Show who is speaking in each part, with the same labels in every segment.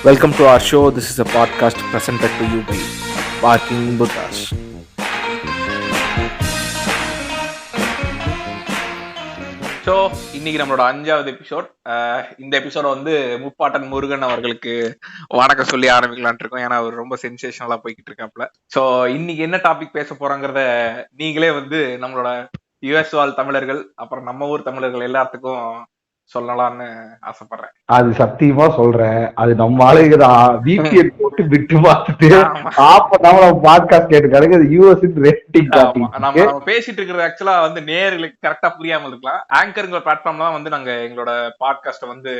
Speaker 1: Welcome to our show. This is a podcast presented to you by Barking Buddhas. So இன்னைக்கு நம்மளோட 5வது episode. இந்த எபிசோட வந்து முப்பாட்டன் முருகன் அவர்களுக்கு வணக்கம் சொல்லி ஆரம்பிக்கலான் இருக்கோம். ஏன்னா அவர் ரொம்ப சென்சேஷனலா போய்கிட்டு இருக்காப்ல. ஸோ இன்னைக்கு என்ன டாபிக் பேச போறாங்கிறத நீங்களே வந்து நம்மளோட யுஎஸ் வாழ் தமிழர்கள் அப்புறம் நம்ம ஊர் தமிழர்கள் எல்லாத்துக்கும் சொல்லலாம்னு ஆசைப்படுறேன்.
Speaker 2: அது சத்தியமா சொல்றேன். அது நம்ம ஆளுங்கதான் VPN போட்டு விட்டு பார்த்துட்டு பாட்காஸ்ட் கேட்டுக்காருங்க. அது யூஎஸ் ரேட்டிங்
Speaker 1: நம்ம பேசிட்டு இருக்கிறது ஆக்சுவலா வந்து நேர்களுக்கு கரெக்டா புரியாம இருக்கலாம். ஆங்கர்ங்கிற பிளாட்ஃபார்ம்ல தான் வந்து நாங்க எங்களோட பாட்காஸ்ட வந்து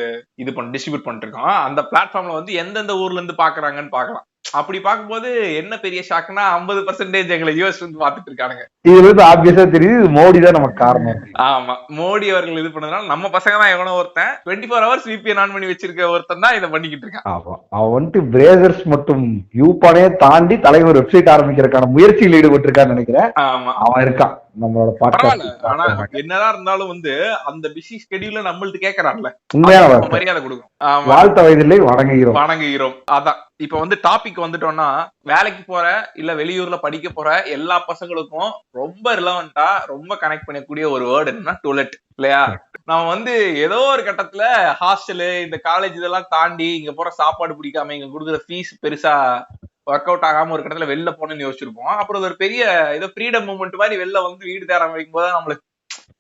Speaker 1: டிஸ்ட்ரிபியூட் பண்ணிட்டு இருக்கோம். அந்த பிளாட்ஃபார்ம்ல வந்து எந்தெந்த ஊர்ல இருந்து பாக்குறாங்கன்னு பாக்கலாம். அப்படி பார்க்கும்போது என்ன பெரிய ஷாக்னா 50% எங்களை யூஎஸ் வந்து பாத்துட்டு இருக்கானுங்க.
Speaker 2: இதுல இருந்து ஆப்வியஸா தெரியுது மோடி தான் நமக்கு காரணம்.
Speaker 1: ஆமா, மோடி அவர்கள் இது பண்ணதுனால நம்ம பசங்க தான் எவனோ ஒருத்தன் 24 hours VPN ஆன் பண்ணி வச்சிருக்க ஒருத்தன் தான் இதை பண்ணிக்கிட்டு இருக்கான்.
Speaker 2: ஆமா, அவன் வந்துட்டு பிரேசர்ஸ் மற்றும் யூபானே தாண்டி தலைவர் வெப்சைட் ஆரம்பிக்கிறதுக்கான முயற்சியில் ஈடுபட்டு இருக்கான்னு நினைக்கிறேன். ஆமா, அவன் இருக்கான் நம்மளோட பாட்காஸ்ட்.
Speaker 1: ஆனா என்னதான் இருந்தாலும் வந்து அந்த பிஸி ஸ்கெடியூல்ல நம்மள்ட்ட கேக்குறான்ல, உண்மையான மரியாதை கொடுக்கும்.
Speaker 2: வாழ்த்த வயதிலே வணங்குகிறோம்.
Speaker 1: அதான் இப்ப வந்து டாபிக் வந்துட்டோம்னா, வேலைக்கு போற இல்ல வெளியூர்ல படிக்க போற எல்லா பசங்களுக்கும் ரொம்ப ரிலவெண்டா ரொம்ப கனெக்ட் பண்ணக்கூடிய ஒரு வேர்டு என்னன்னா டூலெட் இல்லையா? நம்ம வந்து ஏதோ ஒரு கட்டத்துல ஹாஸ்டலு இந்த காலேஜ் இதெல்லாம் தாண்டி இங்க போற சாப்பாடு பிடிக்காம இங்க கொடுக்குற ஃபீஸ் பெருசா ஒர்க் அவுட் ஆகாம ஒரு கடத்துல வெளில போகணும்னு யோசிச்சிருப்போம். அப்புறம் ஒரு பெரிய ஏதோ ஃப்ரீடம் மூவ்மெண்ட் மாதிரி வெளில வந்து வீடு தேர வைக்கும் போது நம்மளுக்கு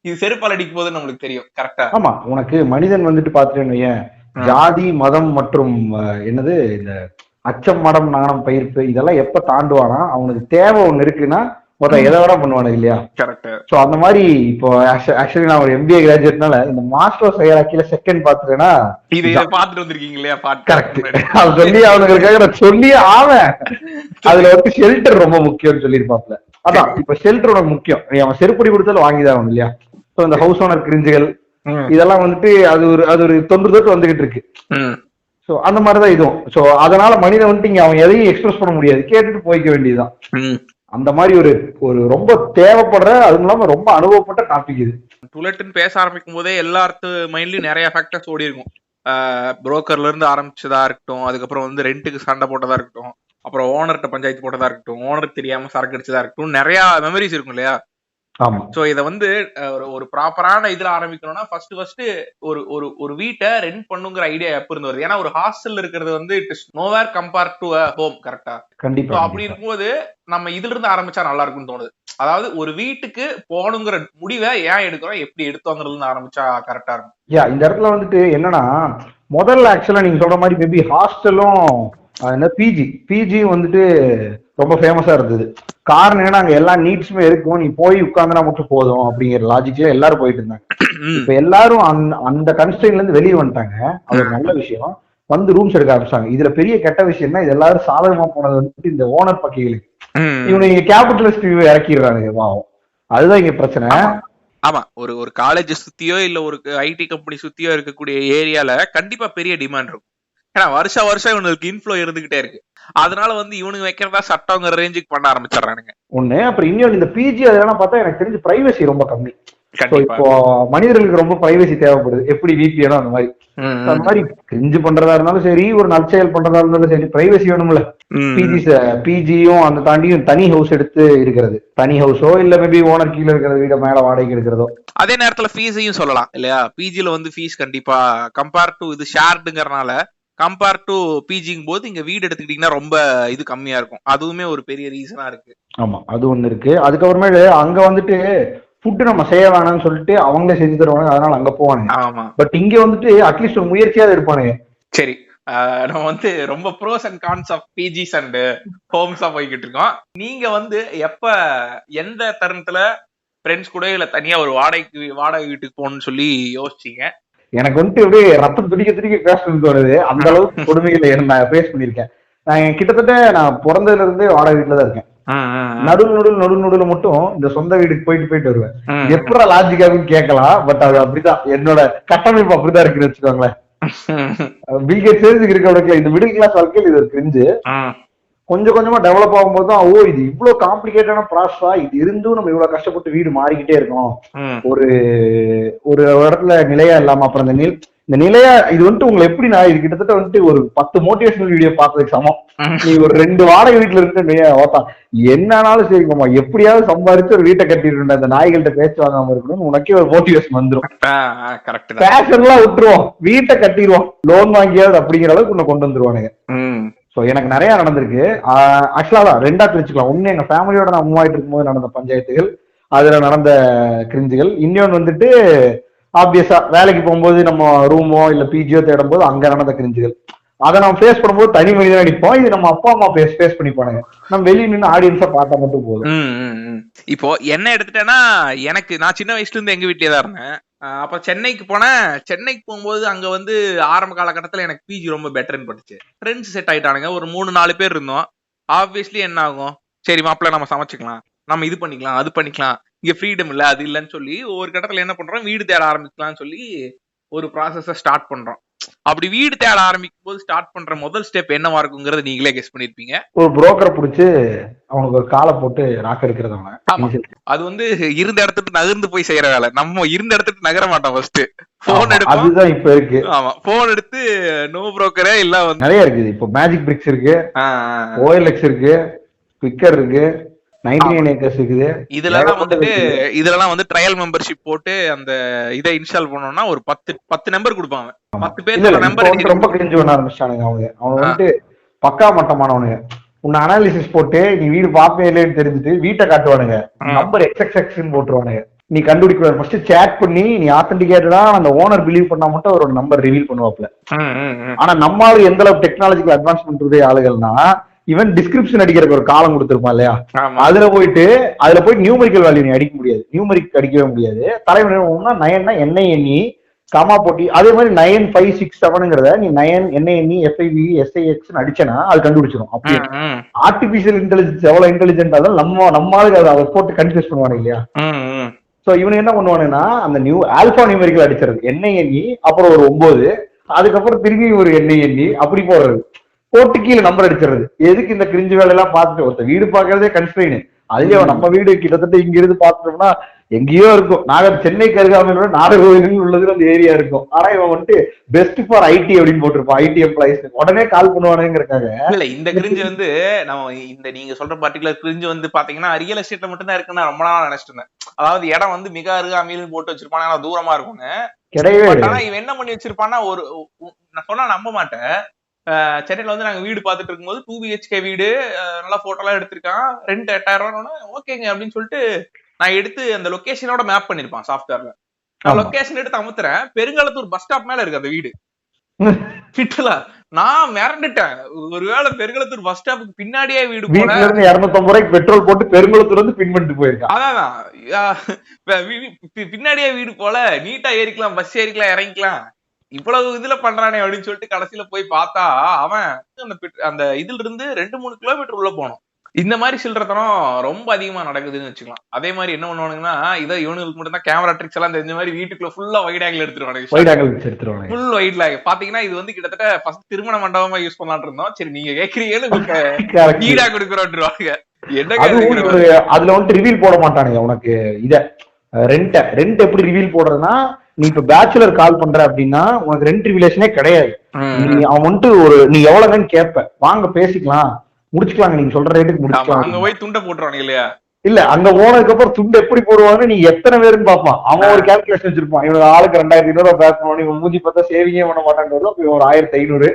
Speaker 1: இது செருப்பால் அடிக்கும் போது நம்மளுக்கு தெரியும். கரெக்டா?
Speaker 2: ஆமா, உனக்கு மனிதன் வந்துட்டு பாத்துட்டேன்னு ஜாதி மதம் மற்றும் என்னது இந்த அச்சம் மடம் நாணம் பயிர்ப்பு இதெல்லாம் எப்ப தாண்டுவானா அவனுக்கு தேவை ஒண்ணு இருக்குன்னா மொத்தம் எதை விட பண்ணுவானு இல்லையா?
Speaker 1: கரெக்ட்.
Speaker 2: சோ அந்த மாதிரி இப்போ ஆக்சுவலி நான் ஒரு MBA கிராஜுவேட்னால இந்த மாஸ்டர் செயலாக்கில செகண்ட் பாத்துட்டேன்னா
Speaker 1: இது பாத்துட்டு வந்திருக்கீங்க இல்லையா?
Speaker 2: கரெக்ட். அது சொல்லி அவனுக்கு சொல்லி அவன் அதுல வந்து ஷெல்டர் ரொம்ப முக்கியம்னு சொல்லியிருப்பாப்ல. அதான் இப்ப ஷெல்டர் உனக்கு முக்கியம். அவன் செருப்படி கொடுத்தாலும் வாங்கிதான் அவன் இல்லையா? சோ இந்த ஹவுஸ் ஓனர் கிரிஞ்சுகள் இதெல்லாம் வந்துட்டு அது ஒரு தொன்று தொட்டு வந்துகிட்டு இருக்கு. சோ அந்த மாதிரிதான் இதுவும். சோ அதனால மனிதன் வந்துட்டு இங்க அவன் எதையும் எக்ஸ்பிரஸ் பண்ண முடியாது, கேட்டுட்டு போய்க்க வேண்டியதுதான். அந்த மாதிரி ஒரு ரொம்ப தேவைப்படுற அதுவும் இல்லாம ரொம்ப அனுபவப்பட்ட டாபிக் இது.
Speaker 1: டூலெட்னு பேச ஆரம்பிக்கும் போதே எல்லாத்து மைண்ட்லயும் நிறைய ஃபேக்டர்ஸ் ஓடி இருக்கும். புரோக்கர்ல இருந்து ஆரம்பிச்சதா இருக்கட்டும், அதுக்கப்புறம் வந்து ரெண்ட்டுக்கு சண்டை போட்டதா இருக்கட்டும், அப்புறம் ஓனர்கிட்ட பஞ்சாயத்து போட்டதா இருக்கட்டும், ஓனருக்கு தெரியாம சரக்கு அடிச்சதா இருக்கட்டும், நிறைய மெமரிஸ் இருக்கும் இல்லையா? சோ இத வந்து ஒரு ப்ராப்பரான இதுல ஆரம்பிக்கணும்னா ஃபர்ஸ்ட் ஒரு வீட்டை ரெண்ட் பண்ணுங்கிற ஐடியா எப்ப இருந்து வருது? ஏன்னா ஒரு ஹாஸ்டல் இருக்கிறது வந்து it is nowhere compare to a home. கரெக்டா?
Speaker 2: கண்டிப்பா.
Speaker 1: அப்படி இருக்கும்போது நம்ம இதுல இருந்து ஆரம்பிச்சா நல்லா இருக்கும்னு தோணுது. அதாவது ஒரு வீட்டுக்கு போகணுங்கிற முடிவை ஏன் எடுக்கிறோம், எப்படி எடுத்தோங்கிறதுல ஆரம்பிச்சா கரெக்டா இருக்கும்.
Speaker 2: இந்த இடத்துல வந்துட்டு என்னன்னா, முதல்ல ஆக்சுவலா நீங்க சொல்ற மாதிரி மேபி ஹாஸ்டலும் பிஜி வந்துட்டு ரொம்ப ஃபேமஸா இருந்தது. காரணம் என்னன்னா அங்க எல்லா நீட்ஸுமே இருக்கும், நீ போய் உட்கார்ந்தனா மட்டும் போதும் அப்படிங்கிற லாஜிக்ல எல்லாரும் போயிட்டு இருந்தாங்க. இப்ப எல்லாரும் அந்த கன்ஸ்ட்ரெயின்ல இருந்து வெளியே வந்துட்டாங்க. அது ஒரு நல்ல விஷயம். வந்து ரூம்ஸ் எடுக்க ஆரம்பிச்சாங்க. இதுல பெரிய கெட்ட விஷயம்னா இது எல்லாரும் சாதகமா போனது வந்துட்டு இந்த ஓனர் பக்கைகளுக்கு. இவங்க கேபிட்டலிஸ்ட் இறக்கிடுறாங்க. அதுதான் இங்க பிரச்சனை.
Speaker 1: ஆமா, ஒரு காலேஜ் சுத்தியோ இல்ல ஒரு ஐடி கம்பெனி சுத்தியோ இருக்கக்கூடிய ஏரியால கண்டிப்பா பெரிய டிமாண்ட் இருக்கும். ஏன்னா வருஷம் இவனுக்கு இன்ஃப்ளோ இருந்துகிட்டே இருக்கு. அதனால வந்து இவனுக்கு வைக்கிறதா சட்டங்கிற ரேஞ்சுக்கு பண்ண ஆரம்பிச்சிடறானுங்க ஒண்ணு.
Speaker 2: அப்புறம் இன்னொன்று இந்த பிஜி அதெல்லாம் பார்த்தா எனக்கு தெரிஞ்சு பிரைவசி ரொம்ப கம்மி. இப்போ மனிதர்களுக்கு ரொம்ப பிரைவசி தேவைப்படுது. எப்படி VPN அந்த மாதிரி கிரிஞ்சு பண்றதா இருந்தாலும் சரி, ஒரு நற்செயல் பண்றதா இருந்தாலும் சரி, பிரைவசி வேணும்ல. பிஜியும் அந்த தாண்டியும் தனி ஹவுஸ் எடுத்து இருக்கிறது, தனி ஹவுஸோ இல்ல மேபி ஓனர் கீழே இருக்கிற வீட மேல வாடகைக்கு எடுக்கிறதோ.
Speaker 1: அதே நேரத்துல ஃபீஸையும் சொல்லலாம் இல்லையா? பிஜில வந்து ஃபீஸ் கண்டிப்பா கம்பேர் டு இது ஷேர்டுங்கறனால கம்பேர் டு பிஜிங் போது இங்க வீடு எடுத்துக்கிட்டீங்கன்னா ரொம்ப இது கம்மியா இருக்கும். அதுவுமே ஒரு பெரிய ரீசனா இருக்கு.
Speaker 2: ஆமா, அது ஒண்ணு இருக்கு. அதுக்கப்புறமேல அங்க வந்துட்டு ஃபுட்டு நம்ம செய்ய வேணாம்னு சொல்லிட்டு அவங்களே செஞ்சு தருவாங்க, அதனால அங்க போவானுங்க.
Speaker 1: ஆமா,
Speaker 2: பட் இங்க வந்துட்டு அட்லீஸ்ட் ஒரு முயற்சியாவது இருப்பானுங்க.
Speaker 1: சரி, நம்ம வந்து ரொம்ப pros and cons of PGs and ஹோம்ஸா போய்கிட்டு இருக்கோம். நீங்க வந்து எப்ப எந்த தருணத்துல ஃப்ரெண்ட்ஸ் கூட இல்ல தனியா ஒரு வாடகை வீட்டுக்கு போகணும்னு சொல்லி யோசிச்சீங்க?
Speaker 2: எனக்கு வந்துட்டு அப்படியே ரத்தம் துடிக்க பேசணும்னு தோணுது. அந்த அளவுக்கு கொடுமைகளை நான் ஃபேஸ் பண்ணிருக்கேன். நான் கிட்டத்தட்ட நான் பிறந்ததுல இருந்து வாடகை வீட்டுல தான் இருக்கேன். நடுநடுல மட்டும் இந்த சொந்த வீட்டுக்கு போயிட்டு வருவேன். எப்படா லாஜிக்கான்னு கேட்கலாம், பட் அது அப்படிதான். என்னோட கட்டமைப்பு அப்படிதான் இருக்குன்னு வச்சுக்கோங்களேன். பில்கேட்ஸ் இருக்க இந்த மிடில் கிளாஸ் வாழ்க்கையில் இது ஒரு கிரிஞ்சு. கொஞ்சம் கொஞ்சமா டெவலப் ஆகும்போது தான் ஓ இது இவ்வளவு காம்ப்ளிகேட்டான ப்ராசஸா, இது இருந்தும் நம்ம இவ்வளவு கஷ்டப்பட்டு வீடு மாறிக்கிட்டே இருக்கோம் ஒரு ஒரு இடத்துல நிலையா இல்லாம. அப்புறம் இந்த நிலையா இது வந்துட்டு உங்களை எப்படின்னா, இது கிட்டத்தட்ட வந்துட்டு ஒரு 10 மோட்டிவேஷனல் வீடியோ பார்த்ததுக்கு சமம். நீ ஒரு 2 வாடகை வீட்டுல இருந்து என்னாலும் சரிங்கம்மா எப்படியாவது சம்பாதிச்சு ஒரு வீட்டை கட்டிட்டு அந்த நாய்கள்கிட்ட பேச்சு வாங்காம இருக்கணும்னு உனக்கே ஒரு மோட்டிவேஷன் வந்துடும். பேஷன் எல்லாம் விட்டுருவோம், வீட்டை கட்டிடுவோம், லோன் வாங்கியாவது அப்படிங்கிற அளவுக்கு உன்னை கொண்டு வந்துருவானுங்க. சோ எனக்கு நிறைய நடந்திருக்கு. ஆக்சுவலா தான் ரெண்டா பிரிச்சுக்கலாம். ஒண்ணு எங்க ஃபேமிலியோட நான் மூவ் ஆயிட்டு இருக்கும்போது நடந்த பஞ்சாயத்துகள், அதுல நடந்த கிரிஞ்சுகள். இன்னொன்னு வந்துட்டு ஆப்வியஸா வேலைக்கு போகும்போது நம்ம ரூமோ இல்ல பிஜியோ தேடும் போது அங்க நடந்த கிரிஞ்சுகள். அதை நம்ம ஃபேஸ் பண்ணும்போது தனி மனிதனா நிற்போம். இது நம்ம அப்பா அம்மா ஃபேஸ் பண்ணிப்பானுங்க, நம்ம வெளியே நின்று ஆடியன்ஸா பார்த்தா மட்டும் போதும்.
Speaker 1: இப்போ என்ன எடுத்துட்டேன்னா, எனக்கு நான் சின்ன வயசுல இருந்து எங்க வீட்லயே தான் இருந்தேன். அப்புறம் சென்னைக்கு போனேன். சென்னைக்கு போகும்போது அங்க வந்து ஆரம்ப காலகட்டத்துல எனக்கு பிஜி ரொம்ப பெட்டர்னு பட்டுச்சு. ஃப்ரெண்ட்ஸ் செட் ஆயிட்டானுங்க, ஒரு 3-4 பேர் இருந்தோம். ஆப்வியஸ்லி என்ன ஆகும், சரி மாப்பிள்ள நம்ம சமைச்சுக்கலாம், நம்ம இது பண்ணிக்கலாம் அது பண்ணிக்கலாம், இங்க ஃப்ரீடம் இல்ல அது இல்லைன்னு சொல்லி ஒவ்வொரு கட்டத்துல என்ன பண்றோம், வீடு தேட ஆரம்பிக்கலாம்னு சொல்லி ஒரு ப்ராசஸ ஸ்டார்ட் பண்றோம். அப்படி வீடு தேட ஆரம்பிக்கும் போது ஸ்டார்ட் பண்ற முதல் ஸ்டெப் என்னவா இருக்குங்கிறத நீங்களே கெஸ் பண்ணிருப்பீங்க.
Speaker 2: ஒரு புரோக்கரை பிடிச்சு அவனுக்கு ஒரு காலை போட்டு நாக்க எடுக்கிறது.
Speaker 1: அது வந்து இருந்த இடத்துக்கு நகர்ந்து போய் செய்யற வேலை. நம்ம இருந்த இடத்துக்கு நகர மாட்டோம். ஃபர்ஸ்ட் போன் எடுப்போம்.
Speaker 2: அதுதான் இப்ப இருக்கு.
Speaker 1: ஆமா, போன் எடுத்து நோ புரோக்கரே இல்ல வந்து
Speaker 2: நிறைய இருக்குது. இப்போ மேஜிக் பிரிக்ஸ் இருக்கு, ஓஎல்எக்ஸ் இருக்கு, குவிக்கர் இருக்கு, 99 acres இருக்குது.
Speaker 1: இதெல்லாம் வந்து ட்ரையல் மெம்பர்ஷிப் போட்டு அந்த இதை இன்ஸ்டால் பண்ணோம்னா ஒரு 10 நம்பர் கொடுப்பாங்க. 10 பேர் நம்பர்
Speaker 2: ரொம்ப கிரிஞ்சு பண்ண ஆரம்பிச்சானுங்க. அவங்க வந்துட்டு பக்கா மட்டமானவனுங்க. உன்னை அனாலிசிஸ் போட்டு நீ வீடு பாப்பே இல்லைன்னு தெரிஞ்சுட்டு வீட்டை காட்டுவானுங்க, நம்பர் எக்ஸ்எக்ஸ்ன்னு போட்டுருவானுங்க. நீ கண்டுபிடிக்க ஃபர்ஸ்ட் சேட் பண்ணி நீ ஆத்தென்டிகேட்டடா அந்த ஓனர் பிலீவ் பண்ணா மட்டும் ஒரு நம்பர் ரிவீல் பண்ணுவாப்ல. ஆனா நம்மளால எந்த அளவுக்கு டெக்னாலஜிக்கல் அட்வான்ஸ்மெண்ட் உடைய ஆளுகள்னா, இவன் டிஸ்கிரிப்ஷன் அடிக்கிறதுக்கு ஒரு காலம் கொடுத்திருப்பான் இல்லையா, அதுல போயிட்டு நியூமரிக்கல் வேல்யூ நீ அடிக்க முடியாது, நியூமரிக் அடிக்கவே முடியாது. தலைவனா 9 NINE கமா போட்டி. அதே மாதிரி 9567ங்கிறத நீ 9 NINE FIV SIX அடிச்சனா அது கண்டுபிடிச்சிடும். அப்படி ஆர்டிபிஷியல் இன்டெலிஜென்ஸ் எவ்வளவு இன்டெலிஜென்ட் ஆனாலும் நம்மளுக்கு அதை போட்டு கன்ஃபியூஸ் பண்ணுவாங்க இல்லையா. சோ இவனு என்ன பண்ணுவானுன்னா, அந்த ஆல்பா நியூமரிக்கல் அடிச்சிருது NINE, அப்புறம் ஒரு 9, அதுக்கப்புறம் திரும்பி ஒரு NINE அப்படி போடுறது, போட்டு கீழே நம்பர் அடிச்சிருது. எதுக்கு இந்த கிரிஞ்சு வேலை எல்லாம் பார்த்துட்டு ஒருத்த வீடு பாக்குறதே கன்ஸ்ட்ரெயின். அதுலயே நம்ம வீடு கிட்டத்தட்ட இங்க இருந்து பாத்துட்டோம்னா எங்கேயோ இருக்கும். சென்னைக்கு அருகாமையில நாகர்கோவில் உள்ளது அந்த ஏரியா இருக்கும். ஆனா இவன் வந்துட்டு பெஸ்ட் ஃபார் ஐடி அப்படின்னு போட்டிருப்பான். ஐடி எம்ப்ளாயிஸ் உடனே கால் பண்ணுவானுங்கிறக்காக.
Speaker 1: இல்ல இந்த கிரிஞ்சு வந்து நம்ம இந்த நீங்க சொல்ற பர்டிகுலர் கிரிஞ்சு வந்து பாத்தீங்கன்னா ரியல் எஸ்டேட்ல மட்டும் தான் இருக்குன்னு ரொம்ப நாள் நினைச்சிட்டு இருந்தேன். அதாவது இடம் வந்து மிக அருகாமையில் போட்டு வச்சிருப்பான், தூரமா இருக்கும்னு. ஆனா இவன் என்ன பண்ணி வச்சிருப்பான்னா, நான் சொன்னா நம்ப மாட்டேன், சென்னையில வந்து நாங்க வீடு பாத்துட்டு இருக்கும்போது 2 BHK வீடு, நல்லா போட்டோ எல்லாம் எடுத்திருக்கான், ரெண்ட் 8000 ஓகேங்க அப்படின்னு சொல்லிட்டு நான் எடுத்து அந்த லொகேஷனோட மேப் பண்ணிருப்பான் சாஃப்ட்வேர்ல. நான் லொகேஷன் எடுத்து அமுத்துறேன், பெருங்களத்தூர் பஸ் ஸ்டாப் மேல இருக்கு அந்த வீடு. நான் மிரண்டுட்டேன், ஒருவேளை பெருங்களத்தூர் பஸ் ஸ்டாப்புக்கு பின்னாடியே வீடு போன
Speaker 2: 250 ரூபாய்க்கு பெட்ரோல் போட்டு பெருங்களத்தூர் வந்து பின் பண்ணிட்டு போயிருக்கான்.
Speaker 1: அதான் பின்னாடியே வீடு போல, நீட்டா ஏறிக்கலாம், பஸ் ஏறிக்கலாம், இறங்கிக்கலாம், இவ்வளவு இதுல பண்றானே அப்படின்னு சொல்லிட்டு கடைசியில போய் பார்த்தா அவன் அந்த இதுல இருந்து 2-3 கிலோமீட்டர் உள்ள போனோம். இந்த மாதிரி சில்லறத்தனம் ரொம்ப அதிகமா நடக்குதுன்னு வச்சுக்கலாம். அதே மாதிரி என்ன பண்ணுவானுங்கன்னா, இதை இவனுக்கு மட்டும் தான் கேமரா ட்ரிக்ஸ் எல்லாம் தெரிஞ்ச மாதிரி வீட்டுக்குள்ள ஃபுல்லா வைட் ஆங்கிள் எடுத்துருவானுங்க. Full wide lock. பாத்தீங்கன்னா இது வந்து கிட்டத்தட்ட ஃபர்ஸ்ட் திருமண மண்டபமா யூஸ் பண்ணலாம்னு இருந்தோம். சரி நீங்க கேக்குறீங்கன்னு வீடா கொடுக்குறோன்றாங்க.
Speaker 2: அதுல வந்துட்டு ரிவீல் போட மாட்டானுங்க உனக்கு. இத ரெண்ட் எப்படி ரிவீல் போடுறதுன்னா, நீ இப்ப பேச்சுலர் கால் பண்ற அப்படின்னா உனக்கு ரெண்ட் ரிவிலேஷனே கிடையாது. அவன் வந்துட்டு நீ எவ்வளவுன்னு கேட்ப, வாங்க பேசிக்கலாம், முடிச்சுக்கலாங்க, நீங்க சொல்ற ரேட்டுக்கு முடிச்சுக்கலாம்.
Speaker 1: அங்க போய் துண்டை போட்டுருவாங்க இல்லையா.
Speaker 2: இல்ல அங்க போனதுக்கு அப்புறம் துண்டு எப்படி போடுவாங்க, நீ எத்தனை பேருன்னு பாப்பான். அவன் ஒரு கால்குலேஷன் வச்சிருப்பான், இவனுக்கு ஆளுக்கு 2500 ரூபாய் பேக் பண்ணணும், இவன் மூஞ்சி பார்த்தா சேவிங்கே பண்ண மாட்டான்னு ஒரு 1500,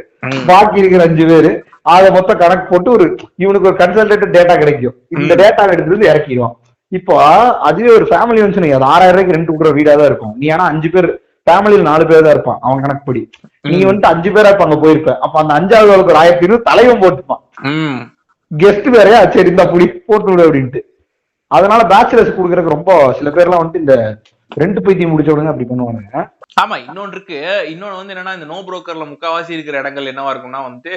Speaker 2: பாக்கி இருக்கிற 5 பேரு அதை மொத்தம் கணக்கு போட்டு இவனுக்கு ஒரு கன்சல்டேட் டேட்டா கிடைக்கும். இந்த டேட்டாவை எடுத்துட்டு வந்து இறக்கிடுவான். இப்போ அதுவே ஒரு ஃபேமிலி வந்து அது 6000 ரூபாய்க்கு ரெண்ட் கொடுக்குற வீடா தான் இருக்கும். நீ ஆனா 5 பேர் ஃபேமிலியில 4 பேர் தான் இருப்பான் அவன் கணக்குப்படி. நீ வந்துட்டு 5 பேரா இப்ப அங்க போயிருப்ப. அப்ப அந்த 5வது ஒரு 1200 தலைவன் போட்டுப்பான். கெஸ்ட் வேறையா, சரி இந்த புடி போட்டு விடு அப்படின்ட்டு. அதனால பேச்சுலர்ஸ் கொடுக்கறதுக்கு ரொம்ப சில பேர்லாம் வந்துட்டு இந்த ரெண்ட் பைத்தியம் முடிச்சவங்க அப்படி பண்ணுவாங்க.
Speaker 1: ஆமா, இன்னொன்று இருக்கு. இன்னொன்னு வந்து என்னன்னா, இந்த நோ புரோக்கர்ல முக்காவாசி இருக்கிற இடங்கள் என்னவா இருக்கும்னா வந்துட்டு,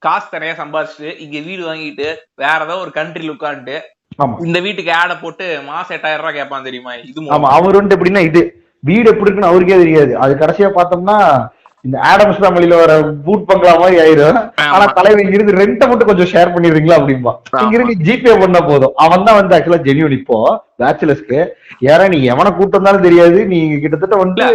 Speaker 1: காசு தனியா சம்பாதிச்சுட்டு இங்க வீடு வாங்கிட்டு வேற ஏதாவது ஒரு கண்ட்ரில உட்காந்துட்டு இந்த வீட்டுக்கு ஆட போட்டு மாசம் 8000 ரூபாய் கேட்பான் தெரியுமா. இது
Speaker 2: ஆமா, அவர் வந்து எப்படின்னா இது வீடு எப்படி இருக்குன்னு அவருக்கே தெரியாது. அது கடைசியா பார்த்தோம்னா இந்த ஆடம்ஸ் ஃபேமிலில வர பூட் பங்களா மாதிரி ஆயிரும். ஆனா தலைவன் இருந்து ரெண்ட மட்டும் கொஞ்சம் ஷேர் பண்ணிடுறீங்களா அப்படின்பா. இங்கிருந்து நீ ஜிபே பண்ணா போதும். அவன் தான் வந்து ஆக்சுவலா ஜென்யூன். இப்போ பேச்சுலர்ஸ்க்கு யாரா நீ எவனை கூட்டு வந்தாலும் தெரியாது, நீ கிட்டத்தட்ட வந்து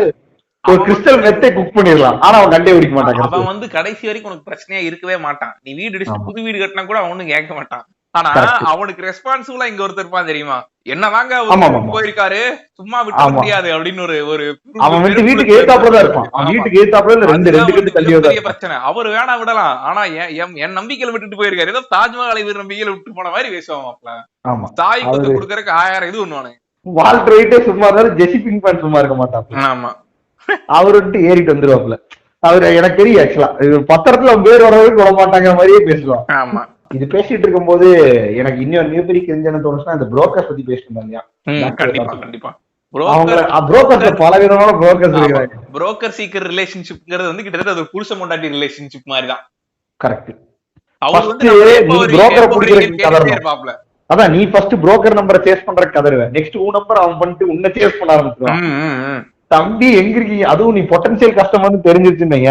Speaker 2: ஒரு கிறிஸ்டல் மெத்தை குக் பண்ணிடலாம். ஆனா அவன் கண்டே பிடிக்க மாட்டான்.
Speaker 1: அவன் வந்து கடைசி வரைக்கும் உனக்கு பிரச்சனையா இருக்கவே மாட்டான். நீ வீடு அடிச்சு புது வீடு கட்டினா கூட அவனும் கேட்க மாட்டான். ஆனா அவனுக்கு ரெஸ்பான்சிபிளா இங்க ஒருத்தர் இருப்பான் தெரியுமா, என்னதாங்க போயிருக்காரு சும்மா விட்டு முடியாது அப்படின்னு ஒரு
Speaker 2: அவன் வந்து வீட்டுக்கு ஏத்தாப்புலதான் இருப்பான். அவன் வீட்டுக்கு ஏத்தாப்புல பெரிய
Speaker 1: பிரச்சனை. அவரு வேணா விடலாம், ஆனா என் நம்பிக்கையில விட்டுட்டு போயிருக்காரு. ஏதோ தாஜ்மஹாலை நம்பிக்கையில விட்டு போன மாதிரி பேசுவான். தாய் கொத்து கொடுக்கறதுக்கு 1000 இது ஒண்ணுவானு.
Speaker 2: வால்டர் வைட்டே சும்மா இருந்தாலும் ஜெசி பிங்க்மேன் சும்மா இருக்க மாட்டான்.
Speaker 1: ஆமா,
Speaker 2: அவரு வந்துட்டு ஏறிட்டு வந்துருவாப்ல. அவரு எனக்கு தெரியும் ஆக்சுவலா பத்திரத்துல பேர் வரவருக்கு விட மாட்டாங்க மாதிரியே பேசுவான்.
Speaker 1: ஆமா, இது
Speaker 2: பேசிட்டு இருக்கும் போது எனக்கு இன்னொரு மிகப்பெரிய தெரிஞ்சு தோணுச்சுன்னா இந்த புரோக்கர்ஸ் பத்தி பேசிட்டு இருந்தாங்க.
Speaker 1: கண்டிப்பா
Speaker 2: பல விதமான
Speaker 1: புரோக்கர் சீக்கர் ரிலேஷன்ஷிப்ங்கிறது வந்து கிட்டத்தட்ட ஒரு புருஷ பொண்டாட்டி ரிலேஷன்ஷிப் மாதிரி தான்.
Speaker 2: கரெக்ட்.
Speaker 1: அதான்
Speaker 2: நீ ஃபர்ஸ்ட் புரோக்கர் நம்பரை சேஸ் பண்ற கதறுவேன், நெக்ஸ்ட் உன் நம்பர் அவன் பண்ணிட்டு உன்னை சேஸ் பண்ண ஆரம்பிச்சுவான். தம்பி எங்க இருக்கீங்க, அதுவும் நீ பொட்டன்சியல் கஸ்டமர்னு தெரிஞ்சிருச்சுன்னீங்க,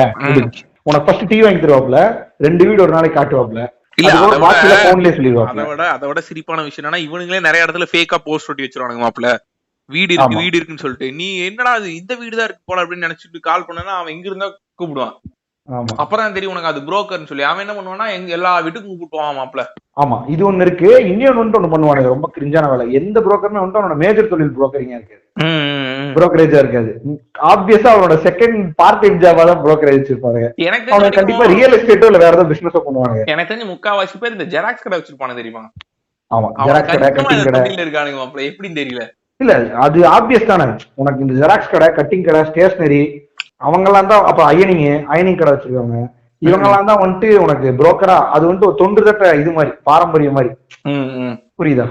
Speaker 2: உனக்கு ஃபர்ஸ்ட் டீ வாங்கி தருவாப்ல, 2 வீடு ஒரு நாளைக்கு காட்டுவாப்ல.
Speaker 1: அதோட சிரிப்பான விஷயம் என்னன்னா, இவனுங்களே நிறைய இடத்துல ஃபேக்கா போஸ்ட் ஒட்டி வச்சிருவானுங்க மாப்ள, வீடு இருக்குன்னு சொல்லிட்டு. நீ என்னடா அது இந்த வீடு தான் இருக்கு போல அப்படின்னு நினைச்சிட்டு கால் பண்ணனா அவன் எங்க இருந்தா கூப்பிடுவான். அப்புறம் தெரியும் உனக்கு அது புரோக்கர்னு சொல்லி. அவன் என்ன பண்ணுவானா எல்லா வீட்டுக்கும் கூப்பிட்டுவான் மாப்ள.
Speaker 2: ஆமா, இது ஒண்ணு இருக்கு. இன்னொன்னு ஒண்ணு பண்ணுவானுங்க, ரொம்ப கிரிஞ்சான வேலை. எந்த புரோக்கர்னு வந்து அவனோட மேஜர் தொழில் புரோக்கரிங்கா இருக்காது, புரோக்கரேஜா இருக்காது. ஆப்வியஸா அவனோட செகண்ட் பார்ட் டைம் ஜாபா தான் புரோக்கரேஜ் இருப்பாங்க. எனக்கு கண்டிப்பா ரியல் எஸ்டேட்டோ இல்ல வேற ஏதாவது பிசினஸ் பண்ணுவாங்க.
Speaker 1: எனக்கு தெரிஞ்சு முக்காவாசி பேர் இந்த ஜெராக்ஸ் கடை வச்சிருப்பாங்க தெரியுமா?
Speaker 2: ஆமா, ஜெராக்ஸ் கடை, கட்டிங் கடை
Speaker 1: இருக்கானுங்க மாப்ள. எப்படின்னு தெரியல.
Speaker 2: இல்ல அது ஆப்வியஸ் தானே. உனக்கு இந்த ஜெராக்ஸ் கடை, கட்டிங் கடை, ஸ்டேஷனரி, அவங்க எல்லாம் தான். அப்ப அயனிங் கடை வச்சிருக்காங்க. இவங்க எல்லாம் தான் வந்துட்டு உனக்கு புரோக்கரா. அது வந்துட்டு ஒரு தொன்று தட்ட இது மாதிரி, பாரம்பரியம் மாதிரி. புரியுதா?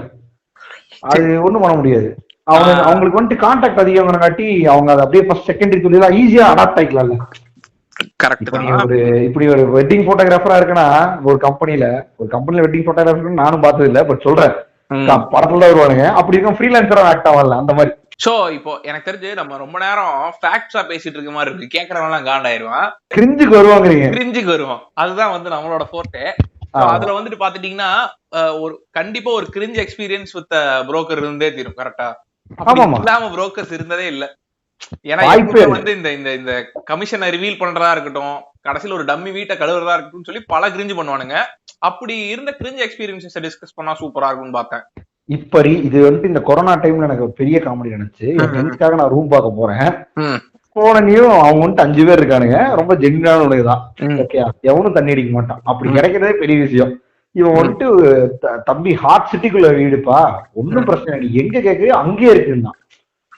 Speaker 2: அது ஒண்ணும் பண்ண முடியாது. அவங்களுக்கு வந்துட்டு கான்டாக்ட் அதிகம் காட்டி அவங்க அதை அப்படியே ஃபர்ஸ்ட் செகண்டரி தொழிலா ஈஸியா அடாப்ட் ஆயிக்கலாம்ல. இப்படி ஒரு வெட்டிங் போட்டோகிராஃபரா இருக்குன்னா ஒரு கம்பெனில வெட்டிங் போட்டோகிராஃபர் நானும் பார்த்தது இல்ல, பட் சொல்றேன் படத்துல தான் வருவானுங்க. அப்படி இருக்கும் ஃப்ரீலான்சரா ஆக்ட் ஆகல அந்த மாதிரி.
Speaker 1: சோ இப்போ எனக்கு தெரிஞ்சு நம்ம ரொம்ப நேரம் ஃபேக்ட்ஸா பேசிட்டு இருக்க மாதிரி இருக்கு. கேக்குறவங்க எல்லாம் காண்டாயிருவான்,
Speaker 2: கிரிஞ்சுக்கு
Speaker 1: வருவான். அதுதான் வந்து நம்மளோட ஃபோர்ட்டே. அதுல வந்துட்டு பாத்துட்டீங்கன்னா ஒரு கண்டிப்பா ஒரு கிரிஞ்ச் எக்ஸ்பீரியன்ஸ் வித் புரோக்கர் இருந்தே தீரும். கரெக்டா? இல்லாம புரோக்கர்ஸ் இருந்ததே இல்ல. ஏன்னா வந்து இந்த கமிஷனை ரிவீல் பண்றதா இருக்கட்டும், கடைசியில ஒரு டம்மி வீட்டை கழுவுறதா இருக்கட்டும் சொல்லி பல கிரிஞ்சு பண்ணுவானுங்க. அப்படி இருந்த கிரிஞ்ச் எக்ஸ்பீரியன்ஸை டிஸ்கஸ் பண்ணா சூப்பரா இருக்கும்னு பார்த்தேன்.
Speaker 2: இப்ப இது வந்துட்டு இந்த கொரோனா டைம்ல எனக்கு ஒரு பெரிய காமெடி நினைச்சு என் ஃப்ரெண்ட்ஸ்க்காக நான் ரூம் பார்க்க போறேன். போனனையும் அவங்க வந்துட்டு 5 பேர் இருக்கானுங்க. ரொம்ப ஜென்யூனான உனக்குதான், ஓகே, எவனும் தண்ணி அடிக்க மாட்டான். அப்படி கிடைக்கிறதே பெரிய விஷயம். இவன் வந்துட்டு தம்பி ஹாட் சிட்டிக்குள்ள வீடுப்பா, ஒன்னும் பிரச்சனை இல்லை, எங்க கேட்க அங்கேயே இருக்குன்னா.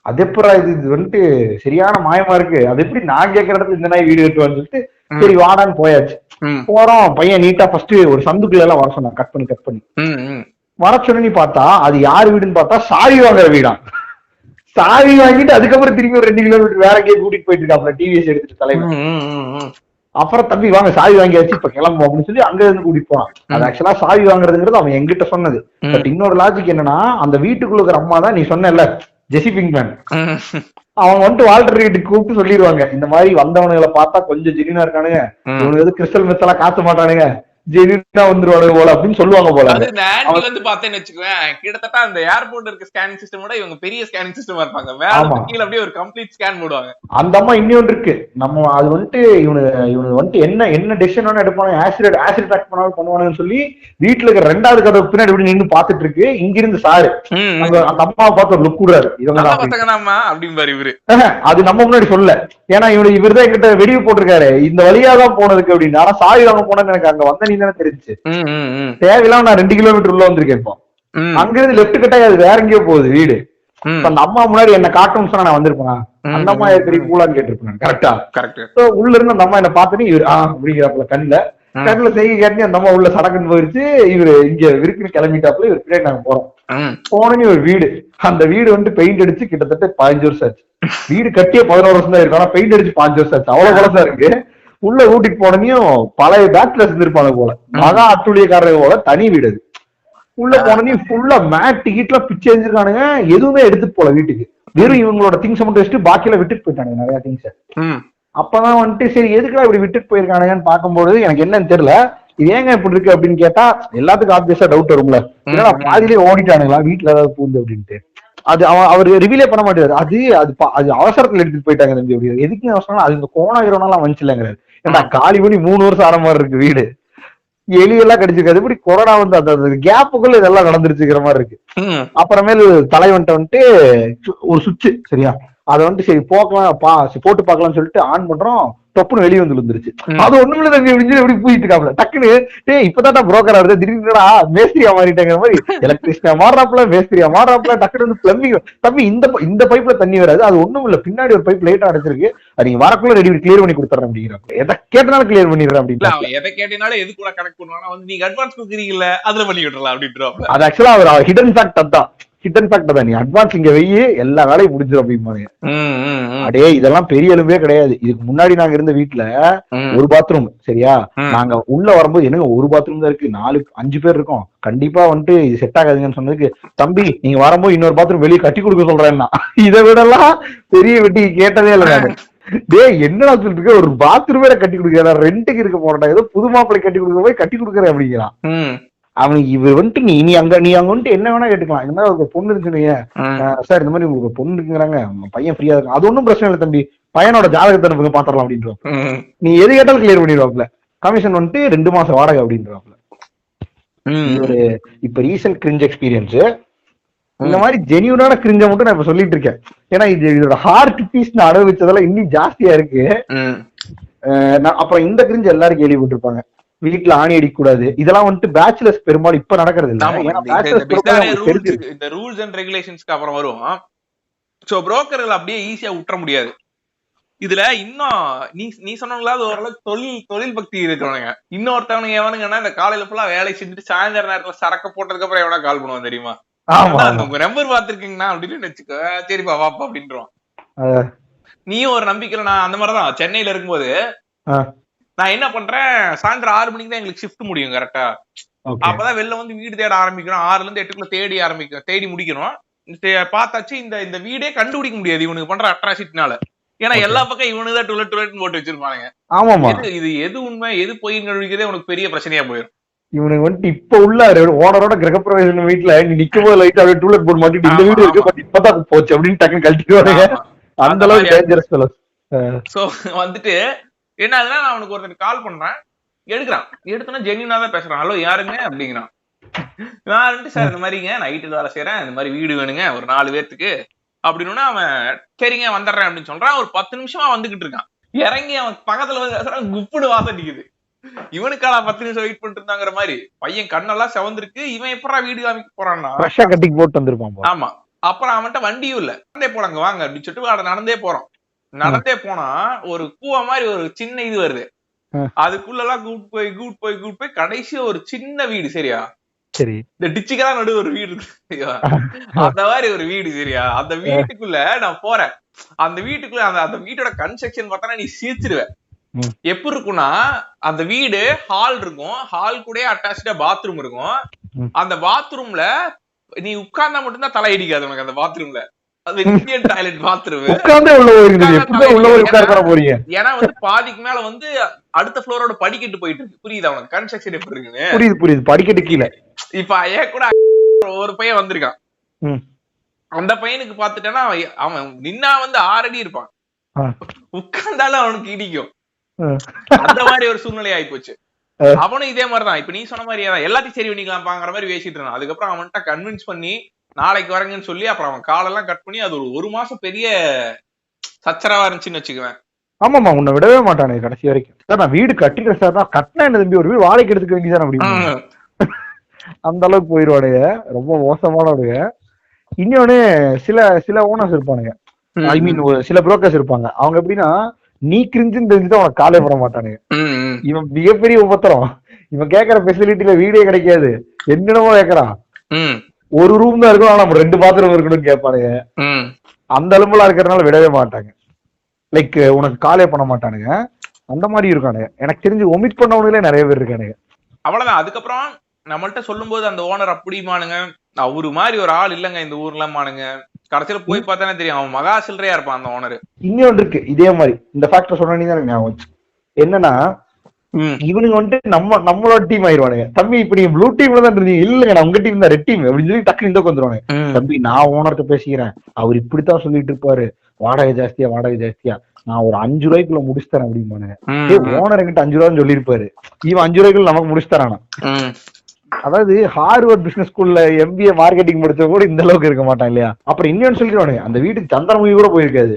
Speaker 2: அது எப்படா இது வந்துட்டு சரியான மாயமா இருக்கு. அது எப்படி நான் கேட்கற இடத்துல இந்த நாய் வீடு கட்டுவான்னு சொல்லிட்டு சரி வாடான்னு போயாச்சு. போறோம், பையன் நீட்டா ஃபர்ஸ்ட் ஒரு சந்துக்குள்ள எல்லாம் வர சொன்னான், கட் பண்ணி வர சொன்னு பார்த்தா அது யாரு வீடுன்னு பார்த்தா சாவி வாங்குற வீடா. சாவி வாங்கிட்டு அதுக்கப்புறம் திரும்பி ஒரு 2 கிலோமீட்டர் வேற எங்கேயே கூட்டிட்டு போயிட்டு இருக்காப்ல டிவிஎஸ் எடுத்துட்டு தலைவர். அப்புறம் தம்பி வாங்க சாவி வாங்கியாச்சு இப்ப கிளம்பும் அப்படின்னு சொல்லி அங்க இருந்து கூட்டிட்டு போனான். அது ஆக்சுவலா சாவி வாங்குறதுங்கிறது அவன் எங்கிட்ட சொன்னது. பட் இன்னொரு லாஜிக் என்னன்னா, அந்த வீட்டுக்குள்ள இருக்கிற அம்மா தான் நீ சொன்ன ஜெசி பிங்க்மேன், அவங்க வந்துட்டு வால்டர் வீட்டுக்கு கூப்பிட்டு சொல்லிடுவாங்க, இந்த மாதிரி வந்தவனுங்களை பார்த்தா கொஞ்சம் ஜெனினா இருக்கானுங்க, இவனுக்கு எது கிறிஸ்டல் மெத்தெல்லாம் காத்த மாட்டானுங்க, ஜெனினா வந்துருவானுங்க போல அப்படின்னு சொல்லுவாங்க போல.
Speaker 1: அது வந்து பார்த்தேன்னு வச்சுக்குவேன், கிட்டத்தட்ட அந்த ஏர்போர்ட் இருக்க ஸ்கேனிங் சிஸ்டம் விட இவங்க பெரிய ஸ்கேனிங் சிஸ்டமா இருப்பாங்க. மேல கீழ அப்படியே ஒரு கம்ப்ளீட் ஸ்கேன் போடுவாங்க.
Speaker 2: அந்த அம்மா இன்னொன்று இருக்கு, நம்ம அது வந்துட்டு இவனு வந்துட்டு என்ன டெசிஷன் எடுப்பானு, ஆசிட் அட்டாக் பண்ணாலும் பண்ணுவானுன்னு சொல்லி வீட்டுல இருக்கிற 2வது கதை பின்னாடி இப்படி நின்று பாத்துட்டு இருக்கு. இங்கிருந்து சாரு அந்த அம்மாவை பார்த்து ஒரு லுக் கூடாது, இவங்க
Speaker 1: அப்படிம்பாரு இவரு.
Speaker 2: அது நம்ம முன்னாடி சொல்ல, ஏன்னா இவருதான் எங்கிட்ட வெடிவு போட்டிருக்காரு இந்த வழியாதான் போனதுக்கு அப்படின்னு. ஆனா சாவி வாங்க போனது எனக்கு அங்க வந்த தெரிஞ்சு தேவையில்லாம நான் 2 கிலோமீட்டர் உள்ள வந்திருக்கேன். இப்போ அங்கிருந்து லெப்ட் கட்டாய் அது வேற எங்கேயோ போகுது வீடு. அந்த அம்மா முன்னாடி என்ன காட்டும் சொன்னா நான் வந்திருப்பேன். அந்த அம்மா பெரிய கூலான்னு கேட்டிருப்பேன். கரெக்டா? உள்ள இருந்து அந்த அம்மா என்ன பார்த்துட்டு இவரு அப்படிங்கிறாப்புல கண்ணுல செய்ய கேட்டு அந்த அம்மா உள்ள சடக்குன்னு போயிருச்சு. இவரு இங்க விருக்குன்னு கிளம்பிட்டாப்புல. இவர் பின்னாடி நாங்க போறோம். போனோன்னு ஒரு வீடு, அந்த வீடு வந்துட்டு பெயிண்ட் அடிச்சு கிட்டத்தட்ட 15 வருஷம் ஆச்சு. வீடு கட்டியே 11 வருஷம் தான் இருக்கு, ஆனா பெயிண்ட் அடிச்சு 5 வருஷம் ஆச்சு. அவ்வளவு பழசா இருக்கு. உள்ள வீட்டுக்கு போனனையும் பழைய பேச்சுலர்ஸ் இருந்திருப்பாங்க போல, மகா அட்டுழியக்காரங்க போல. தனி வீடு அது. உள்ள போனனையும் ஃபுல்லா மேட் டிக்கெட்லாம் பிச்சு எரிஞ்சிருக்கானுங்க. எதுவுமே எடுத்துட்டு போல வீட்டுக்கு, வெறும் இவங்களோட திங்ஸ் மட்டும் வச்சுட்டு பாக்கியில விட்டுட்டு போயிட்டானுங்க நிறைய திங்ஸ். அப்பதான் வந்துட்டு சரி எதுக்குலாம் இப்படி விட்டுட்டு போயிருக்கானுங்கன்னு பார்க்கும்போது எனக்கு என்னன்னு தெரியல. இது ஏங்க இப்படி இருக்கு அப்படின்னு கேட்டா எல்லாத்துக்கும் ஆப்வியஸா டவுட் வரும்ல. ஏன்னா பாதியிலே ஓடிட்டானுங்களா வீட்டுல ஏதாவது பூந்து அப்படின்ட்டு. அது அவர் ரிவீலே பண்ண மாட்டாரு. அது அவசரத்துல எடுத்துட்டு போயிட்டாங்க தம்பி. அப்படி எதுக்கு அவசரம்? அது இந்த கோணா ஹீரோனாலாம் வந்துச்சுலங்கிறாரு. ஏன்டா காலி பண்ணி 3 வருஷம் ஆன மாதிரி இருக்கு வீடு, எலியெல்லாம் கடிச்சிருக்காது, எப்படி கொரோனா வந்து அந்த கேப்புக்குள்ள இதெல்லாம் நடந்துருச்சுக்கிற மாதிரி இருக்கு. அப்புறமேல் தலைவன்ட்ட வந்துட்டு ஒரு சுவிட்ச் சரியா, அதை வந்துட்டு சரி போட்டு பார்க்கலாம்னு சொல்லிட்டு ஆன் பண்றோம், டப்புன்னு வெளியே வந்து விழுந்துருச்சு. அது ஒண்ணுமில்ல தம்பி அப்படின்னு எப்படி போயிட்டு இருக்காப்ல. டக்குன்னு இப்பதான் புரோக்கர் ஆகுது, திடீர்னு மேஸ்திரியா மாறிட்டாங்கிற மாதிரி எலக்ட்ரிஷியனா மாறாப்ல, மேஸ்திரியா மாறாப்ல, டக்குனு வந்து பிளம்பிங். தம்பி இந்த பைப்ல தண்ணி வராது, அது ஒண்ணும் இல்ல, பின்னாடி ஒரு பைப் லைட்டா அடைச்சிருக்கு, அது நீங்க வரக்குள்ள ரெடி கிளியர் பண்ணி கொடுத்துறேன் அப்படிங்கிறாங்க. எதை கேட்டனாலும் கிளியர் பண்ணிடுறேன் அப்படின்னு.
Speaker 1: எதை கேட்டனாலும் எது கூட கனெக்ட் பண்ணுவாங்க வந்து நீங்க அட்வான்ஸ் கொடுக்குறீங்கல்ல அதுல பண்ணி விட்டுறலாம் அப்படின்ட்டு.
Speaker 2: அது ஆக்சுவலா அவர் ஹிடன் ஃபேக்ட் அதான். ஹிடன் ஃபேக்ட் தான், நீ அட்வான்ஸ் இங்க வெய்யி எல்லா வேலையும் முடிஞ்சிடும் அப்படிம்பாங்க. அடே இதெல்லாம் பெரிய எலும்பே கிடையாது. இதுக்கு முன்னாடி நாங்க இருந்த வீட்டுல ஒரு பாத்ரூம் சரியா, நாங்க உள்ள வரும்போது என்னங்க ஒரு பாத்ரூம் தான் இருக்கு, 4-5 பேர் இருக்கோம், கண்டிப்பா வந்துட்டு இது செட் ஆகாதுங்கன்னு சொன்னதுக்கு, தம்பி நீங்க வரும்போது இன்னொரு பாத்ரூம் வெளியே கட்டி கொடுக்க சொல்றேன்னா, இதை விட எல்லாம் பெரிய வெட்டி கேட்டதே இல்லை நானு. டே என்னடா சொல்லிட்டு ஒரு பாத்ரூமே கட்டி கொடுக்குறா, ரெண்டுக்கு இருக்க போறா, ஏதோ புது மாப்பிள்ளை கட்டி கொடுக்க போய் கட்டி கொடுக்குறேன் அப்படிங்கிறான். அவனுக்கு இவர் வந்துட்டு நீ அங்க வந்துட்டு என்ன வேணா கேட்டுக்கலாம். இந்த மாதிரி ஒரு பொண்ணு இருக்குன்னு சார், இந்த மாதிரி உங்களுக்கு பொண்ணு இருக்குங்கிறாங்க, பையன் ஃப்ரீயா இருக்கும், அது ஒன்றும் பிரச்சனை இல்லை தம்பி, பையனோட ஜாதகத்தை நமக்கு பாத்திரலாம் அப்படின்றோம். நீ எது கேட்டாலும் கிளியர் பண்ணிடுவாப்ல. கமிஷன் வந்துட்டு 2 மாசம் வாடகை அப்படின்றாப்ல. ஒரு இப்ப ரீசன்ட் கிரிஞ்ச் எக்ஸ்பீரியன்ஸ். இந்த மாதிரி ஜெனியூனான கிரிஞ்ச மட்டும் நான் இப்ப சொல்லிட்டு இருக்கேன். ஏன்னா இதோட ஹார்ட் பீஸ் நான் அனுபவிச்சதெல்லாம் இன்னும் ஜாஸ்தியா இருக்கு. அப்புறம் இந்த கிரிஞ்சு எல்லாரும் கேள்விப்பட்டிருப்பாங்க, வீட்டுல ஆணி அடிக்க கூடாது, இதெல்லாம் வந்துட்டு பேச்சுலர்ஸ் பெரும்பாலும் இப்ப நடக்கிறது இல்ல.
Speaker 1: இந்த ரூல்ஸ் அண்ட் ரெகுலேஷன்ஸ்க்கு அப்புறம் வரும். சோ புரோக்கர்கள் அப்படியே ஈஸியா விட்டுற முடியாது. இதுல இன்னும் நீ சொன்னீங்களா ஓரளவுக்கு தொழில் பக்தி இருக்கிறவங்க, இன்னொருத்தவனுங்க எவனுங்கன்னா இந்த காலையில ஃபுல்லா வேலை செஞ்சுட்டு சாயந்தர நேரத்துல சரக்கு போட்டதுக்கு அப்புறம் எவனா கால் பண்ணுவான் தெரியுமா, உங்க நம்பர் பாத்துருக்கீங்கன்னா அப்படின்னு வச்சுக்கோ, சரிப்பா வாப்பா அப்படின்றான். நீயும் ஒரு நம்பிக்கையில. நான் அந்த மாதிரிதான் சென்னையில இருக்கும்போது நான் என்ன பண்றேன், சாயந்தரம் 6 மணிக்கு தான் எங்களுக்கு ஷிஃப்ட் முடியும் கரெக்டா. அப்பதான் வெளில வந்து வீடு தேட ஆரம்பிக்கிறோம், 6ல இருந்து 8க்குள்ள தேடி முடிக்கணும். பார்த்தாச்சு இந்த வீடே கண்டுபிடிக்க முடியாது இவனுக்கு பண்ற அட்ராசிட்டினால. ஏன்னா எல்லா பக்கம் இவனுதான் டுலெட் போட்டு வச்சிருப்பானுங்க. இது எது உண்மை எது பொய்ன்னு கண்டுபிடிக்கிறதே உனக்கு பெரிய பிரச்சனையா போயிடும்.
Speaker 2: இவனுக்கு வந்துட்டு இப்ப உள்ள ஓனரோட கிரகப்பிரவேசம் வீட்டுல நீ நிக்கும் போது லைட்டா அப்படியே டூலெட் போட்டு மாட்டிட்டு இந்த வீடு இருக்கு பட் இப்பதான் போச்சு அப்படின்னு டக்குன்னு கழட்டிடுவாங்க. அந்த அளவுக்கு டேஞ்சரஸ் ஃபெலோஸ்.
Speaker 1: சோ வந்துட்டு என்ன ஆகுதுன்னா, நான் அவனுக்கு ஒருத்தர் கால் பண்றேன், எடுத்தோன்னா ஜென்யூனா தான் பேசுறான். ஹலோ யாருங்க அப்படிங்கிறான். நான் வந்துட்டு சார் இந்த மாதிரிங்க நைட்டு வேலை செய்யறேன், இந்த மாதிரி வீடு வேணுங்க ஒரு 4 பேர்த்துக்கு அப்படின்னு. அவன் சரிங்க வந்துடுறேன் அப்படின்னு சொல்றான். ஒரு 10 நிமிஷமா வந்துகிட்டு இருக்கான். இறங்கி அவன் பக்கத்துல வந்து குப்புடு வாசம் அடிக்குது. இவனுக்கான 10 நிமிஷம் வெயிட் பண்ணிட்டு இருந்தாங்கிற மாதிரி. பையன் கண்ணெல்லாம் செவந்திருக்கு, இவன் எப்படா வீடு காமிக்க போறான்னா
Speaker 2: கட்டிங் போட்டு வந்திருப்பான்.
Speaker 1: ஆமா. அப்புறம் அவன்கிட்ட வண்டியும் இல்ல, நடந்தே போறாங்க வாங்க அப்படின்னு சொல்லிட்டு நடந்தே போறோம். நடந்தே போனா ஒரு கூவ மாதிரி ஒரு சின்ன இது வருது, அதுக்குள்ளலாம் கூட்டு போய் கடைசியா ஒரு சின்ன வீடு சரியா,
Speaker 2: சரி
Speaker 1: இந்த டிச்சுக்கெல்லாம் நடு ஒரு வீடு சரியா, அந்த மாதிரி ஒரு வீடு சரியா. அந்த வீட்டுக்குள்ள நான் போறேன். அந்த வீட்டுக்குள்ள அந்த வீட்டோட கன்ஸ்ட்ரக்ஷன் பார்த்தா நீ சிரிச்சிருவ. எப்படி இருக்கும்னா, அந்த வீடு ஹால் இருக்கும், ஹால் கூட அட்டாச்சா பாத்ரூம் இருக்கும். அந்த பாத்ரூம்ல நீ உட்கார்ந்தா மட்டும்தான் தலை அடிக்காது உனக்கு அந்த பாத்ரூம்ல. அது இந்தியன் டாய்லெட் பாத்ரூம். ஏன்னா வந்து பாதிக்கு மேல வந்து அடுத்த ஃப்ளோரோட படிக்கட்டு போயிட்டு இருக்கு. புரியுதா உனக்கு கன்ஸ்ட்ரக்ஷன் எப்படி இருக்குன்னு?
Speaker 2: புரியுது. படிக்கட்டு கீழே
Speaker 1: இப்ப ஏன் கூட ஒரு பையன் வந்திருக்கான். அந்த பையனுக்கு பாத்துட்டேன்னா அவன் நின்னா வந்து 6 அடி இருப்பான், உட்கார்ந்தாலும் அவனுக்கு இடிக்கும். அந்த மாதிரி ஒரு சூழ்நிலை ஆயி போச்சு. அவனும் இதே மாதிரிதான் இப்ப நீ சொன்ன மாதிரி எல்லாத்தையும் சரி பண்ணிக்கலாம் பாங்கிற மாதிரி பேசிட்டு இருந்தான். அதுக்கப்புறம் அவன்கிட்ட கன்வின்ஸ் பண்ணி நாளைக்கு வரங்கன்னு சொல்லி அப்புறம் அவன் காலெல்லாம் கட் பண்ணி அது ஒரு மாசம் பெரிய சச்சரவா இருந்துச்சுன்னு வச்சுக்குவேன்.
Speaker 2: ஆமாமா, உன்னை விடவே மாட்டானே கடைசி வரைக்கும். சார் நான் வீடு கட்டிக்கிறேன் சார், நான் கட்டினா என்ன தம்பி ஒரு வீடு வாடகைக்கு எடுத்துக்க வேண்டியதான் அப்படின்னு அந்த அளவுக்கு போயிடுவானுங்க. ரொம்ப மோசமானவனுங்க. இன்னொன்னு சில ஓனர்ஸ் இருப்பானுங்க, ஐ மீன் சில புரோக்கர்ஸ் இருப்பாங்க. அவங்க எப்படின்னா, நீ கிரிஞ்சுன்னு தெரிஞ்சுதான் அவனுக்கு காலே போட மாட்டானுங்க. இவன் மிகப்பெரிய உபத்திரம். இவன் கேட்கற ஃபெசிலிட்டில வீடே கிடைக்காது, என்னென்னமோ கேட்கறான். ஒரு ரூம் தான் இருக்கும், ஆனா நம்ம 2 பாத்ரூம் இருக்கணும்னு கேட்பானுங்க. அந்த அளவுலாம் இருக்கிறதுனால விடவே மாட்டாங்க. லைக் உனக்கு காலே பண்ண மாட்டானுங்க. அந்த மாதிரி இருக்கானுங்க. எனக்கு தெரிஞ்சு ஒமிட் பண்ணவனுங்களே நிறைய பேர் இருக்கானுங்க.
Speaker 1: அவ்வளவுதான். அதுக்கப்புறம் நம்மள்ட்ட சொல்லும் போது அந்த ஓனர் அப்படிமானுங்க, அவரு மாதிரி ஒரு ஆள் இல்லங்க இந்த ஊர்ல மானுங்க, கடைசியில போய் பார்த்தானே தெரியும் அவன் மகா சில்லறையா இருப்பான் அந்த ஓனர்.
Speaker 2: இன்னொன்று இருக்கு இதே மாதிரி, இந்த ஃபேக்டர் சொன்னீங்க தான் எனக்கு ஞாபகம். என்னன்னா இவனுங்க வந்துட்டு நம்மளோட டீம் ஆயிருவானுங்க. தம்பி இப்ப நீங்க ப்ளூ டீம்ல தான் இருந்தீங்க, இல்லங்க நான் உங்க டீம் தான் ரெட் டீம் அப்படின்னு சொல்லி டக்குனு இந்த வந்துருவானுங்க. தம்பி நான் ஓனர்கிட்ட பேசிக்கிறேன், அவர் இப்படித்தான் சொல்லிட்டு இருப்பாரு, வாடகை ஜாஸ்தியா நான் ஒரு 5 ரூபாய்க்குள்ள முடிச்சு தரேன் அப்படிம்பானுங்க. ஓனர் என்கிட்ட 5 ரூபான்னு சொல்லியிருப்பாரு, இவன் 5 ரூபாய்க்குள்ள நமக்கு முடிச்சு தரானா. அதாவது ஹார்வர்ட் பிசினஸ் ஸ்கூல்ல MBA மார்க்கெட்டிங் படிச்ச கூட இந்த அளவுக்கு இருக்க மாட்டான் இல்லையா. அப்புறம் இன்னொன்னு சொல்லிடுவானுங்க, அந்த வீட்டுக்கு சந்திரமுகி கூட போயிருக்காது,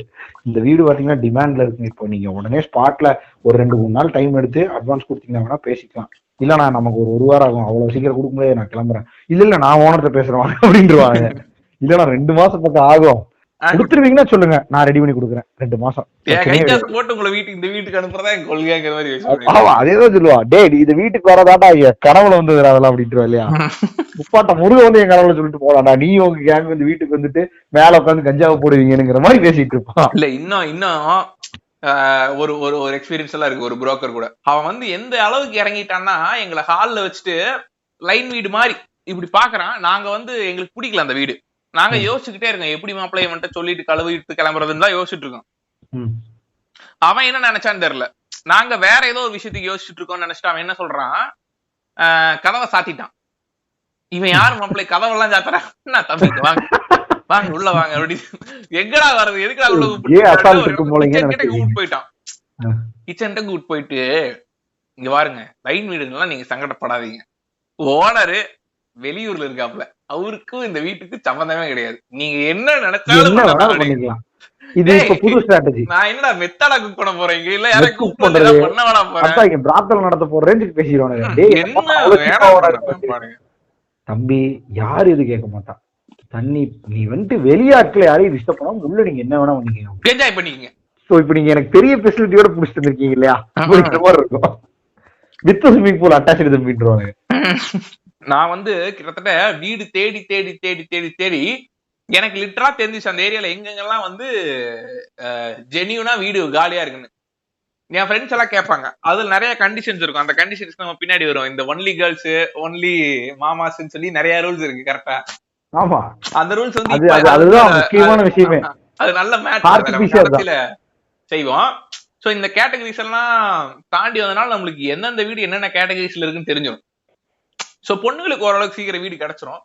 Speaker 2: இந்த வீடு பாத்தீங்கன்னா டிமாண்ட்ல இருக்கு, இப்போ நீங்க உடனே ஸ்பாட்ல ஒரு 2-3 நாள் டைம் எடுத்து அட்வான்ஸ் கொடுத்தீங்கன்னா வேணா பேசிக்கலாம், இல்ல நமக்கு ஒரு வாரம் ஆகும், அவ்வளவு சீக்கிரம் கொடுக்க முடியாது, நான் கிளம்புறேன், இல்ல நான் ஓனர்கிட்ட பேசுறேன் அப்படின்ட்டுருவாங்க. இல்ல 2 மாசம் பக்கம் ஆகும், கொடுத்துருவீங்கன்னா சொல்லுங்க நான் ரெடி பண்ணி கொடுக்குறேன் 2 மாசம்
Speaker 1: போட்டு உங்களை வீட்டுக்கு இந்த வீட்டுக்கு அனுப்புறதா என் கொள்கைங்கிற மாதிரி.
Speaker 2: அதேதான் சொல்லுவா, டே இது வீட்டுக்கு வரதாட்டா கனவுல வந்தது அதெல்லாம் அப்படின்ட்டு இல்லையா. முப்பாட்ட முருக வந்து என் கனவுல சொல்லிட்டு போலாம்டா, நீ உங்க கேங் வந்து வீட்டுக்கு வந்துட்டு மேல உட்காந்து கஞ்சாவை போடுவீங்கிற மாதிரி பேசிட்டு இருப்பான்.
Speaker 1: இல்ல இன்னும் ஒரு ஒரு எக்ஸ்பீரியன்ஸ் எல்லாம் இருக்கு. ஒரு புரோக்கர் கூட அவன் வந்து எந்த அளவுக்கு இறங்கிட்டான்னா, எங்களை ஹால்ல வச்சுட்டு லைன் வீடு மாதிரி இப்படி பாக்குறான். நாங்க வந்து எங்களுக்கு பிடிக்கல அந்த வீடு, நாங்க யோசிச்சுக்கிட்டே இருக்கோம் எப்படி மாப்பிள்ளைய வந்துட்டு சொல்லிட்டு கழுவிட்டு கிளம்புறதுன்னு தான் யோசிச்சுட்டு இருக்கோம். அவன் என்ன நினைச்சான்னு தெரியல, நாங்க வேற ஏதோ ஒரு விஷயத்துக்கு யோசிச்சுட்டு இருக்கோம்னு நினைச்சிட்டு அவன் என்ன சொல்றான், கதவை சாத்திட்டான். இவன் யாரு மாப்பிள்ளை கதவெல்லாம் சாத்துறான், என்ன தம்பி வாங்க வாங்க உள்ள வாங்க அப்படி, எங்கடா வர்றது எதுக்கடா உள்ள கூப்பிட்டு போயிட்டான். கிச்சன் கூப்பிட்டு போயிட்டு, இங்க பாருங்க லைன் வீடுங்கெல்லாம் நீங்க சங்கடப்படாதீங்க, ஓனரு வெளியூர்ல இருக்காப்ல, அவருக்கும் இந்த வீட்டுக்கு சம்பந்தமே கிடையாது, நீங்க என்ன நினைச்சாலும் பண்ணிக்கலாம். இது இப்ப புது ஸ்ட்ராட்டஜி. நான் என்னடா மெத்தடா குக் பண்ண போறேன், இங்க இல்ல யாரை குக் பண்றதா பண்ண வேணாம் போறேன், அதான் இங்க பிராத்தல் நடத்த போற ரேஞ்சுக்கு பேசிடுவானுங்க. டேய் என்ன வேணாம் தம்பி, யாரு இது கேட்க மாட்டான். தண்ணி நீ வந்து வெளியாட்களை யாரையும் டிஸ்டர்ப் பண்ணாம உள்ள நீங்க என்ன வேணா பண்ணிக்கங்க, என்ஜாய் பண்ணிக்கங்க. சோ இப்போ நீங்க எனக்கு பெரிய ஃபெசிலிட்டியோட புடிச்சிட்டு இருக்கீங்க இல்லையா, இந்த மாதிரி இருக்கும். வித் ஸ்விமிங் பூல் அட்டாச்டு தம்பின்றாங்க. நான் வந்து கிட்டத்தட்ட வீடு தேடி தேடி தேடி தேடி தேடி எனக்கு லிட்டரா தெரிஞ்சிச்சு அந்த ஏரியால எங்கெங்கெல்லாம் வந்து ஜெனியூனா வீடு காலியா இருக்குன்னு. என் ஃப்ரெண்ட்ஸ் எல்லாம் கேட்பாங்க, அதுல நிறைய கண்டிஷன்ஸ் இருக்கும், அந்த கண்டிஷன்ஸ் நம்ம பின்னாடி வரும். இந்த ஒன்லி கேர்ள்ஸ் ஒன்லி மாமாஸ்ன்னு சொல்லி நிறைய ரூல்ஸ் இருக்கு கரெக்டா. ஆமா, அந்த ரூல்ஸ் வந்து அதுதான் முக்கியமான விஷயமே, அது நல்ல மேட்ச் செய்வோம். சோ இந்த கேட்டகரிஸ் எல்லாம் தாண்டி வந்தனால நம்மளுக்கு எந்தெந்த வீடு என்னென்ன கேட்டகரிஸ்ல இருக்குன்னு தெரிஞ்சிடும். சோ பொண்ணுங்களுக்கு ஓரளவுக்கு சீக்கிரம் வீடு கிடைச்சிரும்.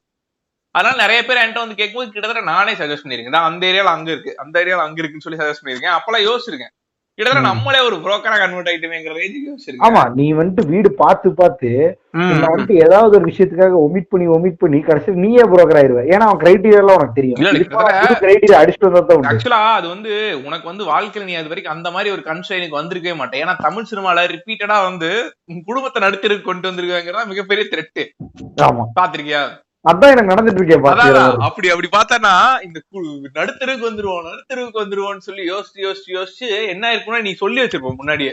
Speaker 1: அதனால நிறைய பேர் என்கிட்ட வந்து கேட்கும்போது கிட்டத்தட்ட நானே சஜஸ்ட் பண்ணிருக்கேன், அந்த ஏரியால அங்க இருக்கு அந்த ஏரியால அங்க இருக்குன்னு சொல்லி சஜஸ்ட் பண்ணிருக்கேன். அப்பெல்லாம் யோசிச்சிருக்கேன், கிட்டத்தட்ட நம்மளே ஒரு புரோக்கரா கன்வெர்ட் ஆயிட்டுமேங்கிற ரேஞ்சுக்கு யோசிச்சிருக்கேன். ஆமா, நீ வந்துட்டு வீடு பார்த்து பார்த்து வந்துட்டு ஏதாவது ஒரு விஷயத்துக்காக ஒமிட் பண்ணி கடைசியில் நீயே புரோக்கர் ஆயிருவ. ஏன்னா அவன் கிரைட்டீரியா எல்லாம் உனக்கு தெரியும். கிரைட்டீரியா அடிச்சுட்டு வந்தா ஆக்சுவலா அது வந்து உனக்கு வந்து வாழ்க்கையில நீ அது வரைக்கும் அந்த மாதிரி ஒரு கன்ஸ்ட்ரெயினுக்கு வந்திருக்கவே மாட்டேன். ஏன்னா தமிழ் சினிமால ரிப்பீட்டடா வந்து குடும்பத்தை நடுத்தருக்கு கொண்டு வந்திருக்காங்கிறதா மிகப்பெரிய த்ரெட்டு. ஆமா, பாத்திருக்கியா? அதான் எனக்கு நடந்துட்டு இருக்கேன். அப்படி பார்த்தா இந்த நடுத்தருக்கு வந்துருவோம்னு சொல்லி யோசிச்சு என்ன இருக்குன்னா, நீ சொல்லி வச்சிருப்போம் முன்னாடியே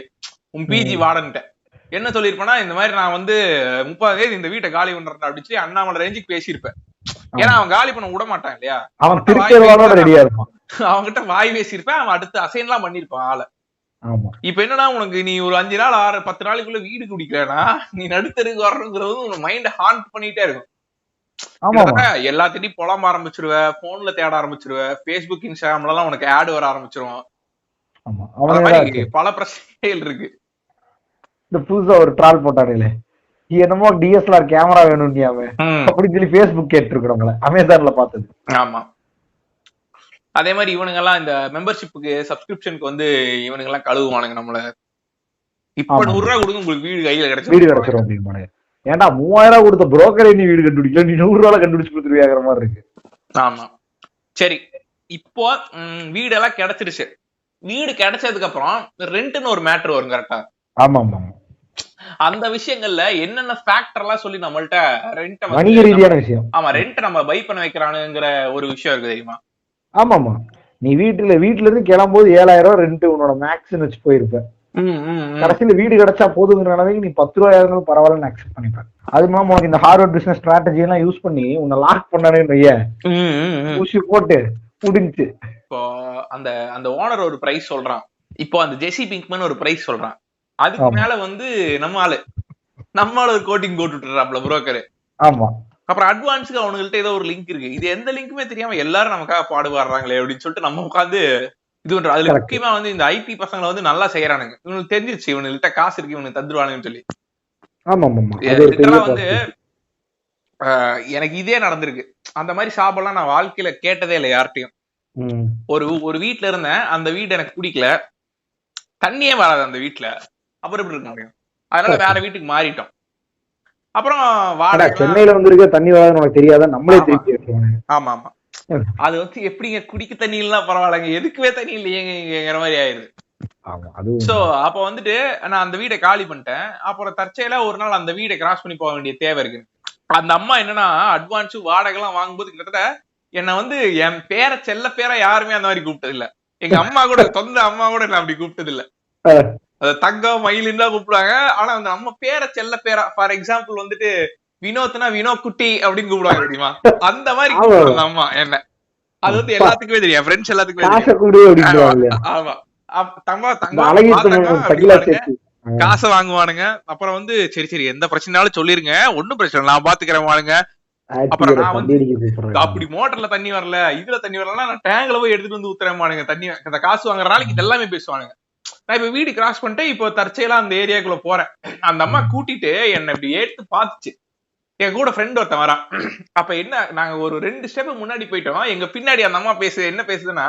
Speaker 1: உன் பிஜி வார்டன்ட்ட என்ன சொல்லிருப்பேன்னா, இந்த மாதிரி நான் வந்து 30 தேதி இந்த வீட்டை காலி பண்றேன் அப்படின்னு சொல்லி அண்ணாமலை ரேஞ்சுக்கு பேசியிருப்பேன். ஏன்னா அவன் காலி பண்ண விட மாட்டான் இல்லையா, அவன்கிட்ட வாய் பேசியிருப்பேன். அவன் அடுத்து அசைன் எல்லாம் பண்ணிருப்பான் ஆளை. இப்ப என்னன்னா, உனக்கு நீ ஒரு 5 நாள் 10 நாளைக்குள்ள வீடு குடிக்கிறேன்னா நீ நடுத்தருக்கு வரணுங்கிறது உன் மைண்ட ஹாண்ட் பண்ணிட்டே இருக்கும். எல்லாத்திட்டையும் புலம்ப ஆரம்பிச்சிருவ, போன்ல தேட ஆரம்பிச்சிருவ, பேஸ்புக் இன்ஸ்டாகிராம்ல எல்லாம் உனக்கு ஆட் வர ஆரம்பிச்சிருவோம். பல பிரச்சனைகள் இருக்கு. இந்த புதுசா ஒரு ட்ரால் போட்டாருல, என்னமோ டிஎஸ்எல்ஆர் கேமரா வேணும்னியாமே அப்படின்னு சொல்லி பேஸ்புக் கேட்டு நம்மள அமேசான்ல பார்த்தது. ஆமா, அதே மாதிரி இவனுங்க எல்லாம் இந்த மெம்பர்ஷிப்புக்கு சப்ஸ்கிரிப்ஷனுக்கு வந்து இவனுங்க எல்லாம் கழுவுவானுங்க நம்மள. இப்ப 100 ரூபாய் கொடுங்க உங்களுக்கு வீடு கையில கிடைச்சிரும் அப்படின்னு. ஏன்டா 3000 கொடுத்த புரோக்கரே நீ வீடு கண்டுபிடிக்கல, நீ 100 ரூபாய் கண்டுபிடிச்சு கொடுத்துருவியாங்கிற மாதிரி இருக்கு. ஆமா, சரி. இப்போ வீடெல்லாம் கிடைச்சிருச்சு. வீடு கிடைச்சதுக்கு அப்புறம் ரெண்ட்னு ஒரு மேட்டர் வரும் கரெக்டா? ஆமா ஆமா, அந்த விஷயங்கள்ல என்னென்ன ஃபேக்டர் எல்லாம் சொல்லி நம்மள்ட்ட ரெண்ட் வணிக ரீதியான விஷயம். ஆமா, ரெண்ட் நம்ம பை பண்ண வைக்கிறானுங்கிற ஒரு விஷயம் இருக்கு தெரியுமா? ஆமா ஆமா, நீ வீட்டுல இருந்து கிளம்பும்போது 7000 ரூபாய் ரெண்ட் உன்னோட மேக்ஸ்ன்னு வச்சு போயிருப்ப. கடைசியில வீடு கிடைச்சா போதுங்கிற அளவுக்கு நீ 10 ரூபாய் இருந்தாலும் பரவாயில்லன்னு அக்செப்ட் பண்ணிப்பேன். அது மூலம் உனக்கு இந்த ஹார்வர்ட் பிசினஸ் ஸ்ட்ராட்டஜி எல்லாம் யூஸ் பண்ணி உன்னை லாக் பண்ணனே ஊசி போட்டு முடிஞ்சு. இப்போ அந்த ஓனர் ஒரு பிரைஸ் சொல்றான், இப்போ அந்த ஜெசி பிங்க்மேன் ஒரு பிரைஸ் சொல்றான், அதுக்கு மேல வந்து நம்ம ஆளு ஒரு கோட்டிங் போட்டு விட்டுறாப்ல புரோக்கரு. ஆமா, அப்புறம் அட்வான்ஸுக்கு அவனுங்கள்ட்ட ஏதோ ஒரு லிங்க் இருக்கு. இது எந்த லிங்க்குமே தெரியாம எல்லாரும் நமக்காக பாடுபாடுறாங்களே அப்படின்னு சொல்லிட்டு நம்ம உட்காந்து இது பண்றோம். அதுல முக்கியமா வந்து இந்த ஐடி பசங்களை வந்து நல்லா செய்யறானுங்க. இவனுக்கு தெரிஞ்சிருச்சு இவனுக்கிட்ட காசு இருக்கு, இவனுக்கு தந்துருவானுங்கன்னு சொல்லி. வந்து எனக்கு இதே நடந்திருக்கு. அந்த மாதிரி சாபெல்லாம் நான் வாழ்க்கையில கேட்டதே இல்லை யார்கிட்டையும். ஒரு வீட்டுல இருந்தேன், அந்த வீடு எனக்கு பிடிக்கல, தண்ணியே வராது அந்த வீட்டுல. அப்புறம் எப்படி இருக்க முடியும்? அதனால வேற வீட்டுக்கு மாறிட்டோம். அப்புறம் வாடகை
Speaker 2: சென்னையில வந்து தண்ணி வராதுன்னு உனக்கு தெரியாத நம்மளே தெரியும்.
Speaker 1: ஆமா ஆமா, அது வந்து எப்படிங்க குடிக்க தண்ணி இல்லைன்னா பரவாயில்லைங்க, எதுக்குவே தண்ணி இல்லையேங்கிற மாதிரி ஆயிருது. சோ அப்ப வந்துட்டு நான் அந்த வீடை காலி பண்ணிட்டேன். அப்புறம் தற்செயலா ஒரு நாள் அந்த வீடை கிராஸ் பண்ணி போக வேண்டிய தேவை இருக்கு. அந்த அம்மா என்னன்னா அட்வான்ஸ் வாடகை எல்லாம் வாங்கும்போது கிட்டத்தட்ட என்ன வந்து என் பேரை செல்ல பேரை யாருமே அந்த மாதிரி கூப்பிட்டது இல்ல. எங்க அம்மா கூட சொந்த அம்மா கூட நான் அப்படி கூப்பிட்டது இல்ல. தங்கம் மயிலுன்னு தான் கூப்பிடுவாங்க. ஆனா அந்த அம்மா பேரை செல்ல பேரா, ஃபார் எக்ஸாம்பிள் வந்துட்டு வினோத்னா வினோத் குட்டி அப்படின்னு கூப்பிடுவாங்க தெரியுமா, அந்த மாதிரி கூப்பிடுவாங்க அம்மா என்ன. அது வந்து எல்லாத்துக்குமே தெரியும், ஃப்ரெண்ட்ஸ் எல்லாத்துக்குமே தெரியும். ஆமா, காசை வாங்குவானுங்க. அப்புறம் வந்து சரி சரி எந்த பிரச்சனைனாலும் சொல்லிருங்க, ஒன்னும் பிரச்சனை நான் பாத்துக்கிறேன். அப்புறம் நான் வந்து அப்படி மோட்டர்ல தண்ணி வரல, இதுல தண்ணி வரலன்னா நான் டேங்க்ல போய் எடுத்துட்டு வந்து ஊத்துறேன்பானுங்க தண்ணி. அந்த காசு வாங்குற நாளைக்கு இதெல்லாமே பேசுவானுங்க. நான் இப்ப வீடு கிராஸ் பண்ணிட்டு இப்போ தற்செயலா அந்த ஏரியாக்குள்ள போறேன். அந்த அம்மா கூட்டிட்டு என்ன இப்படி எடுத்து பாத்துச்சு. என் கூட ஃப்ரெண்ட் ஒருத்தன் வரான். அப்ப என்ன, நாங்க ஒரு 2 ஸ்டெப் முன்னாடி போயிட்டோம். எங்க பின்னாடி அந்த அம்மா என்ன பேசுதுன்னா,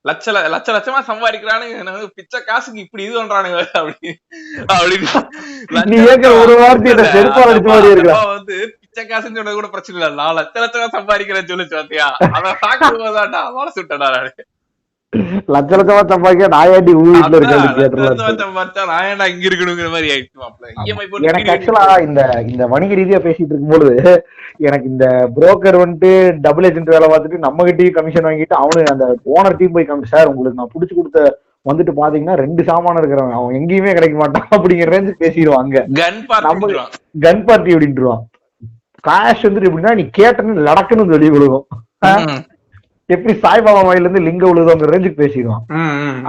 Speaker 1: லட்சமா சம்பாதிக்கிறானுங்க, பிச்சை காசுக்கு இப்படி இது பண்றானுங்க அப்படின்னு வந்து பிச்சை காசுன்னு சொன்னது கூட பிரச்சனை இல்ல, நான் லட்சமா சம்பாதிக்கிறேன்னு சொல்லிச்சு பாத்தியா, அதான் சாக்குதான்டா அவளை சுட்டா.
Speaker 2: லட்ச லட்சமா சம்பாதிக்க நாயாண்டி வீட்டுல
Speaker 1: நாயாண்டா இங்க இருக்கணுங்கிற மாதிரி ஆயிடுச்சு.
Speaker 2: எனக்கு ஆக்சுவலா இந்த வணிக ரீதியா பேசிட்டு இருக்கும்போது எனக்கு இந்த புரோக்கர் வந்துட்டு டபுள் ஏஜென்ட் வேலை பார்த்துட்டு நம்ம கிட்டயும் கமிஷன் வாங்கிட்டு அவனு அந்த ஓனர் டீம் போய் சார் உங்களுக்கு நான் புடிச்சு கொடுத்த வந்துட்டு பாத்தீங்கன்னா 2 சாமான் இருக்கிறவன் அவன் எங்கேயுமே கிடைக்க மாட்டான் அப்படிங்கிற ரேஞ்சு பேசிடுவாங்க. கன் பார்ட்டி அப்படின்ட்டுருவான். காஷ் வந்துட்டு எப்படின்னா நீ கேட்டன்னு லடக்குன்னு வெளியே விழுகும். எப்படி சாய்பாபா மயில இருந்து லிங்க உழுதுங்கிற ரேஞ்சுக்கு பேசிடுவான்.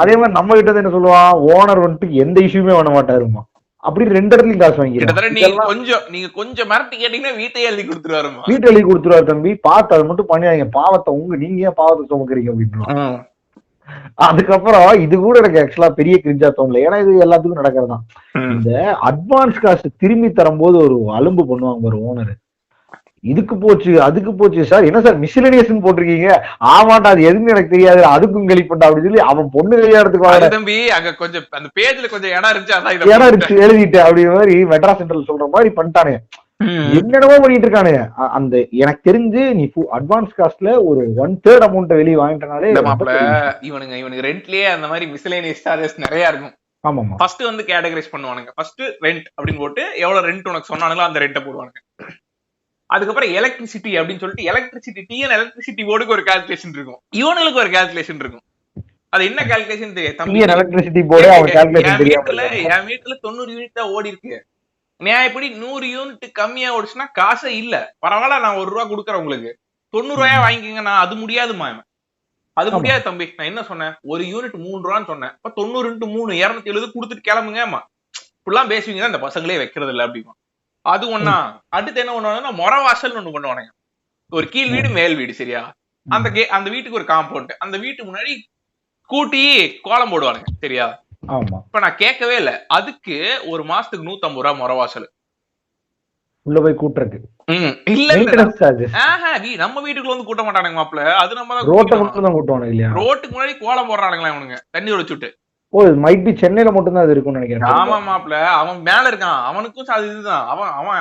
Speaker 2: அதே மாதிரி நம்ம கிட்ட என்ன சொல்லுவான், ஓனர் வந்துட்டு எந்த இஷ்யூமே பண்ண மாட்டாருமா, அப்படி 2 இடத்துலயும் காசு வாங்கிடுவாங்க.
Speaker 1: நீங்க கொஞ்சம் மிரட்டி கேட்டீங்கன்னா வீட்டை எழுதி கொடுத்துருவாரு,
Speaker 2: வீட்டை எழுதி கொடுத்துருவாரு தம்பி, பார்த்து அதை மட்டும் பண்ணிவாங்க, பாவத்தை நீங்க ஏன் பாவத்தை சுமக்குறீங்க அப்படின்னு. அதுக்கப்புறம் இது கூட எனக்கு ஆக்சுவலா பெரிய கிரிஞ்சா தோணல, ஏன்னா இது எல்லாத்துக்கும் நடக்கிறதுதான். இந்த அட்வான்ஸ் காசு திரும்பி தரும்போது ஒரு அலும்பு பண்ணுவாங்க ஒரு ஓனர், இதுக்கு போச்சு அதுக்கு போச்சு சார், என்ன சார் மிஸ்லினியஸ் போட்டிருக்கீங்க, ஆமாண்டா அது எதுன்னு எனக்கு தெரியாது அதுக்கும் கழிப்பண்டா அப்படின்னு சொல்லி அவன் பொண்ணு கல்யாணத்துக்கு
Speaker 1: தம்பி அங்க கொஞ்சம் அந்த பேஜ்ல கொஞ்சம் இடம்
Speaker 2: இருந்துச்சு எழுதிட்டேன் அப்படி மாதிரி மெட்ராஸ் சென்ட்ரல் சொல்ற மாதிரி பண்ணிட்டானே, என்னென்னவோ பண்ணிட்டு இருக்கானு. அந்த எனக்கு தெரிஞ்சு நீ அட்வான்ஸ் காஸ்ட்ல ஒரு 1/3 அமௌண்ட் வெளியே வாங்கிட்டனாலே
Speaker 1: இவனுக்கு ரெண்ட்லயே அந்த மாதிரி மிஸ்லேனியஸ் சார்ஜஸ் நிறைய இருக்கும்.
Speaker 2: ஆமா,
Speaker 1: ஃபர்ஸ்ட் வந்து கேட்டகரைஸ் பண்ணுவானுங்க. ஃபர்ஸ்ட் ரெண்ட் அப்படின்னு போட்டு எவ்வளவு ரெண்ட் உனக்கு சொன்னானுங்களோ அந்த ரெண்ட்டை போடுவானுங்க. அதுக்கப்புறம் எலக்ட்ரிசிட்டி அப்படின்னு சொல்லிட்டு எலக்ட்ரிசிட்டி டிஎன் எலக்ட்ரிசிட்டி போர்டுக்கு ஒரு கால்குலேஷன் இருக்கும், இவனுக்கு ஒரு கால்குலேஷன் இருக்கும். அது என்ன கால்குலேஷன் தெரியும்,
Speaker 2: எலக்ட்ரிசிட்டி போர்டு
Speaker 1: என் வீட்டுல 90 யூனிட் தான் ஓடி இருக்கு, நான் எப்படி 100 யூனிட் கம்மியா ஓடிச்சுன்னா காசே இல்ல, பரவாயில்ல நான் 1 ரூபா கொடுக்குறேன் உங்களுக்கு 90 ரூபாயா வாங்கிக்கங்க, நான் அது முடியாதுமா, அது முடியாது தம்பி, நான் என்ன சொன்னேன், ஒரு யூனிட் 3 ரூபான்னு சொன்னேன், 90 × 3 270 கொடுத்துட்டு கிளம்புங்கம்மா, இப்படிலாம் பேசுவீங்க இந்த பசங்களே வைக்கிறது இல்ல அப்படிமா. அது ஒண்ணா. அடுத்து என்ன பண்ணுவாங்கன்னா மொர வாசல் ஒண்ணு பண்ணுவானுங்க, ஒரு கீழ் வீடு மேல் வீடு சரியா, அந்த வீட்டுக்கு ஒரு காம்பவுண்ட், அந்த வீட்டுக்கு முன்னாடி கூட்டி கோலம் போடுவானுங்க சரியா. இப்ப நான் கேட்கவே இல்ல, அதுக்கு ஒரு மாசத்துக்கு 150 ரூபாய் மொர வாசல்
Speaker 2: உள்ள போய் கூட்டுறது.
Speaker 1: இல்ல நம்ம வீட்டுக்குள்ள வந்து கூட்ட மாட்டானுங்க மாப்பிள்ள, அது நம்ம ரோட்டுக்கு முன்னாடி கோலம் போடுறானுங்களா இவனுங்க தண்ணி ஒழிச்சுட்டு.
Speaker 2: ஓ மைட் பி சென்னையில மட்டும் தான் அது இருக்கும்னு நினைக்கிறேன்.
Speaker 1: ஆமா மாப்ள, அவன் மேல இருக்கான், அவனுக்கும் அது இதுதான்,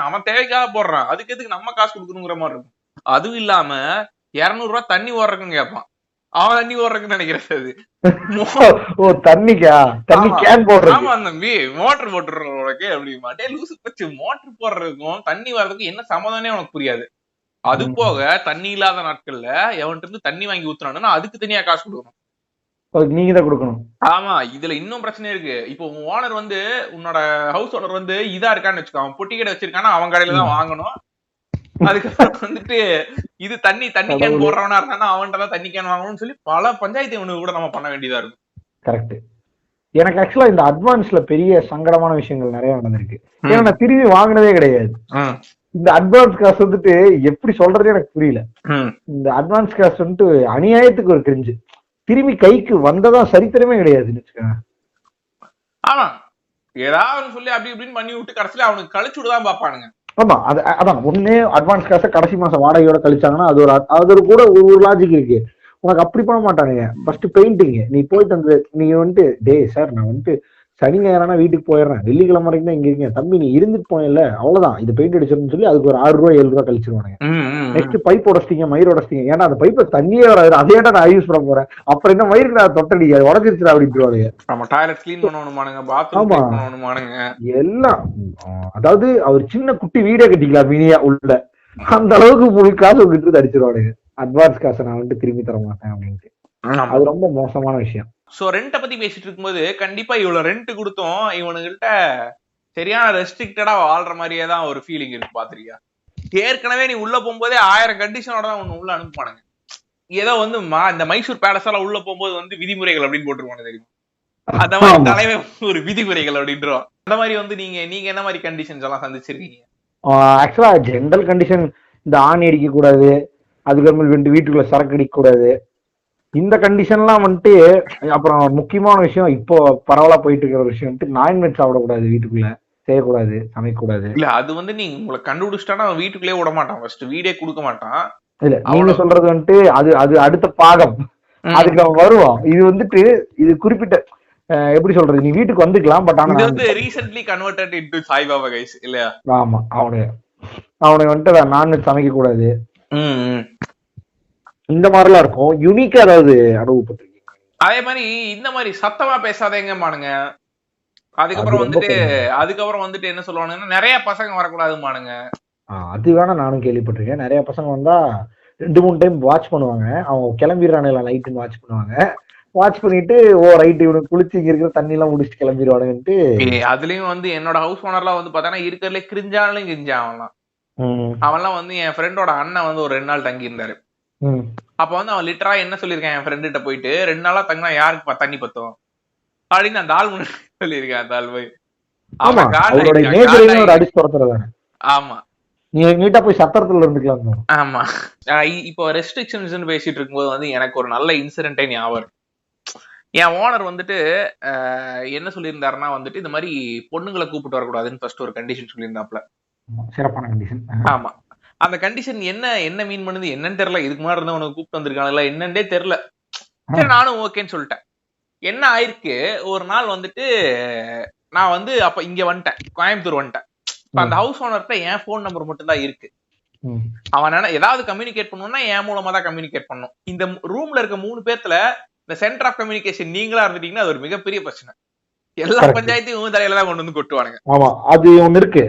Speaker 1: அவன் தேவைக்காக போடுறான், அதுக்கு எதுக்கு நம்ம காசு கொடுக்கணுங்கிற மாதிரி இருக்கும். அதுவும் இல்லாம 200 ரூபாய் தண்ணி ஓடுறதுன்னு கேட்பான், அவன் தண்ணி ஓடுறதுன்னு நினைக்கிறது.
Speaker 2: ஓ தண்ணிக்கா, தண்ணி கேன் போடுறது.
Speaker 1: ஆமா தம்பி மோட்டர் போட்டுறவனுக்கு அப்படி மாட்டே லூசு பச்சு, மோட்டர் போடுறதுக்கும் தண்ணி வர்றதுக்கும் என்ன சம்மதம்னே உனக்கு புரியாது. அது போக தண்ணி இல்லாத நாட்கள்ல எவன்ட்டு இருந்து தண்ணி வாங்கி ஊத்துறானுன்னா அதுக்கு தனியா காசு கொடுக்கணும்,
Speaker 2: நீங்க தான் கொடுக்கணும்.
Speaker 1: ஆமா இதுல இன்னும் பிரச்சனை இருக்கு. இப்போ உன் ஓனர் வந்து உன்னோட ஹவுஸ் ஓனர் வந்து இதா இருக்கான்னு வச்சுக்கோ, அவன் பொட்டி கடை வச்சிருக்கானா அவன் கடையில தான் வாங்கணும். அதுக்கப்புறம் வந்துட்டு இது தண்ணி கேன் போடுறவனா இருந்தானா அவன்கிட்ட தான் தண்ணி கேன் வாங்கணும்னு சொல்லி பல பஞ்சாயத்து இவனுக்கு கூட நம்ம பண்ண வேண்டியதா இருக்கும்.
Speaker 2: கரெக்ட். எனக்கு ஆக்சுவலா இந்த அட்வான்ஸ்ல பெரிய சங்கடமான விஷயங்கள் நிறைய நடந்திருக்கு, ஏன்னா நான் திரும்பி வாங்கினதே கிடையாது. இந்த அட்வான்ஸ் காஸ்ட் வந்துட்டு எப்படி சொல்றதே எனக்கு புரியல. இந்த அட்வான்ஸ் காஸ்ட் வந்துட்டு அநியாயத்துக்கு ஒரு கிரிஞ்சு. திரும்பி கைக்கு வந்ததா சரித்திரமே கிடையாதுன்னு வச்சுக்கோங்க.
Speaker 1: ஆமா, ஏதாவது சொல்லி அப்படி இப்படின்னு பண்ணி விட்டு கடைசியில அவனுக்கு கழிச்சு விடதான் பாப்பானுங்க.
Speaker 2: ஆமா, அதான் ஒண்ணு அட்வான்ஸ் காசை கடைசி மாசம் வாடகையோட கழிச்சாங்கன்னா அது கூட ஒரு லாஜிக் இருக்கு. உனக்கு அப்படி பண்ண மாட்டானுங்க. ஃபர்ஸ்ட் பெயிண்டிங் நீ போயிட்டு வந்து நீ வந்துட்டு டே சார் நான் வந்துட்டு சனி நேரம்னா வீட்டுக்கு போயிடுறேன், வெள்ளிக்கிழமை வரைக்கும் தான் இங்க இருக்கேன் தம்பி, நீ இருந்துட்டு போயில அவ்வளவுதான், இது பெயிண்ட் அடிச்சிருன்னு சொல்லி அதுக்கு ஒரு 6 ரூபாய் 7 ரூபாய் கழிச்சிருவானுங்க. நெக்ஸ்ட் பைப் உடச்சிட்டீங்க, மயிர் உடச்சிட்டீங்க, ஏன்னா அந்த பைப்பை தண்ணியே வராது, அதே நான் யூஸ் பண்ண போறேன், அப்புறம் என்ன மயிருக்கு நான் தொட்டடிக்க உடச்சிருச்சு அப்படின்ட்டுருவானுங்க. எல்லாம் அதாவது அவர் சின்ன குட்டி வீடே கட்டிக்கலாம் மினியா உள்ள, அந்த அளவுக்கு முழு காசு விட்டு அடிச்சிருவானுங்க. அட்வான்ஸ் காசை நான் வந்துட்டு திரும்பி தர மாட்டேன் அப்படின்ட்டு. அது ரொம்ப மோசமான விஷயம்.
Speaker 1: சோ ரெண்ட பத்தி பேசிட்டு இருக்கும்போது கண்டிப்பா இவ்வளவு ரெண்ட் கொடுத்தோம் இவனுகிட்ட சரியான ரெஸ்ட்ரிக்டடா வாழ்ற மாதிரியே தான் ஒரு ஃபீலிங் இருக்கு. பாத்திரியா, ஏற்கனவே நீ உள்ள போகும்போதே 1000 கண்டிஷனோட தான் ஒண்ணு உள்ள அனுப்புவானுங்க. ஏதோ வந்து இந்த மைசூர் பேலஸ் எல்லாம் உள்ள போகும்போது வந்து விதிமுறைகள் அப்படின்னு போட்டுருவானு தெரியும். அந்த மாதிரி தலைவர் ஒரு விதிமுறைகள் அப்படின்றோம். அந்த மாதிரி வந்து நீங்க என்ன மாதிரி கண்டிஷன்ஸ் எல்லாம் சந்திச்சிருக்கீங்க?
Speaker 2: ஆக்சுவலா ஜென்ரல் கண்டிஷன் இந்த ஆணி அடிக்க கூடாது, அதுக்கப்புறம் வீட்டுக்குள்ள சரக்கு அடிக்க கூடாது, இந்த கண்டிஷன்லாம் வந்துட்டு. அப்புறம் முக்கியமான விஷயம் இப்போ பரவலா போயிட்டு இருக்கிற விஷயம் வந்துட்டு நான்வெஜ் சாப்பிடக்கூடாது, வீட்டுக்குள்ள செய்யக்கூடாது, சமைக்கக்கூடாது.
Speaker 1: இல்ல அது வந்து நீங்க உங்களை கண்டுபிடிச்சிட்டானா வீட்டுக்குள்ளே விட மாட்டான், ஃபர்ஸ்ட் வீடே கொடுக்க மாட்டான்.
Speaker 2: இல்ல நீங்க சொல்றது வந்துட்டு அது அடுத்த பாகம், அதுக்கு நம்ம வருவோம். இது வந்துட்டு இது குறிப்பிட்ட எப்படி சொல்றது, நீ வீட்டுக்கு வந்துக்கலாம், பட் ஆனா
Speaker 1: வந்து recently converted into Saibaba guys இல்லையா?
Speaker 2: ஆமா, அவனுக்கு வந்துட்டு நான்வெஜ் சமைக்க கூடாது, இந்த மாதிரிலாம் இருக்கும். யூனிக்கா ஏதாவது அனுபவப்பட்டிருக்கீங்க?
Speaker 1: அதே மாதிரி இந்த மாதிரி சத்தமா பேசாதேங்க மானுங்க. அதுக்கப்புறம் வந்துட்டு என்ன சொல்லுவானுங்கன்னா நிறைய பசங்க வரக்கூடாதுமானுங்க.
Speaker 2: அது வேணா நானும் கேள்விப்பட்டிருக்கேன். நிறைய பசங்க வந்தா 2-3 டைம் வாட்ச் பண்ணுவாங்க, அவங்க கிளம்பிடுறானுல நைட்டுன்னு வாட்ச் பண்ணுவாங்க. வாட்ச் பண்ணிட்டு ரைட் இவனுக்கு குளிச்சு இங்க இருக்கிற தண்ணி எல்லாம் முடிச்சுட்டு கிளம்பிடுவானுன்ட்டு.
Speaker 1: அதுலயும் வந்து என்னோட ஹவுஸ் ஓனர்லாம் வந்து பாத்தீங்கன்னா இருக்கிறதுல கிரிஞ்சாலும் கிரிஞ்சா அவன்லாம் வந்து என் ஃப்ரெண்டோட அண்ணன் வந்து ஒரு 2 நாள் தங்கி இருந்தாரு. அப்ப வந்து அவன் லிட்டரா என்ன சொல்லியிருக்கான் என் ஃப்ரெண்ட் கிட்ட போயிட்டு, 2 நாளா தங்கினா யாருக்கு தண்ணி பத்தும் அப்படின்னு அந்த ஆள் முன்னாடி சொல்லியிருக்கேன். அந்த ஆள் போய் ஆமா
Speaker 2: நீ நீட்டா போய் சத்திரத்துல இருந்துக்கலாம்.
Speaker 1: ஆமா, இப்போ ரெஸ்ட்ரிக்ஷன்ஸ் பேசிட்டு இருக்கும்போது வந்து எனக்கு ஒரு நல்ல இன்சிடென்ட்டே ஞாபகம். என் ஓனர் வந்துட்டு என்ன சொல்லியிருந்தாருன்னா வந்துட்டு இந்த மாதிரி பொண்ணுங்களை கூப்பிட்டு வரக்கூடாதுன்னு ஃபர்ஸ்ட் ஒரு கண்டிஷன் சொல்லியிருந்தாப்ல.
Speaker 2: சிறப்பான கண்டிஷன்.
Speaker 1: ஆமா, அந்த கண்டிஷன் என்ன மீன் பண்ணுது என்னன்னு தெரியல. இதுக்கு முன்னாடி இருந்தா உனக்கு கூப்பிட்டு வந்திருக்காங்கல்ல என்னன்னே தெரியல. சரி நானும் ஓகேன்னு சொல்லிட்டேன். என்ன ஆயிருக்கு, ஒரு நாள் வந்துட்டு நான் வந்து அப்ப இங்க வந்துட்டேன், கோயம்புத்தூர் வந்துட்டேன். இப்ப அந்த ஹவுஸ் ஓனர்கிட்ட என் போன் நம்பர் மட்டும் தான் இருக்கு. அவன் ஏதாவது கம்யூனிகேட் பண்ணணும்னா என் மூலமா தான் கம்யூனிகேட் பண்ணும். இந்த ரூம்ல இருக்க 3 பேர்த்துல இந்த சென்டர் ஆஃப் கம்யூனிகேஷன் நீங்களா இருந்துட்டீங்கன்னா அது ஒரு மிகப்பெரிய பிரச்சனை. எல்லா பஞ்சாயத்தையும் தலையில தான் கொண்டு வந்து கொட்டுவானுங்க.
Speaker 2: ஆமா, அது ஒண்ணு இருக்கு.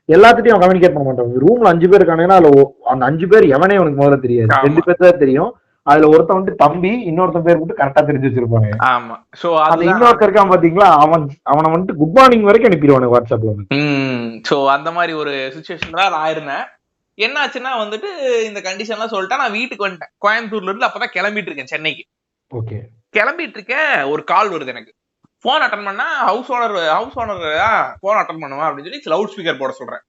Speaker 2: எல்லாத்திட்டையும் கம்யூனிகேட் பண்ண மாட்டாங்க. ரூம்ல 5 பேர் இருக்கானுங்கன்னா அதுல அந்த 5 பேர் எவனே உனக்கு முதல்ல தெரியாது, 2 பேர் தான் தெரியும். அதுல ஒருத்தன் வந்து தம்பி, இன்னொருத்தன் பேர் மட்டும் கரெக்டா தெரிஞ்சு வச்சிருப்பாங்க.
Speaker 1: ஆமா, சோ
Speaker 2: அந்த இன்னொருத்தர் இருக்கான் பாத்தீங்களா, அவனை வந்துட்டு குட் மார்னிங் வரைக்கும் அனுப்பிடுவானு வாட்ஸ்அப்ல.
Speaker 1: சோ அந்த மாதிரி ஒரு சிச்சுவேஷன் தான் நான் இருந்தேன். என்ன ஆச்சுன்னா வந்துட்டு இந்த கண்டிஷன் எல்லாம் சொல்லிட்டா நான் வீட்டுக்கு வந்துட்டேன். கோயம்புத்தூர்ல இருந்து அப்பதான் கிளம்பிட்டு இருக்கேன் சென்னைக்கு.
Speaker 2: ஓகே, கிளம்பிட்டு
Speaker 1: இருக்கேன், ஒரு கால் வருது எனக்கு. போன் அட்டன் பண்ணா ஹவுஸ் ஓனர் போன் அட்டன் பண்ணுவா அப்படின்னு சொல்லி லவுட் ஸ்பீக்கர் போட சொல்றேன்.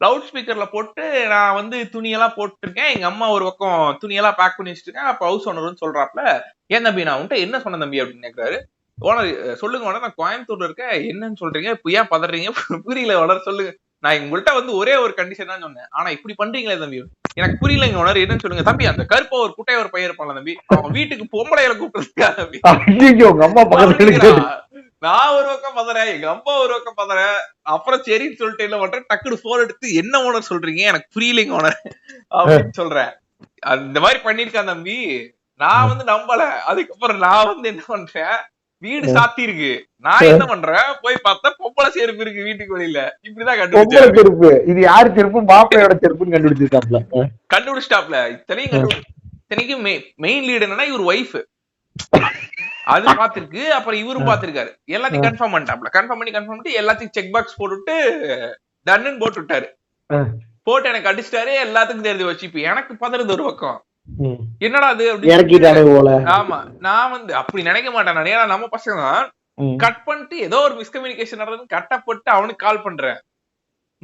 Speaker 1: லவுட் ஸ்பீக்கர்ல போட்டு நான் வந்து துணியெல்லாம் போட்டுருக்கேன். எங்க அம்மா ஒரு பக்கம் துணியெல்லாம் பேக் பண்ணி வச்சிருக்கேன். அப்ப ஹவுஸ் ஓனர் வந்து சொல்றாப்ல, ஏன் தம்பி நான் உன்ட்ட என்ன சொன்ன தம்பி அப்படின்னு கேட்கிறாரு. ஓனர் சொல்லுங்க ஓனர், நான் கோயம்புத்தூர்ல இருக்கேன், என்னன்னு சொல்றீங்க, இப்ப ஏன் பதறீங்க, புரியல ஓனர் சொல்லுங்க. நான் உங்கள்கிட்ட வந்து ஒரே ஒரு கண்டிஷன் தான் சொன்னேன், ஆனா இப்படி பண்றீங்களே தம்பி, எனக்கு புரியலங்க ஓனர், என்னன்னு சொல்லுங்க தம்பி. அந்த கருப்பா ஒரு குட்டைய ஒரு பையன் இருப்பான்ல தம்பி, அவன் வீட்டுக்கு பொம்பளையில கூப்பிட்டுருக்கா தம்பி. நான் ஒரு பக்கம் பதறேன், எங்க அம்மா ஒரு பக்கம் பதறேன். அப்புறம் சரின்னு சொல்லிட்டு என்ன பண்றேன், டக்குனு போன் எடுத்து என்ன ஓனர் சொல்றீங்க, எனக்கு புரியலைங்க ஓனர் அப்படின்னு சொல்றேன். அந்த மாதிரி பண்ணிருக்கான் தம்பி. நான் வந்து நம்பல. அதுக்கப்புறம் நான் வந்து என்ன பண்றேன், வீடு சாத்தி இருக்கு, நான் என்ன பண்றேன், போய் பார்த்தா பொம்பளை செருப்பு இருக்கு வீட்டுக்கு வெளியில. இப்படிதான் கண்டுபிடிச்சு,
Speaker 2: இது யாரு செருப்பு, மாப்பிள்ளையோட செருப்புன்னு
Speaker 1: கண்டுபிடிச்சிட்டாப்ல. இத்தனைக்கும் மெயின் லீடு என்னன்னா இவர் ஒய்ஃப், அது பாத்திருக்கு. அப்புறம் இவரும் பாத்திருக்காரு. எல்லாத்தையும் கன்ஃபார்ம் பண்ணிட்டாப்ல. கன்ஃபார்ம் பண்ணி எல்லாத்தையும் செக் பாக்ஸ் போட்டுட்டு டன்னு போட்டு விட்டாரு. போட்டு எனக்கு அடிச்சிட்டாரு, எல்லாத்துக்கும் தெரிஞ்சு வச்சு. இப்ப எனக்கு பதறது ஒரு பக்கம், என்னடா அது அப்படின்னு. ஆமா, நான் வந்து அப்படி நினைக்க மாட்டேன். ஏன்னா நம்ம பசங்க தான் கட் பண்ணிட்டு ஏதோ ஒரு மிஸ்கம்யூனிகேஷன் நடந்தது கட்டப்பட்டு அவனுக்கு கால் பண்றேன்.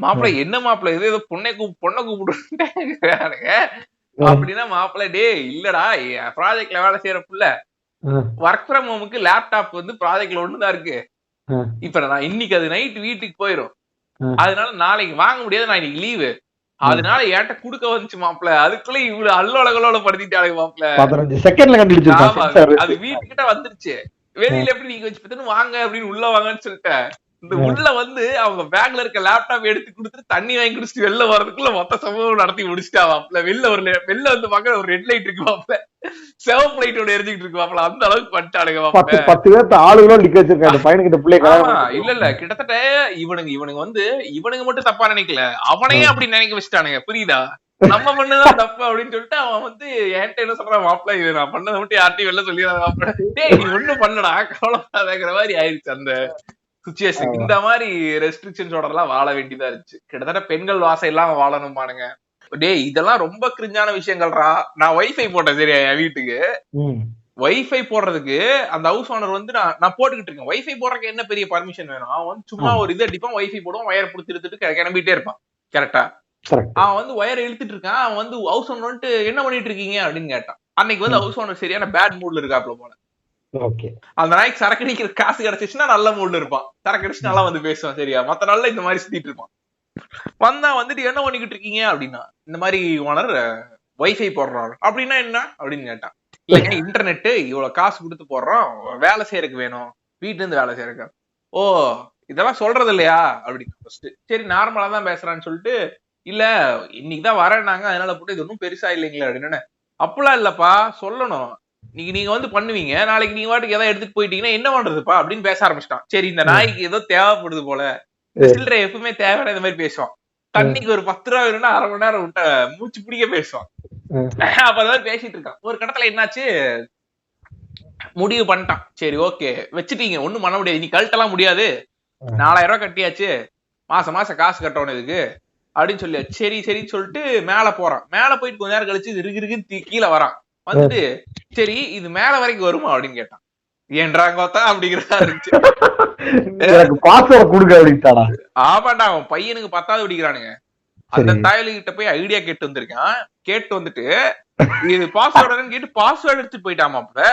Speaker 1: மாப்பிள்ள என்ன மாப்பிள்ள இது ஏதோ பொண்ணை கூப்பிடுறானுங்க அப்படின்னா மாப்பிள்ள டே இல்லடா ப்ராஜெக்ட்ல வேலை செய்யற புள்ள ஒர்க் ஃப்ரம் ஹோமுக்கு லேப்டாப் வந்து ப்ராஜெக்ட்ல ஒண்ணுதான் இருக்கு. இப்ப நான் இன்னைக்கு அது நைட் வீட்டுக்கு போயிரும், அதனால நாளைக்கு வாங்க முடியாது, நான் இன்னைக்கு லீவு, அதனால ஏன்ட்ட குடுக்க வந்துச்சு மாப்பிள்ள. அதுக்குள்ள இவ்வளவு அல்லோலகளோட படுத்திட்டாங்க மாப்பிள்ள. அது வீட்டுக்கிட்ட வந்துருச்சு, வெளியில எப்படி நீங்க வச்சு பார்த்தா வாங்க அப்படின்னு உள்ள வாங்கன்னு சொல்லிட்டேன். இந்த உள்ள வந்து அவங்க பேக்ல இருக்க லேப்டாப் எடுத்து கொடுத்துட்டு தண்ணி வாங்கி குடிச்சிட்டு வெளில வர்றதுக்குள்ள மொத்த சம்பவம் நடத்தி முடிச்சுட்டா மாப்பிள்ள. வெளில வந்து பாக்க ஒரு ரெட் லைட் இருக்கு மாப்பிள்ள, செவப்பு லைட்டோட எரிஞ்சுக்கிட்டு இருக்கு மாப்பிள்ள. அந்த அளவுக்கு பண்ணிட்டானுங்க மாப்பிள்ள. 10 பேர் ஆளுகளும் நிக்க வச்சிருக்காங்க பையனுக்கு பிள்ளை. இல்ல கிட்டத்தட்ட இவனுங்க வந்து இவனுங்க மட்டும் தப்பா நினைக்கல, அவனையே அப்படி நினைக்க வச்சுட்டானுங்க. புரியுதா? நம்ம பண்ணதான் தப்பு அப்படின்னு சொல்லிட்டு அவன் வந்து என்கிட்ட என்ன சொல்றான் மாப்பிள்ள, இது நான் பண்ணதை மட்டும் யார்ட்டையும் வெளில சொல்லிடாத மாப்பிள்ள, டேய் நீ ஒண்ணும் பண்ணடா கவலைப்படாதங்கிற மாதிரி ஆயிடுச்சு அந்த சிச்சுவேஷன். இந்த மாதிரி ரெஸ்ட்ரிக்ஷன்ஸோட எல்லாம் வாழ வேண்டியதா இருந்துச்சு. கிட்டத்தட்ட பெண்கள் வாசை எல்லாம் வாழணும் பானுங்க. டே இதெல்லாம் ரொம்ப கிரிஞ்சான விஷயங்கள்ரா. நான் வைஃபை போட்டேன் சரியா என் வீட்டுக்கு. வைஃபை போடுறதுக்கு அந்த ஹவுஸ் ஓனர் வந்து நான் போட்டுக்கிட்டு இருக்கேன். வைஃபை போடுறதுக்கு என்ன பெரிய பர்மிஷன் வேணும்? அவன் வந்து சும்மா ஒரு இது அடிப்பான், வைஃபை போடுவான், வயர் பிடிச்சி இழுத்துட்டு கிளம்பிட்டே இருப்பான். கரெக்டா? அவன் வந்து வயர் இழுத்துட்டு இருக்கான். அவன் வந்து ஹவுஸ் ஓனர் வந்துட்டு என்ன பண்ணிட்டு இருக்கீங்க அப்படின்னு கேட்டான். அன்னைக்கு வந்து ஹவுஸ் ஓனர் சரியான பேட் மூட்ல இருக்காப்ல போல. அந்த நாய்க்கு சரக்கு அடிக்கிற காசு கிடைச்சிச்சுன்னா நல்ல மூட்ல இருப்பான், சரக்கு அடிச்சு நல்லா வந்து பேசுவான். சரியா? மத்த நாள்ல இந்த மாதிரி சுத்திட்டு இருப்பான். வந்தா வந்துட்டு என்ன பண்ணிக்கிட்டு இருக்கீங்க அப்படின்னா, இந்த மாதிரி ஓனர் வைஃபை போடுறாரு. அப்படின்னா என்ன அப்படின்னு கேட்டான். இல்லைங்க இன்டர்நெட் இவ்வளவு காசு கொடுத்து போடுறோம், வேலை செய்யறதுக்கு வேணும், வீட்டுல இருந்து வேலை செய்யறதுக்கு. ஓ இதெல்லாம் சொல்றது இல்லையா அப்படின்னு. சரி நார்மலா தான் பேசுறான்னு சொல்லிட்டு, இல்ல இன்னைக்குதான் வரேன்னாங்க அதனால போட்டு இது ஒன்னும் பெருசா இல்லைங்களா அப்படின்னு. அப்பெல்லாம் இல்லப்பா சொல்லணும், நீங்க வந்து பண்ணுவீங்க, நாளைக்கு நீங்க வாட்டுக்கு ஏதாவது எடுத்துட்டு போயிட்டீங்கன்னா என்ன பண்றதுப்பா அப்படின்னு பேச ஆரம்பிச்சிட்டான். சரி இந்த நாய்க்கு ஏதோ தேவைப்படுது போல, சில்லறை எப்பவுமே தேவையான இந்த மாதிரி பேசுவான். தண்ணிக்கு ஒரு 10 ரூபா வேணும்னா அரை மணி நேரம் விட்ட மூச்சு பிடிக்க பேசுவான். அப்ப அதான் பேசிட்டு இருக்கான். ஒரு கட்டத்துல என்னாச்சு, முடிவு பண்ணிட்டான். சரி ஓகே வச்சுட்டீங்க, ஒண்ணும் பண்ண முடியாது, நீ கழட்டலாம் முடியாது, 4000 ரூபாய் கட்டியாச்சு, மாசம் காசு கட்டணும் இதுக்கு அப்படின்னு சொல்லி சரி சரின்னு சொல்லிட்டு மேல போறான். மேல போயிட்டு கொஞ்ச நேரம் கழிச்சு இருக்கு கீழே வரான். வந்துட்டு சரி இது மேல வரைக்கும் வருமா அப்படின்னு கேட்டான். ஏன்றாங்கத்தா அப்படிங்கிறதா இருந்துச்சு. ஆமாண்டா அவன் பையனுக்கு 10வது படிக்கிறானுங்க. அந்த தாயலு கிட்ட போய் ஐடியா கேட்டு வந்திருக்கான். கேட்டு வந்துட்டு இது பாஸ்வேர்டுன்னு கேட்டு பாஸ்வேர்டு எடுத்துட்டு போயிட்டாமாப்ல.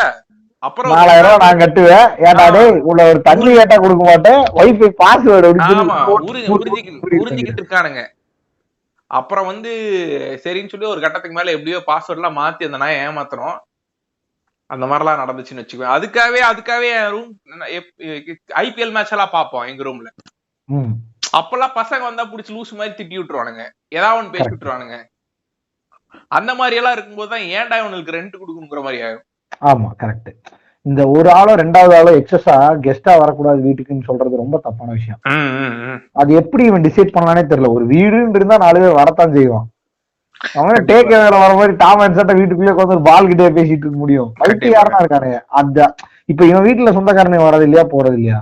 Speaker 1: அப்புறம் 4000 நான் கட்டுவேன், ஏன்டா உள்ள ஒரு தண்ணி கேட்டா கொடுக்க மாட்டேன், வைஃபை பாஸ்வேர்டு உறிஞ்சிக்கிட்டு இருக்கானுங்க. அப்புறம் வந்து சரின்னு சொல்லி ஒரு கட்டத்துக்கு மேல எப்படியோ பாஸ்வேர்ட் எல்லாம் மாத்தி அந்த நாயை ஏமாத்தணும். அந்த மாதிரிலாம் நடந்துச்சுன்னு வச்சுக்கோ. அதுக்காகவே ரூம் ஐபிஎல் மேட்ச் எல்லாம் பாப்போம் எங்க ரூம்ல. அப்பெல்லாம் பசங்க வந்தா புடிச்சு லூசு மாதிரி திட்டி விட்டுருவானுங்க, ஏதாவது ஒண்ணு பேசி விட்டுருவானுங்க. அந்த மாதிரி எல்லாம் இருக்கும்போதுதான் ஏன்டா இவனுக்கு ரெண்ட் கொடுக்கணுங்கிற மாதிரி ஆகும். ஆமா கரெக்ட். இந்த ஒரு ஆளோ 2வது ஆளோ எக்ஸஸா கெஸ்டா வரக்கூடாது வீட்டுக்குன்னு சொல்றது ரொம்ப தப்பான விஷயம். அது எப்படி இவன் டிசைட் பண்ணலானே தெரியல. ஒரு வீடுன்னு இருந்தா 4 பேர் வரத்தான் செய்வான். அவன் டேக் கேர்ல வர மாதிரி டாம் அண்ட் சட்டை வீட்டுக்குள்ளே உட்காந்து பால் கிட்டே பேசிட்டு இருக்க முடியும். பைத்தியக்காரனா இருக்கானுங்க. அந்த இப்ப இவன் வீட்டுல சொந்தக்காரனுங்க வர்றது இல்லையா போறது இல்லையா,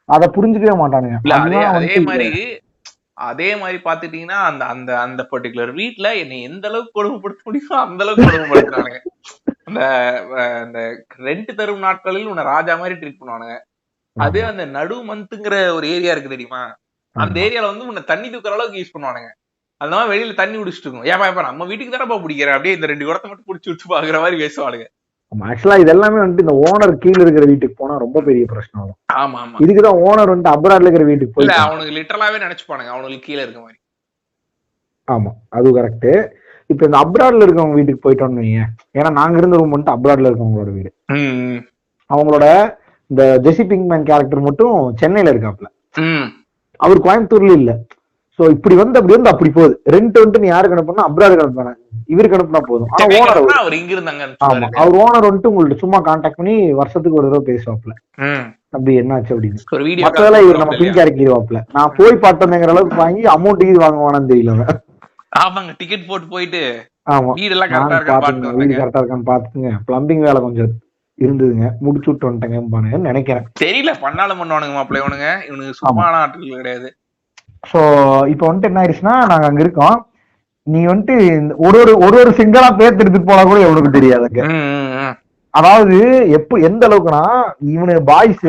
Speaker 1: அத புரிஞ்சுக்கவே மாட்டானுங்க. அதே மாதிரி பாத்துட்டீங்கன்னா அந்த அந்த அந்த பர்டிகுலர் வீட்டுல என்னை எந்த அளவுக்கு கொடுமைப்படுத்த முடியுமோ அந்த அளவுக்கு கொடுமைப்படுத்துறானுங்க. அந்த ரெண்ட் தரும் நாட்களில் உன்னை ராஜா மாதிரி ட்ரீட் பண்ணுவானுங்க. அதே அந்த நடு மந்த்ங்கிற ஒரு ஏரியா இருக்கு தெரியுமா, அந்த ஏரியால வந்து உன்னை தண்ணி தூக்குற அளவுக்கு யூஸ் பண்ணுவானுங்க. அதனால வெளியில தண்ணி குடிச்சிட்டு இருக்கும். ஏப்பா நம்ம வீட்டுக்கு தானப்பா பிடிக்கிறேன், அப்படியே இந்த 2 குடத்தை மட்டும் குடிச்சு விட்டு பாக்குற மாதிரி பேசுவானுங்க. ஆக்சுவலா இது எல்லாமே வந்துட்டு இந்த ஓனர் கீழ இருக்கிற வீட்டுக்கு போனா ரொம்ப பெரிய பிரச்சனை வரும். ஆமா ஆமா, இதுக்குதான் ஓனர் வந்துட்டு அப்ராட்ல இருக்கிற வீட்டுக்கு போய் அவனுக்கு லிட்டரலாவே நினைச்சுப்பானுங்க அவனுக்கு கீழே இருக்க மாதிரி. ஆமா அது கரெக்ட். இப்ப இந்த அப்ராட்ல இருக்கவங்க வீட்டுக்கு போயிட்டோம்னு வைங்க, ஏன்னா நாங்க இருந்த ரூம் வந்துட்டு அப்ராட்ல இருக்கவங்களோட வீடு. அவங்களோட இந்த ஜெசி பிங்க்மேன் கேரக்டர் மட்டும் சென்னையில இருக்காப்ல, அவர் கோயம்புத்தூர்ல இல்ல. சோ இப்படி வந்து அப்படி வந்து அப்படி போகுது. ரெண்ட் வந்துட்டு நீ யாருக்கு அனுப்புனா அப்ராடு அனுப்புனா இவருக்கு அனுப்புனா போதும். ஆனா ஓனர் அவர் இங்க இருந்தாங்க. ஆமா அவர் ஓனர் வந்துட்டு உங்கள்ட்ட சும்மா கான்டாக்ட் பண்ணி வருஷத்துக்கு ஒரு தடவை பேசுவாப்ல. அப்படி என்னாச்சு அப்படின்னு மத்ததெல்லாம் இவர் நம்ம பிங்க் இறக்கிடுவாப்ல. நான் போய் பார்த்தேங்கிற அளவுக்கு வாங்கி அமௌண்ட் இது வாங்குவானு தெரியல. ஆமாங்க டிக்கெட் போட்டு போயிட்டு ஆமா வீடெல்லாம் கரெக்டா இருக்கான்னு பாத்துங்க. பிளம்பிங் வேலை கொஞ்சம் இருந்ததுங்க, முடிச்சு விட்டு வந்துட்டேங்க நினைக்கிறேன். தெரியல பண்ணாலும் பண்ணுவானுங்க மாப்பிள்ளை இவனுங்க. இவனுக்கு சும்மான ஆட்கள் கிடையாது. சோ இப்ப வந்துட்டு என்ன ஆயிடுச்சுன்னா, நாங்க அங்க இருக்கோம், நீ வந்துட்டு ஒரு சிங்களா பேர்த்து எடுத்துட்டு போனா கூட எவனுக்கு தெரியாதுங்க. அதாவது எந்த அளவுக்குன்னா இவனு பாய்ஸ்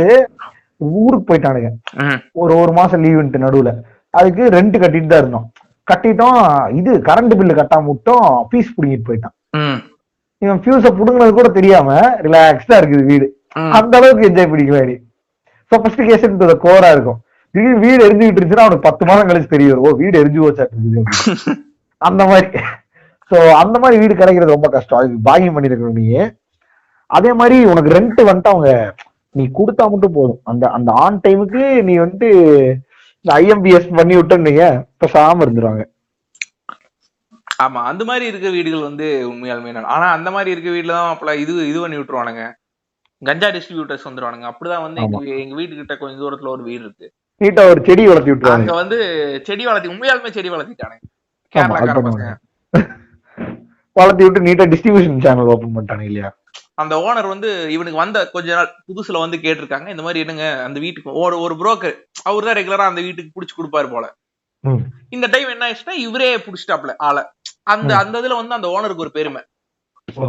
Speaker 1: ஊருக்கு போயிட்டானுங்க ஒரு மாசம் லீவுன்ட்டு நடுவுல.
Speaker 2: அதுக்கு ரெண்ட் கட்டிட்டு தான் இருந்தோம். கட்டிட்டோம். இது கரண்ட் பில்லு கட்டாம விட்டோம், பீஸ் புடுங்கிட்டு போயிட்டான். இவன் ஃபியூஸ புடுங்கினது கூட தெரியாம ரிலாக்ஸ்டா இருக்குது வீடு. அந்த அளவுக்கு என்ஜாய் பண்ணிக்கலாம். சொபஸ்டிகேஷன் கோரா இருக்கும். திடீர்னு வீடு எரிஞ்சுக்கிட்டு இருந்துச்சுன்னா அவனுக்கு 10 மாதம் கழிச்சு தெரிய வரும், ஓ வீடு எரிஞ்சு போச்சாட்டு இருக்குது. அந்த மாதிரி. சோ அந்த மாதிரி வீடு கிடைக்கிறது ரொம்ப கஷ்டம். அதுக்கு பாகியம் பண்ணிருக்கணும் நீ. அதே மாதிரி உனக்கு ரெண்ட் வந்துட்டு அவங்க நீ கொடுத்தா மட்டும் போதும். அந்த அந்த ஆன் டைமுக்கு நீ வந்துட்டு இந்த ஐஎம்பிஎஸ் பண்ணி விட்டீங்க பேசாம இருந்துருவாங்க.
Speaker 1: ஆமா, அந்த மாதிரி இருக்க வீடுகள் வந்து உண்மையாலுமே. ஆனா அந்த மாதிரி இருக்க வீட்டுல தான் அப்பல இது பண்ணி விட்டுருவானுங்க, கஞ்சா டிஸ்ட்ரிபியூட்டர்ஸ் வந்துருவானுங்க. அப்படிதான் வந்து எங்க வீட்டு கிட்ட கொஞ்சம் தூரத்துல ஒரு வீடு இருக்கு,
Speaker 2: நீட்டா ஒரு செடி வளர்த்தி விட்டுருவாங்க.
Speaker 1: அங்க வந்து செடி வளர்த்தி உண்மையாலுமே செடி வளர்த்திட்டானுங்க. கேரளாக்கார பசங்க
Speaker 2: வளர்த்தி விட்டு நீட்டா டிஸ்ட்ரிபியூஷன் சேனல் ஓபன் பண்ணிட்டானுங்க இல்லையா.
Speaker 1: அந்த ஓனர் வந்து இவனுக்கு வந்த கொஞ்ச நாள் புதுசுல வந்து கேட்டிருக்காங்க, இந்த மாதிரி என்னங்க அந்த வீட்டுக்கு ஒரு புரோக்கர் அவர் தான் ரெகுலரா அந்த வீட்டுக்கு புடிச்சு கொடுப்பாரு போல. இந்த டைம் என்ன ஆயிடுச்சுன்னா இவரே புடிச்சிட்டாப்ல ஆளை. அந்த அந்த இதுல வந்து அந்த ஓனருக்கு ஒரு பெருமை,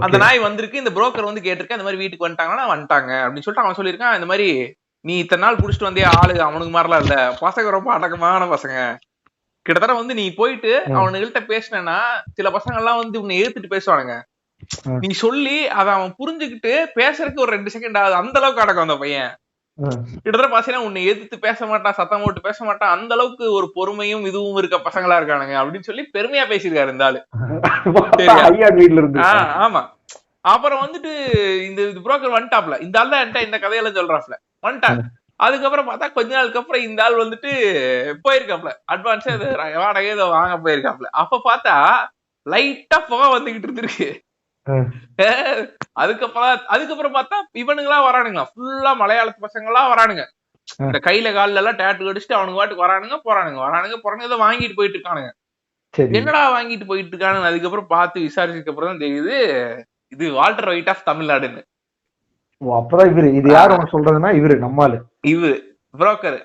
Speaker 1: அந்த நாய் வந்திருக்கு, இந்த புரோக்கர் வந்து கேட்டிருக்கேன் இந்த மாதிரி வீட்டுக்கு வந்துட்டாங்கன்னா வந்துட்டாங்க அப்படின்னு சொல்லிட்டு அவன் சொல்லியிருக்கான். இந்த மாதிரி நீ இத்தனை நாள் புடிச்சிட்டு வந்தே ஆளு அவனுக்கு மாதிரிலாம் இல்ல, பசங்க ரொம்ப அடக்கமான பசங்க. கிட்டத்தட்ட வந்து நீ போயிட்டு அவனுங்கள்ட்ட பேசினா சில பசங்க எல்லாம் வந்து உன்னை ஏத்துட்டு பேசுவானுங்க. நீ சொல்லி அதை அவன் புரிஞ்சுக்கிட்டு பேசுறதுக்கு ஒரு 2 செகண்ட் ஆகுது, அந்த அளவுக்கு அடக்கம் அந்த பையன். கிட்டத்தட்ட பாத்தீங்கன்னா உன்னை எதிர்த்து பேச மாட்டான், சத்தம் போட்டு பேச மாட்டான், அந்த அளவுக்கு ஒரு பொறுமையும் இதுவும் இருக்க பசங்களா இருக்கானுங்க அப்படின்னு சொல்லி பெருமையா பேசியிருக்காரு இந்த ஆளு. ஆமா. அப்புறம் வந்துட்டு இந்த புரோக்கர் வந்துட்டாப்ல, இந்த ஆள் தான் இந்த கதையெல்லாம் சொல்றாப்ல வந்துட்டான். அதுக்கப்புறம் பார்த்தா கொஞ்ச நாளுக்கு அப்புறம் இந்த ஆள் வந்துட்டு போயிருக்காப்ல, அட்வான்ஸா வாடகை ஏதோ வாங்க போயிருக்காப்ல. அப்ப பார்த்தா லைட்டா புகை வந்துகிட்டு இருந்திருக்கு. அதுக்கப்புறம் பார்த்தா இவனுங்களா வரானுங்க, ஃபுல்லா மலையாளத்து பசங்க எல்லாம் வரானுங்க. இந்த கையில காலில எல்லாம் டேட்டு கடிச்சிட்டு அவனுக்கு வாட்டுக்கு வரானுங்க போறானுங்க ஏதோ வாங்கிட்டு போயிட்டு இருக்கானுங்க. என்னடா வாங்கிட்டு போயிட்டு இருக்கானு அதுக்கப்புறம் பார்த்து விசாரிச்சதுக்கு அப்புறம் தான் தெரியுது இது வால்டர் ஒயிட் ஆஃப் தமிழ்நாடுன்னு.
Speaker 2: அப்பதான் இவரு இது யாரு சொல்றதுன்னா இவரு நம்மாலு
Speaker 1: இவரு புரோக்கர்.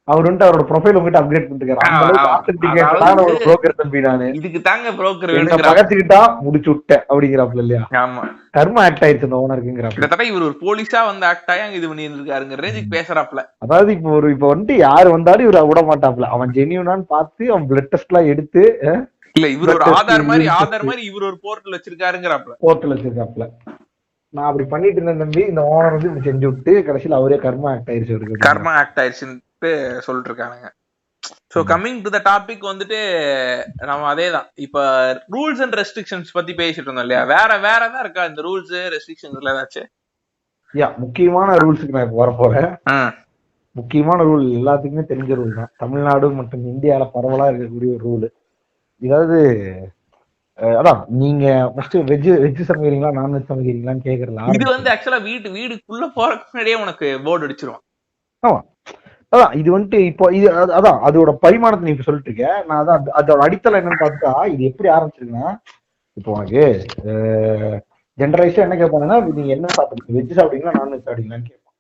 Speaker 2: அவர் வந்து அவரோட ப்ரொஃபைல் உங்ககிட்ட அப்டேட் பண்ணிருக்காரு. ஒரு புரோக்கர் தம்பி நானு, இதுக்கு தாங்க புரோக்கர் பகச்சுக்கிட்டா முடிச்சு விட்டேன் அப்படிங்கிறாப்ல இல்லையா. ஆமா, கர்ம ஆக்ட் ஆயிடுச்சு அந்த ஓனருக்குங்கிறாப்ல.
Speaker 1: கிட்டத்தட்ட இவர் ஒரு போலீஸா வந்து ஆக்ட் ஆகி அங்க இது பண்ணி இருக்காருங்க ரேஞ்சுக்கு பேசுறாப்ல.
Speaker 2: அதாவது இப்ப வந்துட்டு யாரு வந்தாலும் இவரை விட மாட்டாப்ல. அவன் ஜெனியூனான்னு பார்த்து அவன் பிளட் டெஸ்ட் எல்லாம் எடுத்து
Speaker 1: இல்ல இவர் ஒரு ஆதார் மாதிரி இவர் ஒரு போர்ட்டல் வச்சிருக்காருங்கிறாப்ல.
Speaker 2: போர்ட்டல் வச்சிருக்காப்ல. நான் அப்படி பண்ணிட்டு இருந்தேன் தம்பி, இந்த ஓனர் வந்து இப்படி செஞ்சு விட்டு கடைசியில் அவரே கர்மா ஆக்ட் ஆயிடுச்சு.
Speaker 1: கர்மா ஆக்ட் ஆயிடுச்சுன்னு சொல்லிட்டு இருக்கானுங்க. So coming to the topic வந்துட்டு நம்ம அதேதான் இப்ப ரூல்ஸ் அண்ட் ரெஸ்ட்ரிக்ஷன்ஸ் பத்தி பேசிட்டு இருந்தோம் இல்லையா. வேற தான் இருக்கா இந்த ரூல்ஸ் ரெஸ்ட்ரிக்ஷன்ஸ்ல ஏதாச்சும்?
Speaker 2: முக்கியமான ரூல்ஸுக்கு நான் இப்ப வர போறேன். முக்கியமான ரூல் எல்லாத்துக்குமே தெரிஞ்ச ரூல் தான், தமிழ்நாடு மற்றும் இந்தியாவில பரவலா இருக்கக்கூடிய ஒரு ரூல். இதாவது அதான் நீங்க ஃபர்ஸ்ட் வெஜ் சமைக்கிறீங்களா நான்வெஜ் சமைக்கிறீங்களான்னு கேக்குறீங்களா.
Speaker 1: இது வந்து ஆக்சுவலா வீட்டுக்குள்ள போறதுக்கு முன்னாடியே உனக்கு போர்டு அடிச்சிரும்.
Speaker 2: ஆமா, அதான் இது வந்துட்டு இப்போ இது அதான் அதோட பரிமாணத்தை நீ இப்ப சொல்லிட்டு இருக்க. நான் அதான் அதோட அடித்தளம் என்னன்னு பார்த்தா இது எப்படி ஆரம்பிச்சிருக்குன்னா, இப்போ உனக்கு ஜென்ரலைஸா என்ன கேட்பாங்கன்னா நீங்க என்ன சாப்பிடுறீங்க, வெஜ் சாப்பிடுறீங்களா நான்வெஜ் சாப்பிடுறீங்களான்னு கேட்பான்.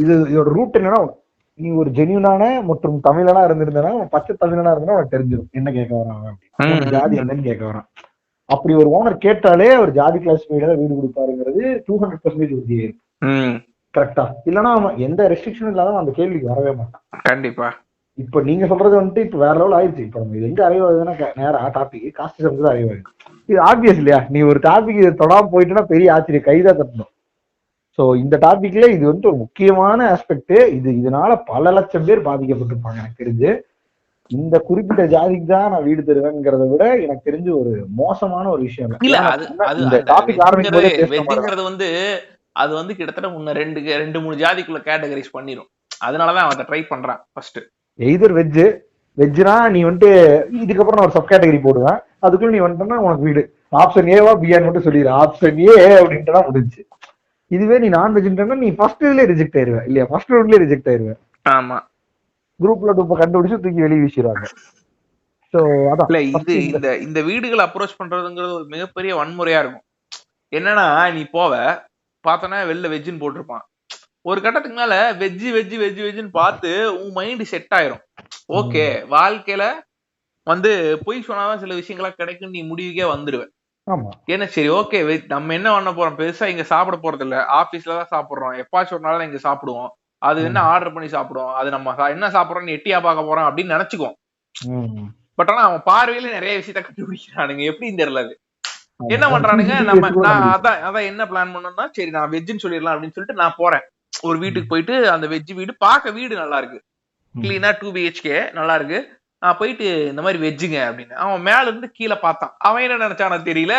Speaker 2: இதோட ரூட் என்னன்னா, நீ ஒரு ஜென்யூனான மற்றும் தமிழனா இருந்திருந்தா பச்சை தமிழனா இருந்தா உனக்கு தெரிஞ்சிடும் என்ன கேட்க வரான் அப்படின்னு, ஜாதி என்னன்னு கேட்க வரான். அப்படி ஒரு ஓனர் கேட்டாலே அவர் ஜாதி கிளாசிஃபைட்ல வீடு கொடுப்பாருங்கிறது 200% உறுதியே இருக்கு. கரெக்டா? இல்லன்னா அவன் எந்த ரெஸ்ட்ரிக்ஷனும் இல்லாத அந்த கேள்விக்கு வரவே மாட்டான்.
Speaker 1: கண்டிப்பா.
Speaker 2: இப்ப நீங்க சொல்றது வந்துட்டு இப்ப வேற லெவல் ஆயிடுச்சு. இப்ப நம்ம இது எங்க அறிவாகுதுன்னா நேரா டாபிக் காஸ்டிசம் தான் அறிவாகுது. இது ஆப்வியஸ் இல்லையா. நீ ஒரு டாபிக் தொடாம போயிட்டுன்னா பெரிய ஆச்சரியம், கைதான் தட்டணும். சோ இந்த டாபிக்ல இது வந்து ஒரு முக்கியமான ஆஸ்பெக்ட். இதனால பல லட்சம் பேர் பாதிக்கப்பட்டிருப்பாங்க எனக்கு தெரிஞ்சு. இந்த குறிப்பிட்ட ஜாதிக்கு தான் நான் வீடு தருவேங்கிறத விட எனக்கு தெரிஞ்சு ஒரு மோசமான ஒரு விஷயம்
Speaker 1: இல்ல. இந்த டாபிக் ஆரம்பிக்கிறது வந்து அது வந்து கிட்டத்தட்ட முன்ன 2-3 ஜாதிக்குள்ள கேட்டகரைஸ் பண்ணிரும். அதனாலதான் அவன் ட்ரை பண்றான். ஃபர்ஸ்ட் எய்தர்
Speaker 2: வெஜ்னா நீ வந்துட்டு இதுக்கப்புறம் நான் ஒரு சப் கேட்டகரி போடுவேன், அதுக்குள்ள நீ வந்துட்டா உனக்கு வீடு ஆப்ஷன் ஏவா பியான்னு மட்டும் சொல்லிடு, ஆப்ஷன் ஏ அப்படின்ட்டு தான் முடிஞ்சு. இதுவே நீ நான் வெஜ்னா நீ ஃபர்ஸ்ட் இதுல ரிஜெக்ட் ஆயிருவேன் இல்லையா, ஃபர்ஸ்ட் ரவுண்ட்லயே ரிஜெக்ட் ஆயிருவேன்.
Speaker 1: ஆமா,
Speaker 2: குரூப்ல டூப்ப கண்டுபிடிச்சு தூக்கி வெளியே வீசிடுவாங்க. சோ
Speaker 1: அதான் இந்த வீடுகளை அப்ரோச் பண்றதுங்கிறது ஒரு மிகப்பெரிய வன்முறையா இருக்கும். என்னன்னா நீ போவ பார்த்தோன்னா வெளில வெஜ்ஜுன்னு போட்டிருப்பான். ஒரு கட்டத்துக்கு மேல வெஜ்ஜுன்னு பார்த்து உன் மைண்ட் செட் ஆயிரும். ஓகே, வாழ்க்கையில வந்து பொய் சொன்னாதான் சில விஷயங்களா கிடைக்கும் நீ முடிவுக்கே வந்துடுவேன். ஏன்னா சரி ஓகே நம்ம என்ன பண்ண போறோம், பெருசா இங்க சாப்பிட போறது இல்ல, ஆபீஸ்ல தான் சாப்பிடுறோம், எப்பாச்சும் ஒரு நாள் இங்க சாப்பிடுவோம், அது என்ன ஆர்டர் பண்ணி சாப்பிடுவோம், அது நம்ம என்ன சாப்பிடுறோம்னு எட்டியா பார்க்க போறோம் அப்படின்னு நினைச்சுக்குவோம். பட் ஆனா அவன் பார்வையில நிறைய விஷயத்த கண்டுபிடிக்கிறானுங்க, எப்படின்னு தெரியல. அது என்ன பண்றானுங்க, நான் அதான் என்ன பிளான் பண்ணோம்னா, சரி நான் வெஜ்ஜுன்னு சொல்லிடலாம் அப்படின்னு சொல்லிட்டு நான் போறேன். ஒரு வீட்டுக்கு போயிட்டு அந்த வெஜ் வீடு பார்க்க வீடு நல்லா இருக்கு, கிளீனா 2 BHK நல்லா இருக்கு. நான் போயிட்டு இந்த மாதிரி வெஜ்ஜுங்க அப்படின்னு அவன் மேல இருந்து கீழே பார்த்தான். அவன் என்ன நினைச்சானு தெரியல,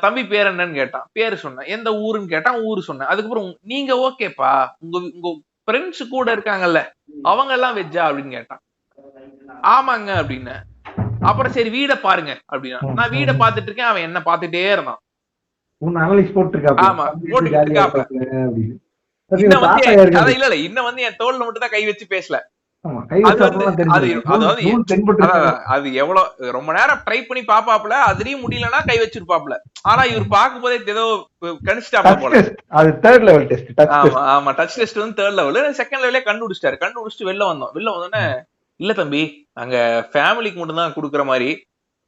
Speaker 1: தம்பி பேர் என்னன்னு கேட்டான். பேரு சொன்னேன். எந்த ஊருன்னு கேட்டான், ஊரு சொன்னேன். அதுக்கப்புறம் நீங்க ஓகேப்பா, உங்க உங்க ஃப்ரெண்ட்ஸ் கூட இருக்காங்கல்ல அவங்க எல்லாம் வெஜ்ஜா அப்படின்னு கேட்டான். ஆமாங்க அப்படின்னு. அப்புறம் சரி வீட பாருங்க அப்படின்னா, நான் வீட பாத்துட்டு இருக்கேன், அவன் என்ன பாத்துட்டே இருந்தான். ஆமா போட்டுருக்காப்ல. இன்னும் வந்து என் தோல்ல மட்டும் தான் கை வச்சு பேசல. அது எவ்வளவு ரொம்ப நேரம் ட்ரை பண்ணி பாப்பாப்ல, அதுலயும் முடியலன்னா கை வச்சிருப்பாப்ல. ஆனா இவர் பாக்கும் போதே ஏதோ கணிச்சிட்டாப்ல போல. ஆமா டச் டெஸ்ட் வந்து 3rd லெவல். 2nd லெவலே கண்டுபிடிச்சிட்டாரு. கண்டுபிடிச்சிட்டு வெளில வந்தோடனே, இல்ல தம்பி நாங்க ஃபேமிலிக்கு மட்டும் தான் குடுக்குற மாதிரி,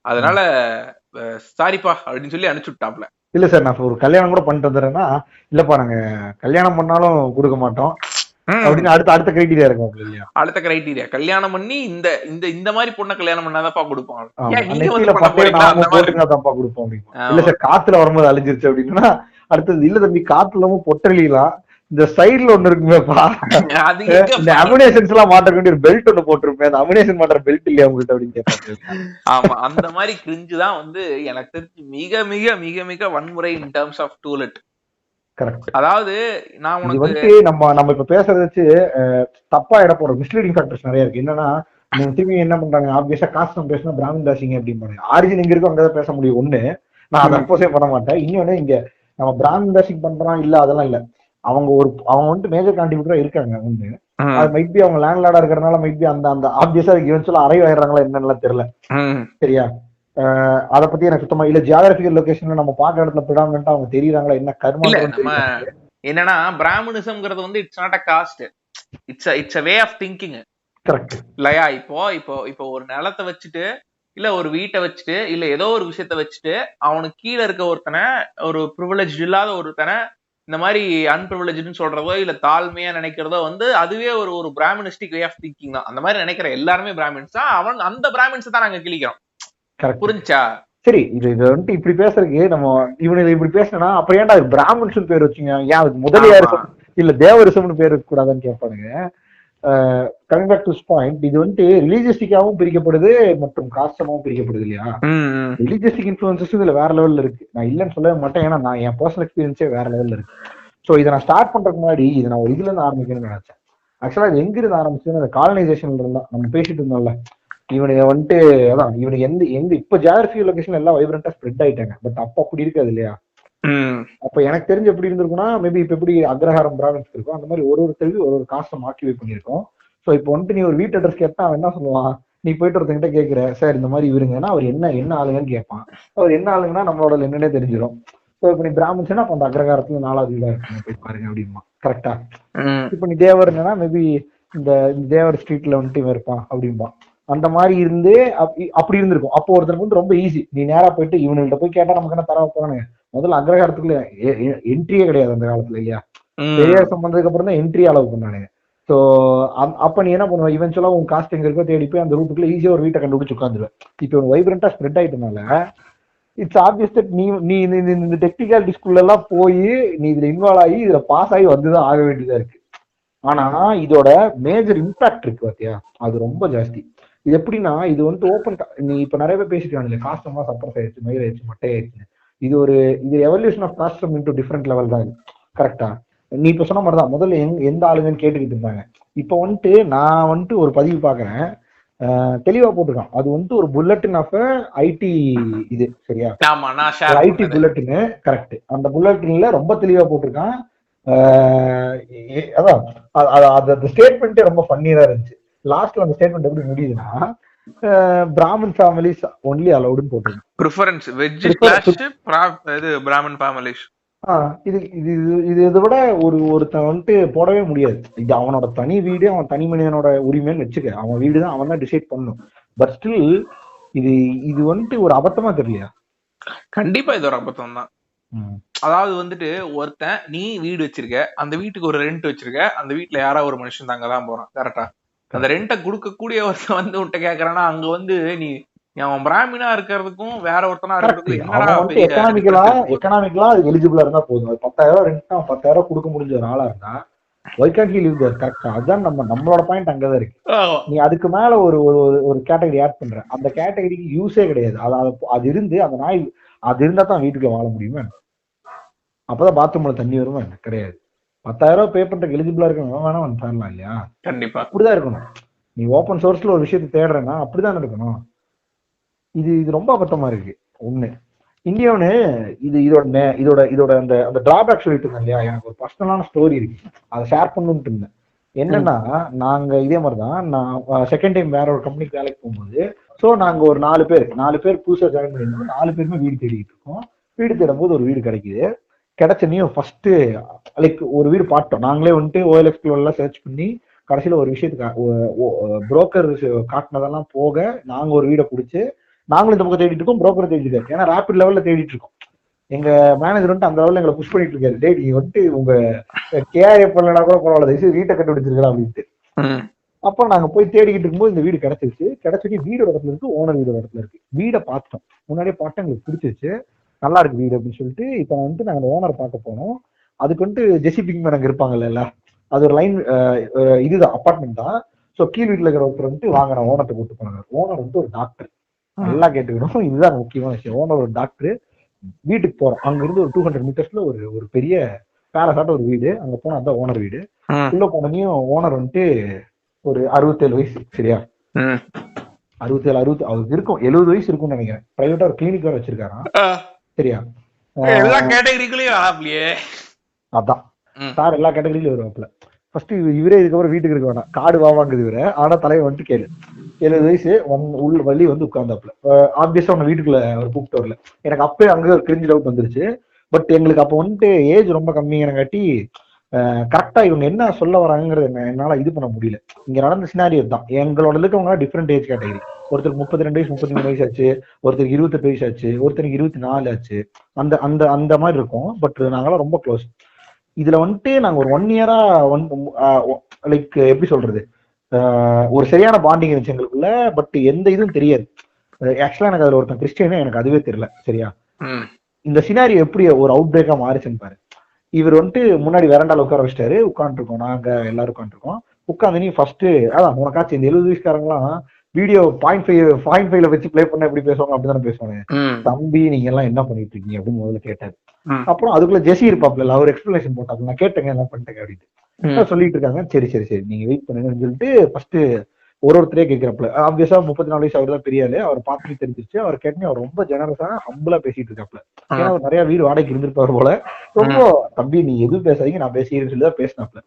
Speaker 1: அதனால சாரிப்பா அப்படின்னு சொல்லி அனுப்பிச்சு விட்டாப்ல.
Speaker 2: இல்ல சார், நான் ஒரு கல்யாணம் கூட பண்ணிட்டு வந்துடுறேன்னா, இல்லப்பா நாங்க கல்யாணம் பண்ணாலும் கொடுக்க மாட்டோம் அப்படின்னு அடுத்த கிரைட்டீரியா இருக்கும் இல்லையா? அடுத்த
Speaker 1: கிரைட்டீரியா கல்யாணம் பண்ணி இந்த இந்த இந்த மாதிரி பொண்ணை கல்யாணம் பண்ணாதான்ப்பா கொடுப்போம்.
Speaker 2: கொடுப்போம். இல்ல சார் காத்துல வரும்போது அழிஞ்சிருச்சு அப்படின்னா அடுத்தது, இல்ல தம்பி காத்துல பொட்டலிலாம் இந்த சைடுல ஒண்ணு இருக்குமேப்பா, இந்த அமினேஷன்ஸ் எல்லாம் மாட்ட வேண்டிய ஒரு பெல்ட் ஒண்ணு போட்டிருப்பேன், அந்த அமினேஷன் மாட்டுற பெல்ட் இல்லையா உங்கள்கிட்ட அப்படின்னு கேட்பாங்க.
Speaker 1: ஆமா அந்த மாதிரி கிரிஞ்சு தான் வந்து எனக்கு தெரிஞ்சு மிக மிக மிக மிக வன்முறை இன் டர்ம்ஸ் ஆஃப் டூலெட்.
Speaker 2: கரெக்ட்.
Speaker 1: அதாவது நான் உனக்கு
Speaker 2: வந்து நம்ம இப்ப பேசுறத வச்சு தப்பா இட போற மிஸ்லீடிங் ஃபேக்டர்ஸ் நிறைய இருக்கு. என்னன்னா நீங்க திரும்பி என்ன பண்றாங்க, ஆப்வியஸா காஸ்ட் பேசினா பிராமின் தாசிங்க அப்படின்னு ஆரிஜின் எங்க இருக்கும் அங்கதான் பேச முடியும். ஒண்ணு நான் அதை அப்போசே பண்ண மாட்டேன். இன்னொன்னு இங்க நம்ம பிராமின் தாசிங் பண்றோம் இல்ல அதெல்லாம் இல்ல, அவங்க வந்துட்டு மேஜர் கான்ட்ரிபியூட்டரா இருக்காங்க. ஒண்ணு அது மைட் பி அவங்க லேண்ட்லார்டா இருக்கிறதுனால மைட் பி அந்த ஆப்வியஸா இவென்ச்சுவலா அரைவ் ஆயிடுறாங்களா என்னன்னு தெரியல. சரியா? அத பத்தி எனக்கு சுத்தமா இல்ல. ஜியோகிராபிக்கல் லொகேஷன்ல நம்ம பாக்குற இடத்துல பிரிடாமினன்ட்டா அவங்க தெரியுறாங்களா என்ன கர்மா
Speaker 1: என்னன்னா பிராமணிசம்ங்கிறது வந்து it's not a caste, it's a way of thinking.
Speaker 2: Correct
Speaker 1: இல்லையா? இப்போ ஒரு நிலத்தை வச்சுட்டு இல்ல ஒரு வீட்டை வச்சுட்டு இல்ல ஏதோ ஒரு விஷயத்த வச்சுட்டு அவனுக்கு கீழே இருக்க ஒருத்தனை, ஒரு ப்ரிவிலேஜ் இல்லாத ஒருத்தனை இந்த மாதிரி அன்பிரிவிலேஜ்னு சொல்றதோ இல்ல தாழ்மையா நினைக்கிறதோ வந்து அதுவே ஒரு பிராமணிஸ்டிக் வே ஆஃப் திங்கிங் தான். அந்த மாதிரி நினைக்கிற எல்லாருமே பிராமின்ஸ் தான். அவன் அந்த பிராமின்ஸ் தான் நாங்க கிழிக்கிறோம். புரிஞ்சா?
Speaker 2: சரி, இது வந்துட்டு இப்படி பேசுறதுக்கு நம்ம இவனுக்கு இப்படி பேசினா அப்புறம் ஏன்டா பிராமன்ஸ் பேர் வச்சுங்க, ஏன் அதுக்கு முதலியாரிசம் இல்ல தேவரிசம்னு பேர் இருக்க கூடாதுன்னு கேட்பானுங்க. கமிங் பேக் டு பாயிண்ட், இது வந்துட்டு ரிலீஜியஸ்டிக்காவும் பிரிக்கப்படுது மற்றும் காஸ்டமாவும் பிரிக்கப்படுது இல்லையா? ரிலீஜியஸ்டிக் இன்ஃபுளுசஸ் இதுல வேற லெவல்ல இருக்கு, நான் இல்லைன்னு சொல்லவே மாட்டேன். ஏன்னா நான் என் பர்சனல் எக்ஸ்பீரியன்ஸே வேற லெவல்ல இருக்கு. ஸோ இதை நான் ஸ்டார்ட் பண்றதுக்கு முன்னாடி இதை நான் ஒரு இதுல இருந்து ஆரம்பிக்கணும்னு நினைச்சேன். ஆக்சுவலா இது எங்க இருந்து ஆரம்பிச்சுன்னு அந்த காலனைசேஷன்ல இருந்தா நம்ம பேசிட்டு இருந்தோம்ல. இவனுக்கு வந்துட்டு அதான் இவனுக்கு எந்த இப்ப ஜியோகிராபிக்கல் லொகேஷன் எல்லாம் வைப்ரண்டா ஸ்ப்ரெட் ஆயிட்டாங்க. பட் அப்ப அப்படி இருக்காது இல்லையா? அப்ப எனக்கு தெரிஞ்சு எப்படி இருந்திருக்கும்னா, மேபி இப்ப எப்படி அக்ரஹாரம் பிராமின்ஸ் இருக்கும் அந்த மாதிரி ஒரு தெருவு ஒரு காஸ்டம் ஆக்கிவேட் பண்ணிருக்கோம். ஸோ இப்போ வந்துட்டு நீ ஒரு வீட்டு அட்ரஸ் கேட்டா அவன் என்ன சொல்லுவான், நீ போயிட்டு ஒருத்தங்கிட்ட கேட்கிற சார் இந்த மாதிரி இவருங்கன்னா அவர் என்ன ஆளுங்கன்னு கேட்பான். அவர் என்ன ஆளுங்கன்னா நம்மளோட என்னன்னே தெரிஞ்சிடும். ஸோ இப்போ நீ பிராமின்ஸ்னா அப்ப அந்த அக்ரஹாரத்துல 4வது வீடா இருக்குங்க போய் பாருங்க அப்படிமா. கரெக்டா? இப்போ நீ தேவர்னா மேபி இந்த தேவர் ஸ்ட்ரீட்ல வந்துட்டு இவன் இருப்பான் அப்படின்பா. அந்த மாதிரி இருந்து அப்படி இருந்திருக்கும். அப்போ ஒருத்தருக்கு வந்து ரொம்ப ஈஸி, நீ நேரா போயிட்டு இவனுகிட்ட போய் கேட்டா நமக்கு என்ன தர வைப்பானுங்க. முதல்ல அக்ரஹாரத்துக்குள்ள என்ட்ரியே கிடையாது அந்த காலத்துல இல்லையா? பெரியார் சம்பந்ததுக்கு அப்புறம் தான் என்ட்ரி அளவு பண்ணானுங்க. ஸோ அப்ப நீ என்ன பண்ணுவ, இவென்ச்சுவலா உன் காஸ்ட் எங்க இருக்கோ தேடி போய் அந்த ரூட்டுக்குள்ள ஈஸியா ஒரு வீட்டை கண்டுபிடிச்சு உட்காந்துருவேன். இப்போ வைப்ரண்டா ஸ்ப்ரெட் ஆயிட்டனால இட்ஸ் ஆப்வியஸ் தட் நீ இந்த டெக்னிக்காலிட்டிஸ்குள்ள எல்லாம் போய் நீ இதுல இன்வால்வ் ஆகி இதுல பாஸ் ஆகி வந்துதான் ஆக வேண்டியதா இருக்கு. ஆனா இதோட மேஜர் இம்பாக்ட் இருக்கு பாத்தியா, அது ரொம்ப ஜாஸ்தி. இது எப்படின்னா இது வந்து ஓப்பன், நீ இப்ப நிறைய பேர் பேசிட்டு காஸ்டமா சப்ரஸ் ஆயிடுச்சு, மயில் ஆயிடுச்சு, மட்டை ஆயிடுச்சு. இது evolution of custom into different level தான். கரெக்டா? நீ இப்ப சொன்ன மாதிரிதான் முதல்ல எந்த ஆளுங்கன்னு கேட்டுக்கிட்டு இருந்தாங்க. இப்ப வந்துட்டு நான் வந்துட்டு ஒரு பதிவு பாக்குறேன், தெளிவா போட்டிருக்கான். அது வந்துட்டு ஒரு புல்லட்டின் ஆஃப் ஐடி இது. சரியா? IT bulletin. கரெக்ட். அந்த புல்லட்டின்ல ரொம்ப தெளிவா போட்டிருக்கான். அதான் அந்த ஸ்டேட்மெண்ட்டே ரொம்ப ஃபன்னியா இருந்துச்சு. லாஸ்ட்ல அந்த ஸ்டேட்மெண்ட் எப்படி முடியுதுன்னா, பிராமன் ஃபேமிலிஸ் ஒன்லி அலௌடுன்னு போட்டுருங்க.
Speaker 1: பிரெஃபரன்ஸ் வெஜ் ஸ்லாஷ் இது பிராமன் ஃபேமிலிஸ்.
Speaker 2: இது இதை விட ஒருத்தன் வந்துட்டு போடவே முடியாது. இது அவனோட தனி வீடு, அவன் தனி மனிதனோட உரிமைன்னு வச்சுக்க, அவன் வீடு தான், அவன் தான் டிசைட் பண்ணும். பட் ஸ்டில் இது வந்துட்டு ஒரு அபத்தமா தெரியலையா?
Speaker 1: கண்டிப்பா இது ஒரு அபத்தம் தான். அதாவது வந்துட்டு ஒருத்தன் நீ வீடு வச்சிருக்க, அந்த வீட்டுக்கு ஒரு ரெண்ட் வச்சிருக்க, அந்த வீட்டுல யாராவது ஒரு மனுஷன் தங்கதான் போறான், கரெக்டா? அந்த ரெண்ட்டை கொடுக்கக்கூடிய ஒருத்தன் வந்து உன்கிட்ட கேக்குறான்னா, அங்க வந்து நீ அவன் பிராமினா இருக்கிறதுக்கும் வேற ஒருத்தனா
Speaker 2: கரெக்ட்.
Speaker 1: இருக்கிறதுக்கும் என்னடா
Speaker 2: அவன் வந்து
Speaker 1: பெரிய
Speaker 2: எக்கனாமிக்கலா
Speaker 1: டிஃபரன்ஸ் இருக்க போகுது?
Speaker 2: எக்கனாமிக்கலா எலிஜிபிளா இருந்தா போதும். 10,000 ரெண்ட் 10,000 கொடுக்க முடிஞ்ச ஒரு ஆளா இருந்தா ஒய் கான்ட் ஹி லிவ் தேர்? கரெக்டா? அதுதான் நம்மளோட பாயிண்ட் அங்கதான் இருக்கு.
Speaker 1: ஆமா.
Speaker 2: நீ அதுக்கு மேல ஒரு ஒரு ஒரு கேட்டகரி ஆட் பண்ற, அந்த கேட்டகரிக்கு யூஸே கிடையாது. அது இருந்து அந்த நாய் அது இருந்தா தான் வீட்டுக்குள்ள வாழ முடியுமா? அப்பதான் பாத்ரூம்ல தண்ணி வருமா? கிடையாது. 10,000 பே பண்றதுக்கு எலிஜிபிளா இருக்கணும், வேணா வந்து தரலாம் இல்லையா?
Speaker 1: கண்டிப்பா
Speaker 2: அப்படிதான் இருக்கணும். நீ ஓப்பன் சோர்ஸ்ல ஒரு விஷயத்தை தேடுறேன்னா அப்படிதான் இருக்கணும். இது ரொம்ப அபத்தமா இருக்கு ஒண்ணு. இந்தியாவுன்னு இதோட அந்த அந்த டிராபேக் சொல்லிட்டு இருந்தேன் இல்லையா? எனக்கு ஒரு பர்சனலான ஸ்டோரி இருக்கு, அதை ஷேர் பண்ணணும்னு இருந்தேன். என்னன்னா, நாங்க இதே மாதிரிதான், நான் செகண்ட் டைம் வேற ஒரு கம்பெனிக்கு வேலைக்கு போகும்போது, ஸோ நாங்க ஒரு 4 பேர் புதுசா ஜாயின் பண்ணிருந்தோம். 4 பேருமே வீடு தேடிட்டு இருக்கோம். வீடு தேடும் போது ஒரு வீடு கிடைக்குது. கிடைச்சனையும் ஃபர்ஸ்ட் லைக் ஒரு வீடு பார்த்தோம். நாங்களே வந்துட்டு OLX எல்லாம் சர்ச் பண்ணி கடைசியில ஒரு விஷயத்துக்கு புரோக்கர் காட்டினதெல்லாம் போக நாங்க ஒரு வீடை பிடிச்சு நாங்களும் இந்த பக்கம் தேடிட்டு இருக்கோம், புரோக்கரை தேடிட்டு இருக்காரு. ஏன்னா ரேபிட் லெவல்ல தேடிட்டு இருக்கோம். எங்க மேனேஜர் வந்துட்டு அந்த லெவல்ல எங்களை புஷ் பண்ணிட்டு இருக்காரு. டே நீங்க வந்துட்டு உங்க கேஆர்எஃப் பண்ணலனா கூட பரவாயில்ல, தயவுசெய்து வீட்டை கண்டுபிடிச்சிருக்கலாம் அப்படின்ட்டு. அப்புறம் நாங்க போய் தேடிக்கிட்டு இருக்கும்போது இந்த வீடு கிடைச்சிருச்சு. கிடைச்சிட்டு வீடோட இடத்துல இருக்கு, ஓனர் வீடோட இடத்துல இருக்கு. வீடை பார்த்தோம், முன்னாடியே பார்த்தா எங்களுக்கு பிடிச்சிருச்சு, நல்லா இருக்கு வீடு அப்படின்னு சொல்லிட்டு இப்ப வந்துட்டு நாங்க அந்த ஓனரை பார்க்க போனோம். அதுக்கு வந்துட்டு ஜெசி பிங்மேன் அங்க இருப்பாங்கல்ல, அது ஒரு லைன் இதுதான் அப்பார்ட்மெண்ட் தான். ஸோ கீழ் வீட்டுல இருக்கிற ஒருத்தர் வந்துட்டு வாங்க நான் ஓனர்ட்ட கூட்டு போனாங்க. ஓனர் வந்துட்டு ஒரு டாக்டர், நல்லா கேட்டுக்கணும், இதுதான் முக்கியமான விஷயம். ஓனர் ஒரு டாக்டர். வீட்டுக்கு போறோம், அங்க இருந்து ஒரு 200 மீட்டர்ஸ்ல ஒரு பெரிய பேலஸாட்ட ஒரு வீடு. அங்க போனா அதான் ஓனர் வீடு. உள்ள போனதையும் ஓனர் வந்துட்டு ஒரு 67 வயசு, சரியா? 67 அவருக்கு இருக்கும், 70 வயசு இருக்கும்னு நினைக்கிறேன். பிரைவேட்டா ஒரு கிளினிக் வேற வச்சிருக்காராம், சரியா?
Speaker 1: எல்லா கேட்டகரிக்குலயும்
Speaker 2: அதான் சார் எல்லா கேட்டகரியிலும் வருவாப்ல. ஃபர்ஸ்ட் இவரே இதுக்கப்புறம் வீட்டுக்கு இருக்க வேணாம், காடு வாங்குது இவரை. ஆனா தலைவர் வந்துட்டு கேளு, 70 வயசு உள்ள வள்ளி வந்து உட்கார்ந்தாப்புல. ஆப்வியஸா உன்ன வீட்டுக்குள்ள அவர் கூப்பிட்டு வரல. எனக்கு அப்பயே அங்க ஒரு கிரிஞ்சு டவுட் வந்துருச்சு. பட் எங்களுக்கு அப்ப வந்துட்டு ஏஜ் ரொம்ப கம்மியானங்காட்டி கரெக்டா இவங்க என்ன சொல்ல வராங்கிறது என்னால இது பண்ண முடியல. இங்க நடந்த சினாரியோ தான். எங்களோட இருக்கவங்க டிஃப்ரெண்ட் ஏஜ் கேட்டகரி. ஒருத்தருக்கு 32 வயசு 33 வயசு ஆச்சு, ஒருத்தருக்கு 28 வயசு ஆச்சு, ஒருத்தருக்கு 24 ஆச்சு. அந்த அந்த அந்த மாதிரி இருக்கும். பட் நாங்களாம் ரொம்ப க்ளோஸ். இதுல வந்துட்டு நாங்க ஒரு 1 இயரா லைக் எப்படி சொல்றது, ஒரு சரியான பாண்டிங் இருந்துச்சு எங்களுக்குள்ள. பட் எந்த இதுவும் தெரியாது. ஆக்சுவலா எனக்கு அதுல ஒருத்தன் கிறிஸ்டியனே, எனக்கு அதுவே தெரியல, சரியா? இந்த சினாரியோ எப்படி ஒரு அவுட் பிரேக்கா மாறிச்சுன்னு பாரு. இவர் வந்துட்டு முன்னாடி வெரண்டால உட்கார வச்சிட்டாரு, உட்காந்துருக்கோம், நாங்க எல்லாரும் உட்காந்துருக்கோம். உட்காந்து நீ ஃபர்ஸ்ட் அதான் உனக்காச்சும் இந்த 70 வயசுக்காரங்களாம் வீடியோ 0.5ல வச்சு பிளே பண்ண எப்படி பேசுவாங்க அப்படிதானே பேசுவாங்க. தம்பி நீங்க எல்லாம் என்ன பண்ணிட்டு இருக்கீங்க அப்படின்னு முதல்ல கேட்டாரு. அப்புறம் அதுக்குள்ள ஜெசி இருப்பாப்ல, அவர் எக்ஸ்பிளேஷன் போட்டாப்ல. நான் கேட்டேங்க என்ன பண்ணிட்டேங்க அப்படின்ட்டு. சொல்லிட்டு இருக்காங்க. சரி சரி சரி நீங்க வெயிட் பண்ணுங்கன்னு சொல்லிட்டு ஃபர்ஸ்ட் ஒருத்தரே கேட்கிறப்பல. ஆப்வியஸா 34 வயசு அவர் தான் பெரியாரு. அவர் பார்த்து தெரிஞ்சிருச்சு. அவர் கேட்டே அவர் ரொம்ப ஜெனரஸா ஹம்பிளா பேசிட்டு இருக்காப்ல. ஏன்னா அவர் நிறைய வீடு வாடகைக்கு இருந்திருப்பாரு போல. ரொம்ப தம்பி நீ எதுவும் பேசாதீங்க, நான் பேசிக்கிறேன்னு சொல்லி தான் பேசினாப்ல.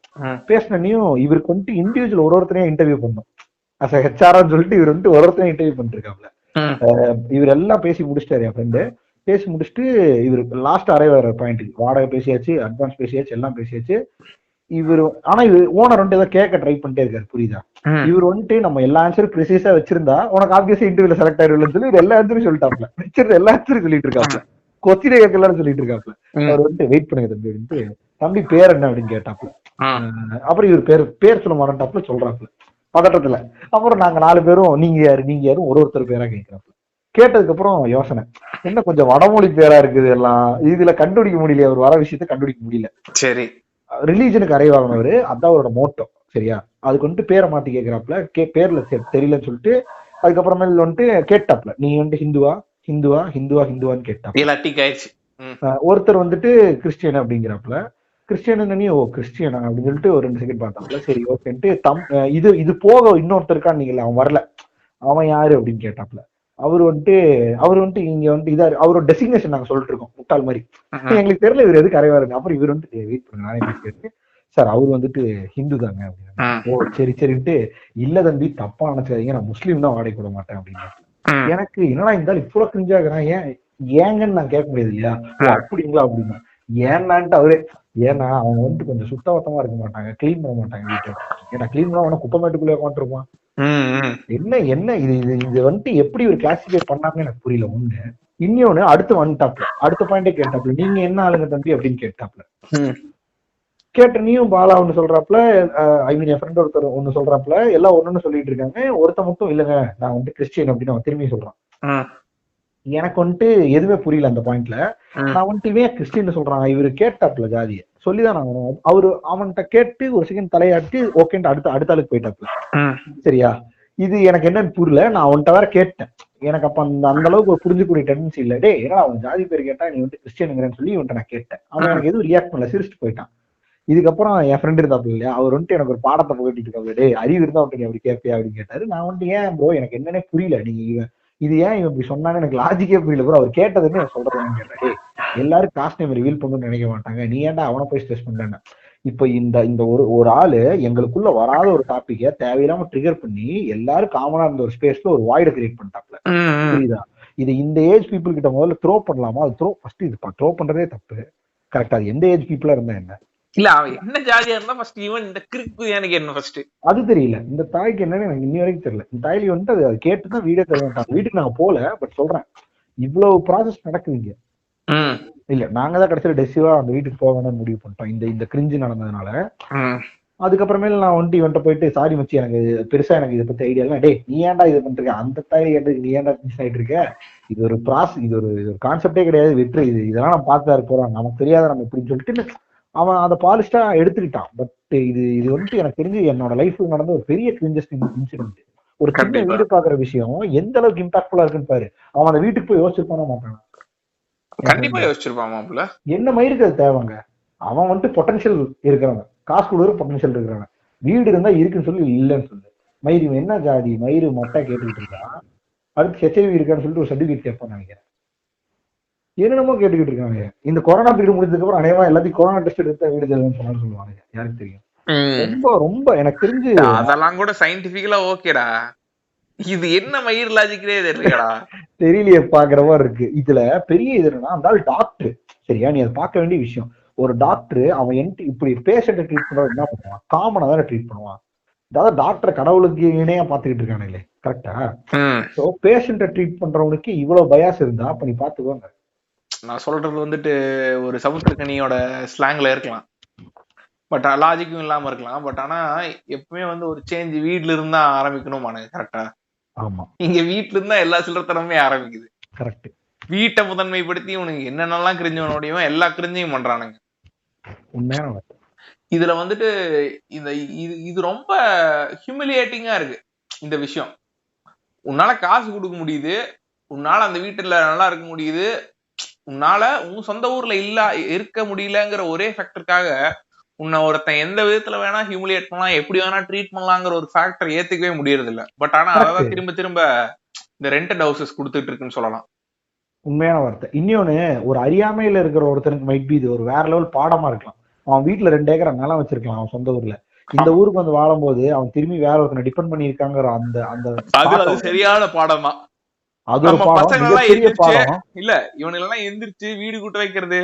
Speaker 2: பேசினையும் இவருக்கு வந்துட்டு இண்டிவிஜுவல் ஒருத்தரையும் இன்டர்வியூ பண்ணோம். அஸ் ஹெச்ஆர்னு சொல்லிட்டு இவர் வந்துட்டு ஒருத்தரையும் இன்டர்வியூ பண்ணிருக்காப்ல. இவர் எல்லாம் பேசி முடிச்சிட்டாரு என் ஃப்ரெண்டு. பேசி முடிச்சுட்டு இவருக்கு லாஸ்ட் அரைவர பாயிண்ட், வாடகை பேசியாச்சு, அட்வான்ஸ் பேசியாச்சு, எல்லாம் பேசியாச்சு. இவர் ஆனா இவர் ஓனர் வந்துட்டு ஏதோ கேட்க ட்ரை பண்ணிட்டே இருக்காரு, புரியுதா? இவர் வந்துட்டு நம்ம எல்லா ஆன்சரும் ப்ரிசைஸா வச்சிருந்தா உனக்கு ஆப்வியஸா இன்டர்வியூல செலக்ட் ஆயிடும்னு சொல்லி எல்லா ஆன்சரும் சொல்லிட்டாப்ல. வச்சிருந்த எல்லா ஆன்சரும் சொல்லிட்டு இருக்காப்ல. கொஸ்டினே கேட்கலாம்னு சொல்லிட்டு இருக்காப்ல. அவர் வந்துட்டு வெயிட் பண்ணுங்க தம்பி அப்படின்ட்டு, தம்பி பேர் என்ன அப்படின்னு கேட்டாப்ல. அப்புறம் இவர் பேர் சொல்ல மாட்டாப்ல, சொல்றாப்ல பதட்டத்துல. அப்புறம் நாங்க 4 பேரும் நீங்க யாரும் ஒருத்தர் பேரா கேட்கிறாப்ல. கேட்டதுக்கு அப்புறம் யோசனை, என்ன கொஞ்சம் வடமொழி பேரா இருக்குது எல்லாம், இதுல கண்டுபிடிக்க முடியல, அவர் வர விஷயத்த கண்டுபிடிக்க முடியல. சரி, ரிலீஜனுக்கு அறைவாங்கினவரு, அதான் அவரோட மோட்டோ, சரியா? அதுக்கு வந்துட்டு பேரை மாத்தி கேட்கிறாப்ல. பேர்ல தெரியலன்னு சொல்லிட்டு அதுக்கப்புறமேல வந்துட்டு கேட்டாப்ல, நீ வந்துட்டு ஹிந்துவான்னு கேட்டாப்ல. ஒருத்தர் வந்துட்டு கிறிஸ்டியன் அப்படிங்கிறாப்ல. கிறிஸ்டியன் ஓ கிறிஸ்டியனா அப்படின்னு சொல்லிட்டு ஒரு 2 செகண்ட் பார்த்தாப்ல. சரி ஓகேன்ட்டு இது போக இன்னொருத்தருக்கான்னு நீங்கள, அவன் வரல, அவன் யாரு அப்படின்னு கேட்டாப்ல. அவர் வந்துட்டு இங்க வந்துட்டு இதா அவரோட டெசிக்னேஷன் நாங்க சொல்லிட்டு இருக்கோம் முட்டாள் மாதிரி. எங்களுக்கு தெரியல இவர் எதுக்கு அறைவாருங்க. அப்புறம் இவர் வந்துட்டு வெயிட் பண்ணுங்க நானே பேசிட்டு, சார் அவர் வந்துட்டு ஹிந்து தாங்க அப்படின்னு. ஓ சரி சரின்ட்டு, இல்ல தம்பி தப்பா நினைச்சாதீங்க, நான் முஸ்லீம் தான் வாடகை போட மாட்டேன் அப்படின்னு. எனக்கு என்னடா இருந்தாலும் இவ்வளவு கிரிஞ்சாக்குறான், ஏங்கன்னு நான் கேட்க முடியாது இல்லையா? அப்படிங்களா அப்படின்னா ஏன்னான்ட்டு அவரே, ஏன்னா அவங்க வந்துட்டு கொஞ்சம் சுத்தபத்தமா இருக்க மாட்டாங்க, கிளீன் பண்ண மாட்டாங்க வீட்டை. ஏன்னா கிளீன் பண்ணா அவனை குப்பமேட்டுக்குள்ளே உட்காந்துருப்பான். என்ன இது வந்துட்டு எப்படி ஒரு கிளாசிஃபை பண்ணாங்கன்னு எனக்கு புரியல. ஒண்ணு இன்னொன்னு அடுத்து வந்துட்டாப்ல, அடுத்த பாயிண்டே கேட்டாப்ல, நீங்க என்ன ஆளுங்க தம்பி அப்படின்னு கேட்டாப்ல. கேட்ட நீயும் பாலா ஒண்ணு சொல்றாப்ல, ஐ மீன் என் ஃப்ரெண்ட் ஒருத்தர் ஒண்ணு சொல்றாப்ல, எல்லாம் ஒண்ணுன்னு சொல்லிட்டு இருக்காங்க. ஒருத்த மட்டும் இல்லங்க நான் வந்து கிறிஸ்டியன் அப்படின்னு அவன் திரும்பி சொல்றான். எனக்கு வந்துட்டு எதுவுமே புரியல அந்த பாயிண்ட்ல. நான் வந்துட்டு இவன் கிறிஸ்டின் சொல்றான், இவரு கேட்டாப்ல ஜாதிய சொல்லிதான் நான் அவரு அவன்கிட்ட கேட்டு ஒரு செகண்ட் தலையாட்டி ஓகேன்ட்டு அடுத்த ஆளுக்கு போயிட்டாப்ல. சரியா, இது எனக்கு என்னன்னு புரியல. நான் அவன்கிட்ட வேற கேட்டேன், எனக்கு அப்ப அந்த அளவுக்கு ஒரு புரிஞ்சுக்கூடிய டெண்டன்சி இல்ல. டே ஏன்னா அவன் ஜாதி பேர் கேட்டா நீ வந்து கிறிஸ்டியனுங்கிறன்னு சொல்லி இவன்ட்ட நான் கேட்டேன். அவன் எனக்கு எதுவும் ரியாக்ட் பண்ணல, சிரிச்சுட்டு போயிட்டான். இதுக்கப்புறம் என் ஃப்ரெண்ட் இருந்தாப்ல இல்லையா, அவர் வந்துட்டு எனக்கு ஒரு பாடத்தை புகட்டிட்டு இருக்காரு. டே அறிவு இருந்தா வந்துட்டு நீ அப்படி கேட்பியா அப்படின்னு கேட்டாரு. நான் வந்துட்டு ஏன் ப்ரோ எனக்கு என்னன்னே புரியல, நீங்க இது ஏன் இவன் இப்படி சொன்னான்னு எனக்கு லாஜிக்கே புரியல ப்ரோ. அவர் கேட்டதுன்னு நான் சொல்றேன்னு கேட்டேன். எல்லாரும் காஸ்ட் நேம் ரிவீல் பண்ணணும்னு நினைக்க மாட்டாங்க, நீ ஏன்டா அவனை போய் ஸ்ட்ரெஸ் பண்றேன்னு. இப்ப இந்த ஒரு ஆளு எங்களுக்குள்ள வராத ஒரு டாபிக்க தேவையில்லாம ட்ரிகர் பண்ணி எல்லாரும் காமனா இருந்த ஒரு ஸ்பேஸ்ல ஒரு வாய்டை கிரியேட் பண்ணிட்டாப்ல. புரியுதா? இது இந்த ஏஜ் பீப்புள் கிட்ட முதல்ல த்ரோ பண்ணலாமா? அது ஃபர்ஸ்ட் இது த்ரோ பண்றதே தப்பு. கரெக்டா? அது எந்த ஏஜ் பீப்புளா இருந்தா என்ன?
Speaker 1: இல்ல அவன் என்ன ஜாதியா இருந்தா ஃபர்ஸ்ட் இவன் இந்த கிறுக்கு எனக்கு என்ன ஃபர்ஸ்ட்
Speaker 2: அது தெரியல. இந்த தாய்க்கு என்னன்னு எனக்கு இன்னி வரைக்கும் தெரியல. இந்த தாய்லி வந்துட்டு அது கேட்டுதான் வீடியோ தருவாங்க. வீட்டுக்கு நாங்க போல, பட் சொல்றேன் இவ்வளவு ப்ராசஸ் நடக்குதுங்க. இல்ல நாங்க தான் கடைசியில டெசிவா அந்த வீட்டுக்கு போகணும்னு முடிவு பண்ணிட்டோம் இந்த கிரிஞ்சு நடந்ததுனால. அதுக்கப்புறமேல நான் வந்துட்டு இவன்ட்ட போயிட்டு சாரி மச்சி எனக்கு பெருசா எனக்கு இதை பத்தி ஐடியா இல்லை, டே நீ ஏன்டா இது பண்றீங்க அந்த தாய் கேட்டு நீ ஏன்டா மிஸ் ஆயிட்டு இருக்க, இது ஒரு ப்ராசஸ், இது ஒரு கான்செப்டே கிடையாது, வெற்றி இது இதெல்லாம் நம்ம பார்த்துதான் இருப்போம், நமக்கு தெரியாத நம்ம இப்படின்னு சொல்லிட்டு அவன் அதை பாலிஸ்டா எடுத்துக்கிட்டான். பட் இது வந்துட்டு எனக்கு தெரிஞ்சு என்னோட லைஃப்ல நடந்த ஒரு பெரிய கிரிஞ்சஸ்ட் இன்சிடென்ட். ஒரு சின்ன வீடு பாக்குற விஷயம் எந்த அளவுக்கு இம்பாக்ட்ஃபுல்லா இருக்குன்னு பாரு. அவன் அந்த வீட்டுக்கு போய் யோசிச்சிருப்பான மாட்டான்,
Speaker 1: கண்டிப்பா யோசிச்சிருப்பான். என்ன
Speaker 2: மயிருக்கு அது தேவைங்க? அவன் வந்துட்டு பொட்டன்ஷியல் இருக்கிறவன், காசு கொடுக்குற பொட்டன்ஷியல் இருக்கிறவன், வீடு இருந்தா இருக்குன்னு சொல்லி இல்லைன்னு சொல்லு. மயிறு என்ன ஜாதி, மயிறு மொட்டை கேட்டுக்கிட்டு இருக்கான். அடுத்து ஹெச்ஐவி இருக்கான்னு சொல்லிட்டு ஒரு சர்டிபிகேட் கேட்பான்னு நினைக்கிறேன். என்னென்னமோ கேட்டுக்கிட்டு இருக்காங்க. இந்த கொரோனா பீரியட் முடிஞ்சதுக்கு அப்புறம் அநேகமா எல்லாத்தையும் கொரோனா டெஸ்ட் எடுத்தா வீடு தெரியும் சொன்னான்னு சொல்லுவாங்க. யாருக்கு தெரியும்? ரொம்ப ரொம்ப எனக்கு தெரிஞ்சு
Speaker 1: அதெல்லாம் கூட சயின்டிபிக்கலா ஓகேடா, இது என்ன மயிர் லாஜிக்கே தெரியலடா.
Speaker 2: தெரியலையே பாக்குற மாதிரி இருக்கு. இதுல பெரிய இது என்னன்னா, அந்த டாக்டர் சரியா, நீ அதை பார்க்க வேண்டிய விஷயம். ஒரு டாக்டர் அவன் இப்படி பேஷண்ட்டை ட்ரீட் பண்றது என்ன பண்ணுவான்? காமனா தானே ட்ரீட் பண்ணுவான். அதாவது டாக்டர் கடவுளுக்கு இணையா பாத்துக்கிட்டு இருக்கானுங்களே, கரெக்டா? சோ பேஷண்ட்டை ட்ரீட் பண்றவனுக்கு இவ்வளவு பயாஸ் இருந்தா அப்ப நீ பாத்துக்கோங்க.
Speaker 1: நான் சொல்றது வந்துட்டு ஒரு சமுத்திரக்கனியோட ஸ்லாங்ல இருக்கலாம், பட் லாஜிக்கும் இல்லாம இருக்கலாம். பட் ஆனா எப்பவுமே வந்து ஒரு சேஞ்ச் வீட்ல இருந்தா ஆரம்பிக்கணும். கரெக்டா?
Speaker 2: ஆமா,
Speaker 1: இங்க வீட்ல இருந்தா எல்லா சில்லறத்தனமே ஆரம்பிக்குது.
Speaker 2: கரெக்ட்.
Speaker 1: வீட்டை முதன்மைப்படுத்தி உனக்கு என்னென்னலாம் கிரிஞ்சவனோடையும் எல்லா கிரிஞ்சையும் பண்றானுங்க.
Speaker 2: உண்மையான
Speaker 1: இதுல வந்துட்டு இது ரொம்ப ஹியூமிலியேட்டிங்கா இருக்கு இந்த விஷயம். உன்னால காசு கொடுக்க முடியுது, உன்னால அந்த வீட்டுல நல்லா இருக்க முடியுது, உன்னால உன் சொந்த ஊர்ல இருக்க முடியலங்கிற ஒரே ஃபேக்டருக்காக உன்னை ஒருத்தன் எந்த விதத்துல வேணா ஹியூமிலியேட் பண்ணலாம், எப்படி வேணா ட்ரீட் பண்ணலாங்கிற ஒரு ஃபேக்டர் ஏத்துக்கவே முடியறது இல்ல. பட் ஆனா அதான் திரும்ப திரும்ப இந்த ரெண்டட் ஹவுசஸ் கொடுத்துட்டு இருக்குன்னு சொல்லலாம்.
Speaker 2: உண்மையான வார்த்தை. இன்னொன்னு, ஒரு அறியாமையில இருக்கிற ஒருத்தனுக்கு மைட் பி இது ஒரு வேற லெவல் பாடமா இருக்கலாம். அவன் வீட்டுல 2 ஏக்கர் நிலம் வச்சிருக்கலாம் அவன் சொந்த ஊர்ல. இந்த ஊருக்கு வந்து வாழும் போது அவன் திரும்பி வேற ஒருத்தனை டிபெண்ட் பண்ணிருக்காங்கிற அந்த
Speaker 1: அது சரியான பாடம் தான்.
Speaker 2: அது ஒரு பாடம்
Speaker 1: இல்ல. இவனுங்கெல்லாம் எந்திரிச்சு வீடு கூட்ட வைக்கிறது,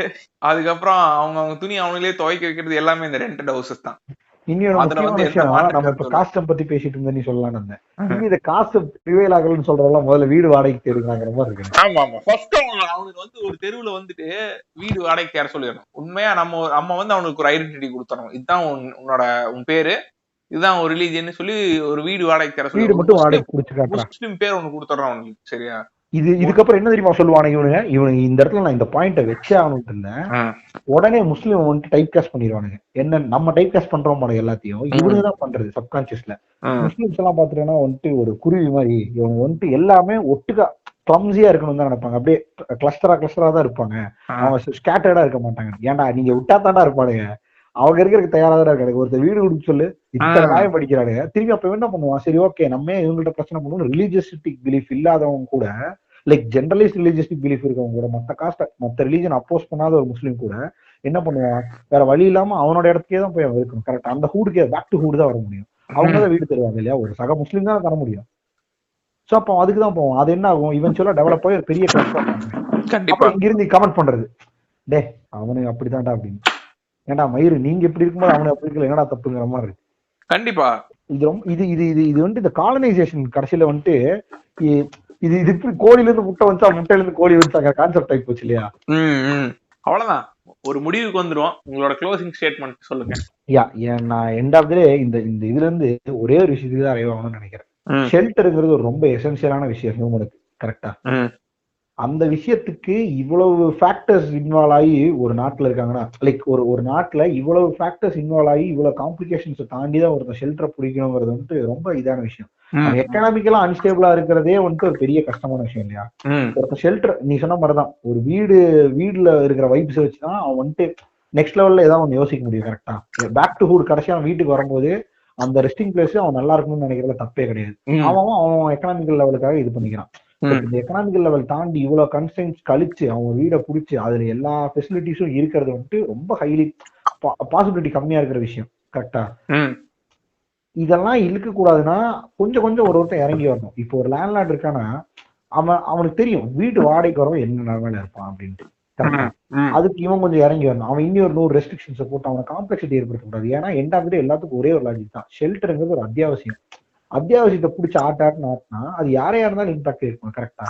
Speaker 1: அதுக்கப்புறம் அவங்க துணி அவங்களே துவைக்க வைக்கிறது எல்லாமே இந்த ரெண்டட் ஹவுசஸ் தான்.
Speaker 2: நம்ம இப்ப காஸ்டம் பத்தி பேசிட்டு இருந்த நீ சொல்லலாம்னு இருந்தேன். இந்த காஸ்ட் ப்ரிவேல் ஆகலன்னு சொல்றதெல்லாம் முதல்ல வீடு வாடகைக்கு தேடுறாங்கிற மாதிரி இருக்கு.
Speaker 1: ஆமா ஆமா. ஃபர்ஸ்ட் அவனுக்கு வந்து ஒரு தெருவுல வந்துட்டு வீடு வாடகைக்கு தேட சொல்லிடணும். உண்மையா நம்ம வந்து அவனுக்கு ஒரு ஐடென்டிட்டி கொடுத்துறோம். இதுதான் உன் பேரு, இதுதான் ஒரு ரிலீஜியன் சொல்லி ஒரு வீடு வாடகைக்கு தேட சொல்லி
Speaker 2: வீடு மட்டும் வாடகைக்கு குடிச்சு
Speaker 1: முஸ்லிம் பேர் ஒண்ணு கொடுத்துறான் அவனுக்கு. சரியா?
Speaker 2: இதுக்கப்புறம் என்ன தெரியுமா சொல்லுவானு இவனுங்க இந்த இடத்துல நான் இந்த பாயிண்ட வச்சே ஆகணும்னு இருந்தேன். உடனே முஸ்லீம் வந்துட்டு டைப் காஸ்ட் பண்ணிடுவானுங்க. என்ன நம்ம டைப் காஸ்ட் பண்றோம் எல்லாத்தையும் இவனுதான் பண்றது சப்கான்சியஸ்ல. முஸ்லிம்ஸ் எல்லாம் பாத்துட்டேன்னா வந்துட்டு ஒரு குருவி மாதிரி இவங்க வந்துட்டு எல்லாமே ஒட்டுக்கா கிளம்ஸியா இருக்கணும் தான் நினைப்பாங்க. அப்படியே கிளஸ்டரா தான் இருப்பாங்க. அவங்க ஸ்கேட்டர்டா இருக்க மாட்டாங்க. ஏன்டா நீங்க விட்டா தாண்டா இருப்பானுங்க, அவங்க இருக்கிறதுக்கு தயாரா தான் இருக்காங்க. ஒருத்தர் வீடு கொடுத்து சொல்லு இத்தனை நியாயம் படிக்கிறானுங்க. திரும்பி அப்ப என்ன பண்ணுவான், சரி ஓகே நம்ம இவங்கள்ட்ட பிரச்சனை பண்ணுவோம். ரிலீஜியஸ்டிக் பிலீஃப் இல்லாதவங்க கூட, லைக் ஜென்ரலைஸ்ட் ரிலீஜியஸ்டிக் பிலீஃப் இருக்கவங்க கூட, மத்த ரிலீஜன் அப்போஸ் பண்ணாத ஒரு முஸ்லீம் கூட என்ன பண்ணுவான், வேற வழி இல்லாம அவனோட இடத்துக்கே தான் போய் அவன் இருக்கணும். கரெக்ட்? அந்த ஹூடுக்கே பேக் டு ஹூடு தான் வர முடியும். அவங்க தான் வீடு தருவாங்க இல்லையா, ஒரு சக முஸ்லீம் தான் தர முடியும். சோ அப்போ அதுக்குதான் போவோம். அது என்ன ஆகும், இவென்ச்சுவலா டெவலப் ஆகி ஒரு பெரிய கிளஸ்டர் இங்கிருந்து கமெண்ட் பண்றது, டே அவனுக்கு அப்படித்தான்டா அப்படின்னு. ஏன்டா மயிறு நீங்க எப்படி இருக்கும்போது அவனு அப்படி இருக்கல, என்னடா தப்புங்கிற மாதிரி இருக்கு.
Speaker 1: கண்டிப்பா
Speaker 2: இது ரொம்ப இது இது இது இது வந்துட்டு இந்த காலனைசேஷன் கடைசியில வந்துட்டு இது இப்படி கோழில இருந்து முட்டை வந்துச்சா, முட்டையில இருந்து கோழி வந்துச்சாங்க கான்செப்ட் ஆகி போச்சு இல்லையா?
Speaker 1: அவ்வளவுதான், ஒரு முடிவுக்கு வந்துரும். உங்களோட க்ளோசிங் ஸ்டேட்மெண்ட் சொல்லுங்க.
Speaker 2: நான் எண்ட் ஆஃப் த டே இந்த இதுல இருந்து ஒரே ஒரு விஷயத்துக்கு தான் அறிவாகணும்னு நினைக்கிறேன். ஷெல்டருங்கிறது ஒரு ரொம்ப எசென்சியலான விஷயம் ஹியூமனுக்கு. கரெக்டா? அந்த விஷயத்துக்கு இவ்வளவு ஃபேக்டர்ஸ் இன்வால்வ் ஆகி ஒரு நாட்டுல இருக்காங்கன்னா, லைக் ஒரு நாட்டுல இவ்வளவு ஃபேக்டர்ஸ் இன்வால்வ் ஆகி இவ்வளவு காம்ப்ளிகேஷன்ஸ் தாண்டி தான் ஒரு ஷெல்டரை பிடிக்கணுங்கிறது வந்துட்டு ரொம்ப இதான விஷயம். எக்கனாமிக்கலா அன்ஸ்டேபிளா இருக்கிறதே வந்துட்டு ஒரு பெரிய கஷ்டமான விஷயம் இல்லையா? ஒருத்த ஷெல்டர் நீ சொன்ன மாதிரிதான், ஒரு வீடுல இருக்கிற வைப்ஸ் வச்சுதான் அவன் வந்துட்டு நெக்ஸ்ட் லெவல்ல ஏதாவது ஒன்று யோசிக்க முடியும். கரெக்டா? பேக் டு ஹூட் கடைசியா அவன் வீட்டுக்கு வரும்போது அந்த ரெஸ்டிங் பிளேஸ் அவன் நல்லா இருக்கணும்னு நினைக்கிறதுல தப்பே கிடையாது. அவன் எக்கனாமிக்கல் லெவலுக்காக இது பண்ணிக்கிறான். இந்த எக்கனாமிக்கல் லெவல் தாண்டி இவ்வளவு கன்ஸ்டன்ஸ் கழிச்சு அவங்க வீடை பிடிச்சி அதுல எல்லா ஃபெசிலிட்டிஸும் இருக்கிறது வந்துட்டு ரொம்ப ஹைலி பாசிபிலிட்டி கம்மியா இருக்கிற விஷயம். கரெக்டா? இதெல்லாம் இழுக்க கூடாதுன்னா கொஞ்சம் கொஞ்சம் ஒருத்தன் இறங்கி வரணும். இப்போ ஒரு லேண்ட்லார்ட் இருக்கானா அவனுக்கு தெரியும் வீட்டு வாடகைக்கு வரவன் என்ன நிலைமையில இருப்பான் அப்படின்ட்டு. அதுக்கு இவன் கொஞ்சம் இறங்கி வரணும். அவன் இன்னொரு 100 ரெஸ்ட்ரிக்ஷன்ஸை போட்டு அவனை காம்ப்ளெக்சிட்டி ஏற்படுத்தக்கூடாது. ஏன்னா எண்டாவது எல்லாத்துக்கும் ஒரே ஒரு லாஜிக் தான், ஷெல்டருங்கிறது ஒரு அத்தியாவசியம். அத்தியாவசியத்தை பிடிச்சி ஆட்டினா அது யாரையா இருந்தாலும் இம்பாக்ட் இருக்கும். கரெக்டா?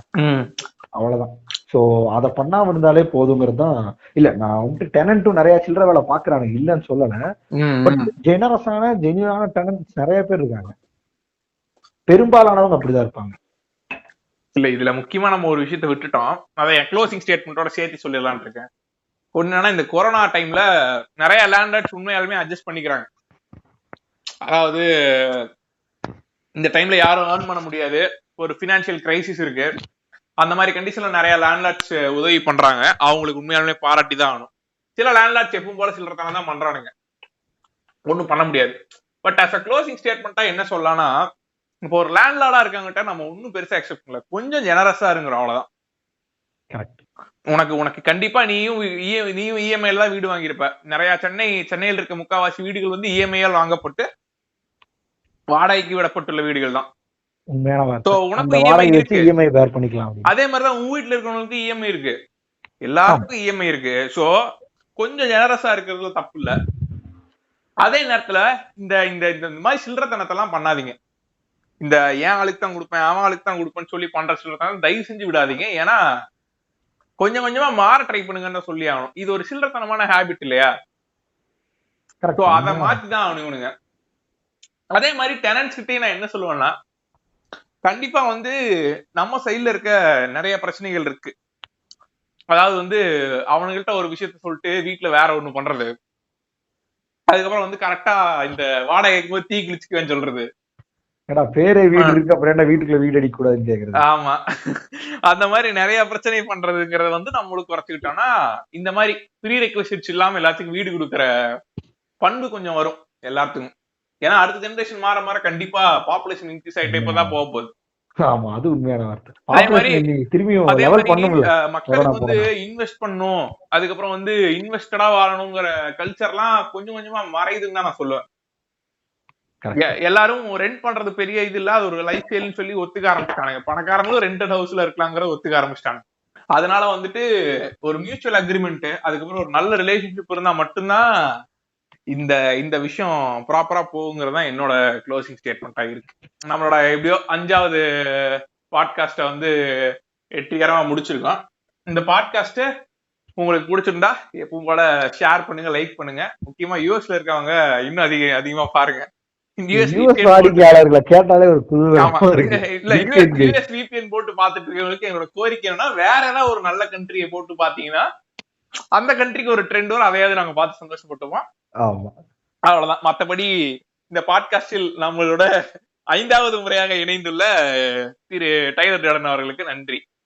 Speaker 2: அவ்வளவுதான். சோ அதை பண்ணாம இருந்தாலே போதுங்கிறது தான். இல்ல நான் வந்துட்டு டெனன்ட்டும் நிறைய சில்லற வேலை பாக்குறானுங்க, இல்லன்னு சொல்லல. பட் ஜெனரஸான ஜென்யூனான டெனன்ட்ஸ் நிறைய பேர் இருக்காங்க. பெரும்பாலானவங்க அப்படிதான் இருப்பாங்க.
Speaker 1: இல்ல இதுல முக்கியமா நம்ம ஒரு விஷயத்த விட்டுட்டோம், அதை என் க்ளோசிங் ஸ்டேட்மெண்டோட சேர்த்து சொல்லலாம்னு இருக்கேன். ஒண்ணுன்னா, இந்த கொரோனா டைம்ல நிறைய லேண்ட்லார்ட்ஸ் உண்மையாலுமே அட்ஜஸ்ட் பண்ணிக்கிறாங்க. அதாவது இந்த டைம்ல யாரும் ஏர்ன் பண்ண முடியாது, ஒரு பினான்சியல் கிரைசிஸ் இருக்கு, அந்த மாதிரி கண்டிஷன்ல நிறைய லேண்ட்லார்ட்ஸ் உதவி பண்றாங்க. அவங்களுக்கு உண்மையாலுமே பாராட்டி தான் ஆகணும். சில லேண்ட்லார்ட்ஸ் எப்பவும் போல சில்லறதான தான் பண்றானுங்க, ஒன்றும் பண்ண முடியாது. பட் அஸ் அ க்ளோசிங் ஸ்டேட்மெண்டா என்ன சொல்லலாம்னா, இப்போ ஒரு லேண்ட்லார்டா இருக்காங்கிட்ட நம்ம ஒன்னும் பெருசா எக்ஸ்பெக்ட் பண்ணல, கொஞ்சம் ஜெனரஸா இருங்கிறோம், அவ்வளவுதான். உனக்கு கண்டிப்பா நீயும் இஎம்ஐல தான் வீடு வாங்கியிருப்ப. நிறைய சென்னையில் இருக்க முக்காவாசி வீடுகள் வந்து இஎம்ஐயால் வாங்கப்பட்டு வாடகைக்கு விடப்பட்டுள்ள வீடுகள் தான். அதே மாதிரிதான் உங்க வீட்டுல இருக்கிறவங்களுக்கு இஎம்ஐ இருக்கு, எல்லாருக்கும் இஎம்ஐ இருக்கு. சோ கொஞ்சம் ஜெனரஸா இருக்கிறதுல தப்பு இல்ல. அதே நேரத்துல இந்த இந்த இந்த மாதிரி சில்லறத்தனத்தை எல்லாம் பண்ணாதீங்க. இந்த ஏன் ஆளுக்கு தான் கொடுப்பேன் அவன் ஆளுக்கு தான் கொடுப்பேன்னு சொல்லி பண்ற சில்லறத்தனம் தயவு செஞ்சு விடாதீங்க. ஏன்னா கொஞ்சம் கொஞ்சமா மாற ட்ரை பண்ணுங்கன்னு சொல்லி ஆகணும். இது ஒரு சில்லறத்தனமான ஹேபிட் இல்லையா? அதை மாத்திதான் ஆகணுங்க. அதே மாதிரி டெனன்ட்ஸ் கிட்டே நான் என்ன சொல்லுவேன்னா, கண்டிப்பா வந்து நம்ம சைட்ல இருக்க நிறைய பிரச்சனைகள் இருக்கு. அதாவது வந்து அவனுங்கள்ட்ட ஒரு விஷயத்த சொல்லிட்டு வீட்டுல வேற ஒண்ணு பண்றது, அதுக்கப்புறம் வந்து கரெக்டா இந்த வாடகைக்கு போய் தீ கிழிச்சுக்குவேன்னு சொல்றது.
Speaker 2: பேரே வீடு இருக்கு அப்புறம் வீட்டுக்குள்ள வீடு அடிக்க கூடாதுன்னு கேக்குறது. ஆமா,
Speaker 1: அந்த மாதிரி நிறைய பிரச்சனை பண்றதுங்கிறத வந்து நம்மளுக்கு குறைச்சுக்கிட்டோம்னா இந்த மாதிரி ப்ரீ ரெக்வெஸ்ட்ஸ் இல்லாம எல்லாத்துக்கும் வீடு கொடுக்குற பண்பு கொஞ்சம் வரும் எல்லாத்துக்கும். ஏன்னா அடுத்த ஜெனரேஷன் மாற மாற கண்டிப்பா பாப்புலேஷன் இன்க்ரீஸ் ஆயிட்டே இப்பதான் போக போகுது.
Speaker 2: ஆமா, அது உண்மையான வார்த்தை.
Speaker 1: அதே மாதிரி மக்களுக்கு வந்து இன்வெஸ்ட் பண்ணும், அதுக்கப்புறம் வந்து இன்வெஸ்டடா வாழணுங்கிற கல்ச்சர்லாம் கொஞ்சம் கொஞ்சமா மறையுதுன்னு தான் நான் சொல்லுவேன். எல்லாரும் ரெண்ட் பண்றது பெரிய இது இல்ல, அது ஒரு லைஃப் ஸ்டைல்னு சொல்லி ஒத்துக்க ஆரம்பிச்சிட்டாங்க. பணக்காரங்களும் ரெண்டட் ஹவுஸ்ல இருக்கலாங்கிற ஒத்துக்க ஆரம்பிச்சிட்டாங்க. அதனால வந்துட்டு ஒரு மியூச்சுவல் அக்ரிமெண்ட், அதுக்கப்புறம் ஒரு நல்ல ரிலேஷன்ஷிப் இருந்தா மட்டும்தான் இந்த இந்த விஷயம் ப்ராப்பரா போகுங்கிறதா என்னோட க்ளோசிங் ஸ்டேட்மெண்டா இருக்கு. நம்மளோட எப்படியோ 5வது பாட்காஸ்ட வந்து வெற்றிகரமா முடிச்சிருக்கோம். இந்த பாட்காஸ்ட் உங்களுக்கு பிடிச்சிருந்தா எப்பவும் போல ஷேர் பண்ணுங்க, லைக் பண்ணுங்க. முக்கியமா யூஎஸ்ல இருக்கவங்க இன்னும் அதிகமா பாருங்க.
Speaker 2: கேட்டாலே ஒரு
Speaker 1: யூஎஸ் விபிஎன் போட்டு பாத்துட்டு இருக்கவங்களுக்கு என்னோட கோரிக்கை என்னன்னா, வேற ஏதாவது ஒரு நல்ல கண்ட்ரியை போட்டு பாத்தீங்கன்னா அந்த கண்ட்ரிக்கு ஒரு ட்ரெண்ட் வரும், அதையாவது நாங்க பார்த்து சந்தோஷப்பட்டுவோம். அவ்வளவுதான். மத்தபடி இந்த பாட்காஸ்டில் நம்மளோட 5வது முறையாக இணைந்துள்ள திரு டைலர் ஜார்டன் அவர்களுக்கு நன்றி.